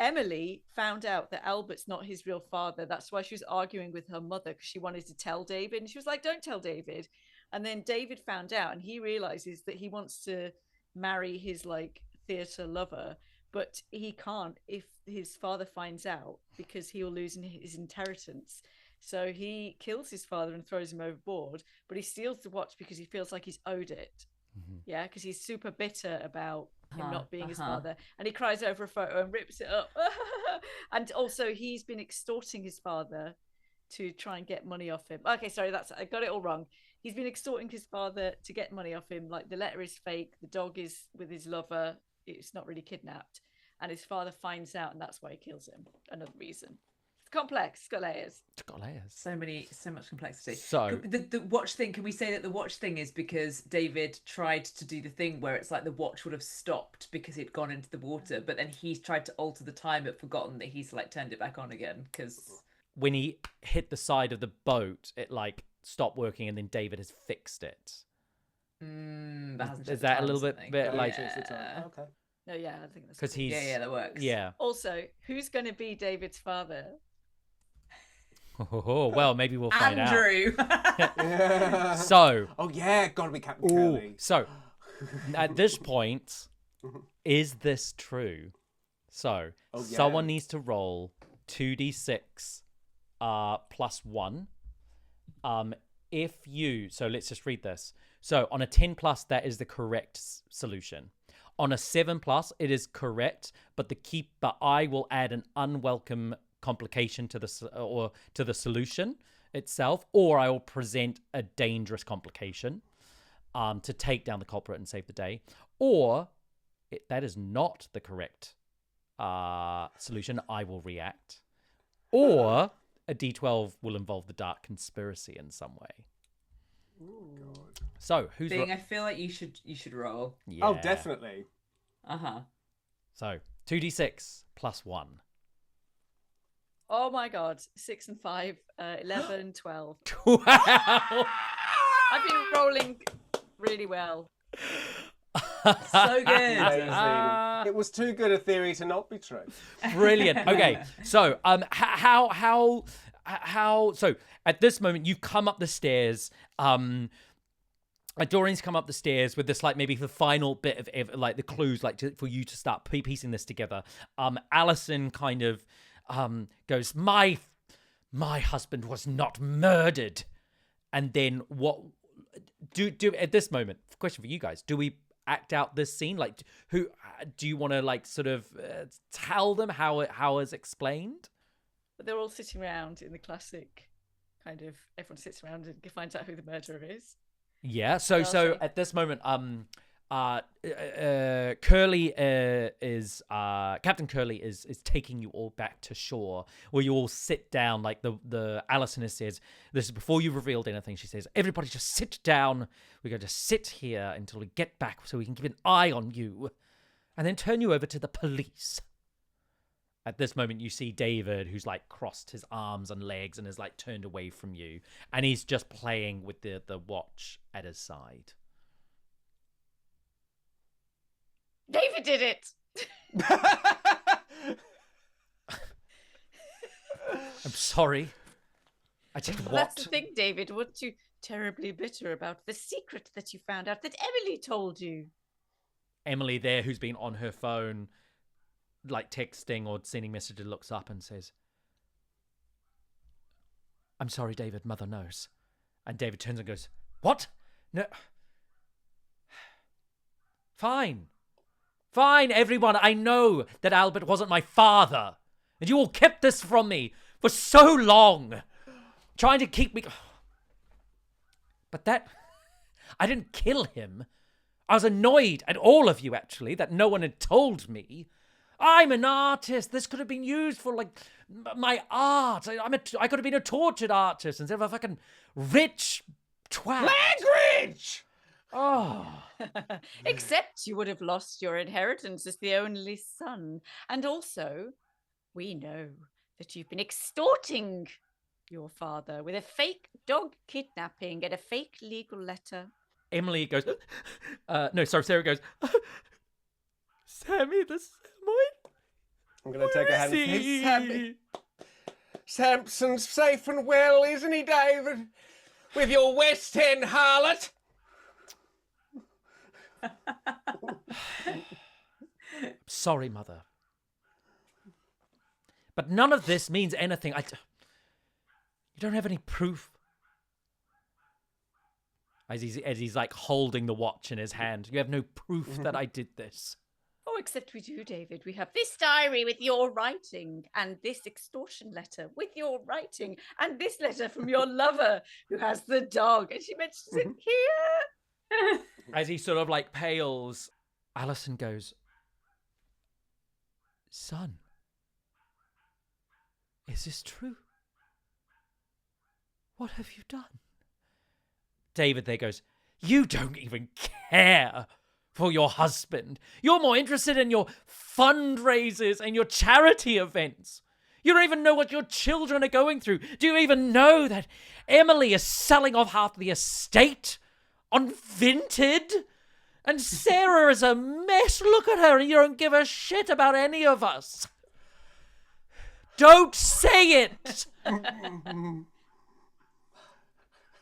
[SPEAKER 4] Emily found out that Albert's not his real father. That's why she was arguing with her mother, because she wanted to tell David. And she was like, don't tell David. And then David found out, and he realizes that he wants to marry his like theatre lover, but he can't if his father finds out, because he'll lose his inheritance. So he kills his father and throws him overboard, but he steals the watch because he feels like he's owed it.
[SPEAKER 1] Mm-hmm.
[SPEAKER 4] Yeah, because he's super bitter about him not being his father, and he cries over a photo and rips it up. And also he's been extorting his father to try and get money off him. Okay, sorry, I got it all wrong. He's been extorting his father to get money off him. Like, the letter is fake, the dog is with his lover, it's not really kidnapped, and his father finds out, and that's why he kills him. Another reason. It's complex. It's got layers.
[SPEAKER 2] So much complexity.
[SPEAKER 1] So
[SPEAKER 2] the watch thing, can we say that the watch thing is because David tried to do the thing where it's like the watch would have stopped because it'd gone into the water, but then he's tried to alter the time but forgotten that he's like turned it back on again, because
[SPEAKER 1] when he hit the side of the boat, it like stopped working, and then David has fixed it. Is that a little bit like?
[SPEAKER 2] Yeah.
[SPEAKER 3] Okay.
[SPEAKER 4] No, yeah, I think that's
[SPEAKER 1] Because
[SPEAKER 4] cool.
[SPEAKER 1] he's
[SPEAKER 2] that works.
[SPEAKER 1] Yeah.
[SPEAKER 4] Also, who's going to be David's father?
[SPEAKER 1] Oh, well, maybe we'll find
[SPEAKER 2] Andrew.
[SPEAKER 1] out. So.
[SPEAKER 3] Oh yeah, gotta be Captain Curly.
[SPEAKER 1] So, at this point, is this true? So, someone needs to roll 2d6 plus 1. So let's just read this. So on a 10 plus, that is the correct solution. On a 7 plus, it is correct, but I will add an unwelcome complication to the solution itself, or I will present a dangerous complication to take down the culprit and save the day. Or that is not the correct solution. I will react. Or a D12 will involve the dark conspiracy in some way.
[SPEAKER 3] God.
[SPEAKER 1] So who's
[SPEAKER 2] I feel like you should roll.
[SPEAKER 1] Yeah.
[SPEAKER 3] Oh, definitely.
[SPEAKER 1] So 2d6 plus 1.
[SPEAKER 4] Oh my God, 6 and 5, 11, 12.
[SPEAKER 1] Wow.
[SPEAKER 4] I've been rolling really well.
[SPEAKER 2] So good.
[SPEAKER 3] Amazing. It was too good a theory to not be true.
[SPEAKER 1] Brilliant. Okay, so so at this moment you've come up the stairs. Doreen's come up the stairs with this, like, maybe the final bit of like the clues, like for you to start piecing this together. Alison kind of goes, my husband was not murdered. And then what do at this moment, question for you guys, do we act out this scene? Like, who do you want to like sort of tell them how it's explained?
[SPEAKER 4] But they're all sitting around in the classic kind of, everyone sits around and finds out who the murderer is.
[SPEAKER 1] Yeah, so at this moment, Curly is Captain Curly is taking you all back to shore, where you all sit down. Like the Alison says, this is before you've revealed anything. She says, everybody just sit down. We're going to sit here until we get back, so we can keep an eye on you, and then turn you over to the police. At this moment, you see David, who's like crossed his arms and legs and is like turned away from you, and he's just playing with the watch at his side.
[SPEAKER 4] David did it.
[SPEAKER 1] I'm sorry. I did what?
[SPEAKER 4] That's the thing, David. Weren't you terribly bitter about the secret that you found out that Emily told you?
[SPEAKER 1] Emily there, who's been on her phone, like texting or sending messages, looks up and says, I'm sorry, David, Mother knows. And David turns and goes, what? No. Fine, everyone. I know that Albert wasn't my father. And you all kept this from me for so long. Trying to keep me... But I didn't kill him. I was annoyed at all of you, actually, that no one had told me. I'm an artist. This could have been used for, like, my art. I could have been a tortured artist instead of a fucking rich twat.
[SPEAKER 3] Language!
[SPEAKER 1] Oh.
[SPEAKER 4] Except you would have lost your inheritance as the only son. And also, we know that you've been extorting your father with a fake dog kidnapping and a fake legal letter.
[SPEAKER 1] Emily goes, Sarah goes, Sammy the Samoyed?
[SPEAKER 3] I'm going to take a hand and say, Sammy. Samson's safe and well, isn't he, David? With your West End harlot?
[SPEAKER 1] Sorry, Mother. But none of this means anything. You don't have any proof. As he's like holding the watch in his hand. You have no proof that I did this.
[SPEAKER 4] Oh, except we do, David. We have this diary with your writing and this extortion letter with your writing and this letter from your lover who has the dog. And she mentions it here.
[SPEAKER 1] As he sort of like pales, Alison goes, son, is this true? What have you done? David there goes, you don't even care for your husband. You're more interested in your fundraisers and your charity events. You don't even know what your children are going through. Do you even know that Emily is selling off half the estate on Vinted? And Sarah is a mess. Look at her, and you don't give a shit about any of us. Don't say it!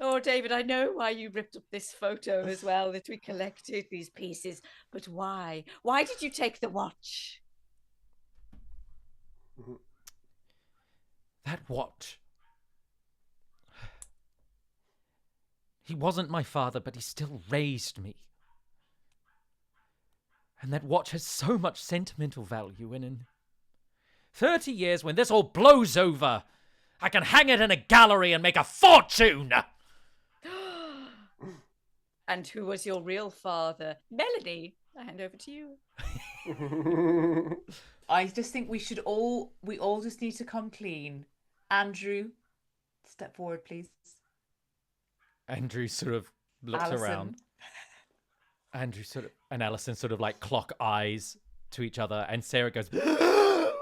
[SPEAKER 4] Oh, David, I know why you ripped up this photo as well, that we collected these pieces. But why? Why did you take the watch?
[SPEAKER 1] That watch. He wasn't my father, but he still raised me. And that watch has so much sentimental value, and in 30 years, when this all blows over, I can hang it in a gallery and make a fortune!
[SPEAKER 4] And who was your real father? Melanie, I hand over to you.
[SPEAKER 2] I just think we all just need to come clean. Andrew, step forward, please.
[SPEAKER 1] Andrew sort of looks
[SPEAKER 2] Alison.
[SPEAKER 1] around. Andrew sort of, and Alison sort of like clock eyes to each other, and Sarah goes,
[SPEAKER 2] All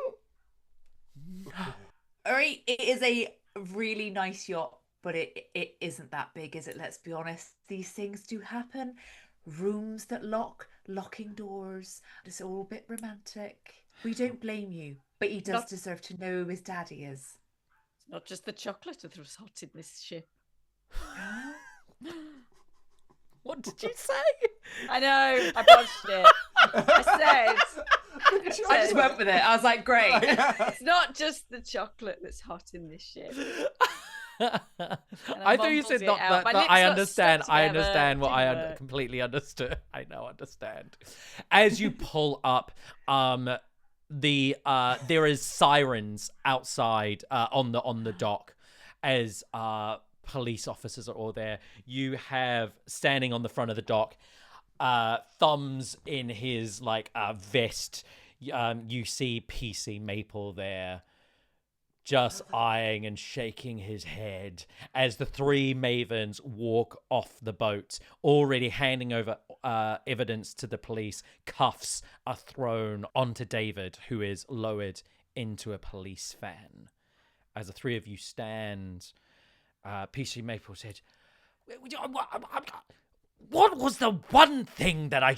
[SPEAKER 2] right, it is a really nice yacht, but it isn't that big, is it? Let's be honest. These things do happen. Rooms that locking doors. It's all a bit romantic. We don't blame you, but he does deserve to know who his daddy is.
[SPEAKER 4] It's not just the chocolate that was hot in this ship.
[SPEAKER 1] what did you say?
[SPEAKER 4] I know, I botched it. I
[SPEAKER 2] just went with it. I was like, great.
[SPEAKER 4] It's not just the chocolate that's hot in this ship.
[SPEAKER 1] I thought you said not that, but I understand. I understand what I completely understood. I now understand. As you pull up, there is sirens outside on the dock as police officers are all there. You have standing on the front of the dock, thumbs in his like vest. You see PC Maple there, just eyeing and shaking his head as the three mavens walk off the boat, already handing over evidence to the police. Cuffs are thrown onto David, who is lowered into a police van. As the three of you stand, PC Maple said, what was the one thing that I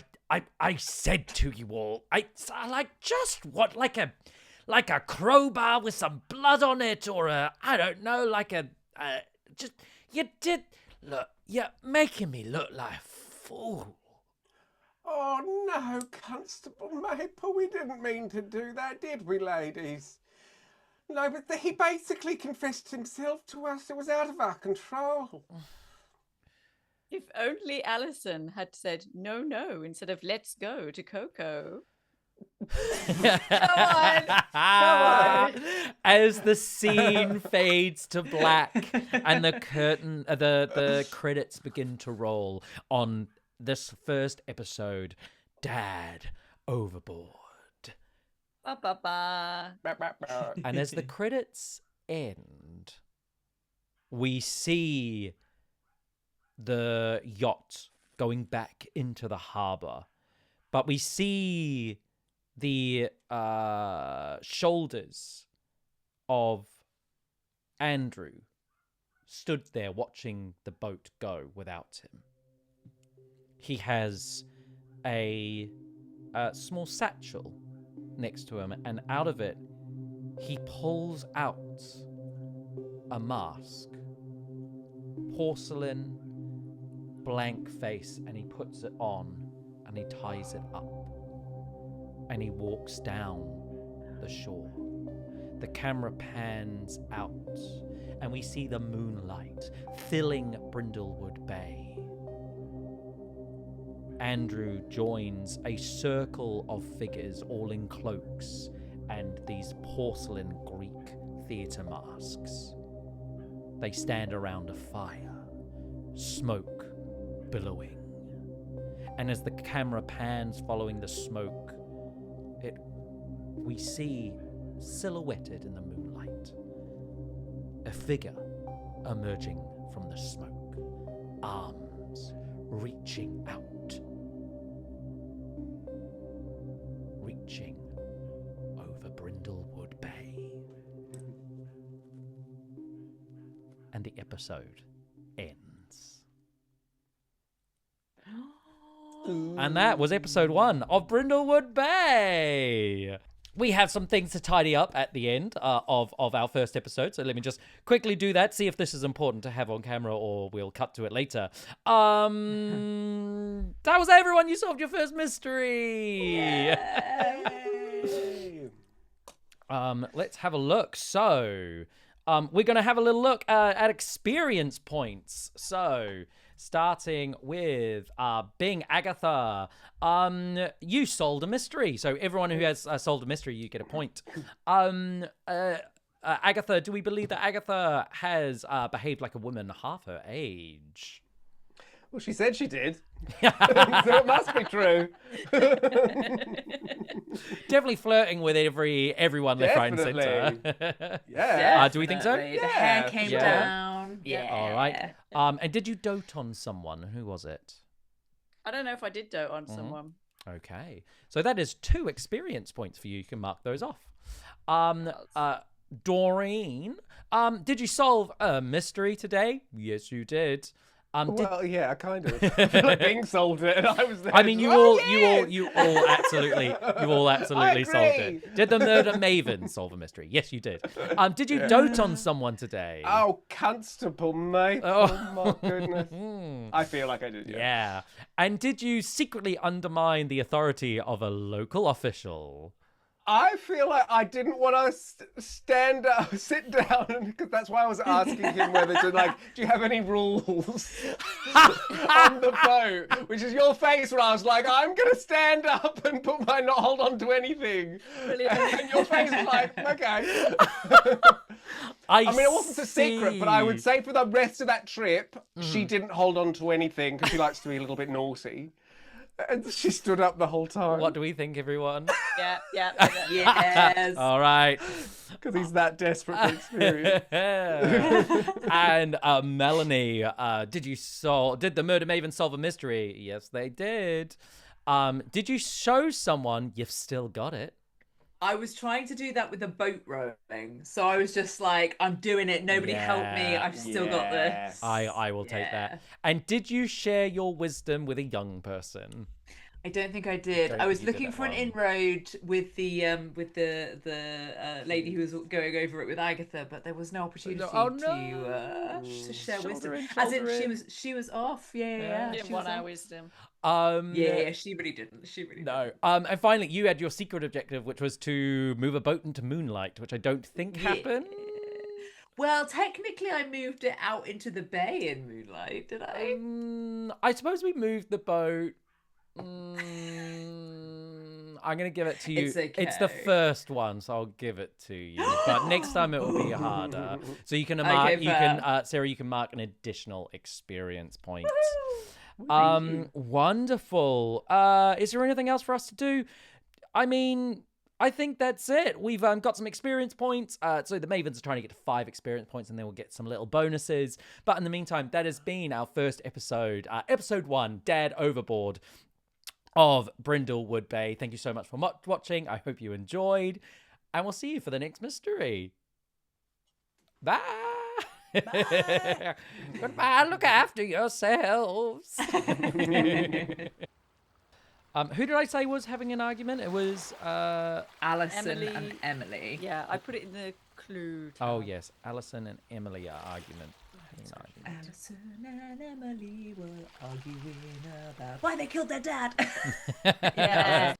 [SPEAKER 1] said to you all? I like just what, like a crowbar with some blood on it, or I don't know, like just, you did, look, you're making me look like a fool.
[SPEAKER 3] Oh no, Constable Maple, we didn't mean to do that, did we, ladies? No, but he basically confessed himself to us. It was out of our control.
[SPEAKER 4] If only Alison had said no instead of let's go to Coco. Come on.
[SPEAKER 1] As the scene fades to black and the the credits begin to roll on this first episode, Dad Overboard.
[SPEAKER 4] Ba, ba, ba.
[SPEAKER 1] And as the credits end, we see the yacht going back into the harbor, but we see the shoulders of Andrew stood there watching the boat go without him. He has a small satchel next to him, and out of it he pulls out a mask, porcelain, blank face, and he puts it on and he ties it up. And he walks down the shore. The camera pans out, and we see the moonlight filling Brindlewood Bay. Andrew joins a circle of figures, all in cloaks and these porcelain Greek theatre masks. They stand around a fire, smoke billowing. And as the camera pans following the smoke, we see, silhouetted in the moonlight, a figure emerging from the smoke, arms reaching out, reaching over Brindlewood Bay. And the episode ends. And that was episode 1 of Brindlewood Bay. We have some things to tidy up at the end of our first episode, so let me just quickly do that, see if this is important to have on camera, or we'll cut to it later. That was everyone. You solved your first mystery. Let's have a look. So we're going to have a little look at experience points. So starting with being Agatha. You solved a mystery. So everyone who has solved a mystery, you get a point. Agatha, do we believe that Agatha has behaved like a woman half her age?
[SPEAKER 3] Well, she said she did. So it must be true.
[SPEAKER 1] Definitely flirting with everyone left, right, and centre.
[SPEAKER 3] Yeah.
[SPEAKER 1] Do we think so?
[SPEAKER 2] The hair came down. Yeah.
[SPEAKER 1] All right. And did you dote on someone? Who was it?
[SPEAKER 4] I don't know if I did dote on someone.
[SPEAKER 1] Okay. So that is 2 experience points for you. You can mark those off. Doreen, did you solve a mystery today? Yes, you did.
[SPEAKER 3] Yeah, kind of. I feel like Bing solved it, and I was there.
[SPEAKER 1] I mean, you all absolutely solved it. Did the murder maven solve a mystery? Yes, you did. Did you dote on someone today?
[SPEAKER 3] Oh, Constable mate. Oh my goodness. I feel like I did.
[SPEAKER 1] Yeah. And did you secretly undermine the authority of a local official?
[SPEAKER 3] I feel like I didn't want to stand up, sit down, because that's why I was asking him whether to, like, do you have any rules on the boat? Which is your face where I was like, I'm going to stand up and put my not hold on to anything.
[SPEAKER 4] Brilliant.
[SPEAKER 3] And your face was like, okay. I mean, it wasn't a secret, but I would say for the rest of that trip, she didn't hold on to anything because she likes to be a little bit naughty. And she stood up the whole time.
[SPEAKER 1] What do we think, everyone?
[SPEAKER 4] Yeah.
[SPEAKER 2] Yes.
[SPEAKER 1] All right.
[SPEAKER 3] Because he's that desperate for experience.
[SPEAKER 1] And Melanie, did the murder maven solve a mystery? Yes, they did. Did you show someone you've still got it?
[SPEAKER 2] I was trying to do that with the boat rowing, so I was just like, I'm doing it. Nobody help me. I've still got this.
[SPEAKER 1] I will take that. And did you share your wisdom with a young person?
[SPEAKER 2] I don't think I did.
[SPEAKER 1] Don't
[SPEAKER 2] I was
[SPEAKER 1] think you did
[SPEAKER 2] looking
[SPEAKER 1] that
[SPEAKER 2] for an
[SPEAKER 1] one.
[SPEAKER 2] inroad with the lady who was going over it with Agatha, but there was no opportunity
[SPEAKER 1] Oh, no.
[SPEAKER 2] to share
[SPEAKER 1] Shoulder
[SPEAKER 2] wisdom.
[SPEAKER 1] in,
[SPEAKER 2] As in,
[SPEAKER 1] shoulder in.
[SPEAKER 2] she was off. Yeah,
[SPEAKER 1] Yeah.
[SPEAKER 4] Didn't
[SPEAKER 2] she
[SPEAKER 4] want
[SPEAKER 2] was
[SPEAKER 4] our
[SPEAKER 2] off.
[SPEAKER 4] wisdom.
[SPEAKER 2] Yeah, she really didn't. She really
[SPEAKER 1] No.
[SPEAKER 2] didn't.
[SPEAKER 1] And finally, you had your secret objective, which was to move a boat into moonlight, which I don't think happened.
[SPEAKER 2] Well, technically, I moved it out into the bay in moonlight. Did I?
[SPEAKER 1] I suppose we moved the boat. I'm gonna give it to you.
[SPEAKER 2] It's
[SPEAKER 1] It's the
[SPEAKER 2] okay.
[SPEAKER 1] first one, so I'll give it to you. But next time it will be harder. So you can mark.
[SPEAKER 2] Okay,
[SPEAKER 1] You
[SPEAKER 2] fair.
[SPEAKER 1] can, Sarah. You can mark an additional experience point.
[SPEAKER 2] Thank you.
[SPEAKER 1] Wonderful. Is there anything else for us to do? I mean, I think that's it. We've got some experience points. So the Mavens are trying to get to 5 experience points, and then we'll get some little bonuses. But in the meantime, that has been our first episode, episode 1, Dad Overboard of Brindlewood Bay. Thank you so much for watching. I hope you enjoyed, and we'll see you for the next mystery. Bye.
[SPEAKER 2] Bye.
[SPEAKER 1] Goodbye. Look after yourselves. Who did I say was having an argument? It was
[SPEAKER 2] Alison
[SPEAKER 4] Emily.
[SPEAKER 2] and Emily.
[SPEAKER 4] Yeah, I put it in the clue.
[SPEAKER 1] Oh yes, Alison and Emily are having an argument.
[SPEAKER 2] Alison and Emily were arguing about why they killed their dad.
[SPEAKER 4] Yeah.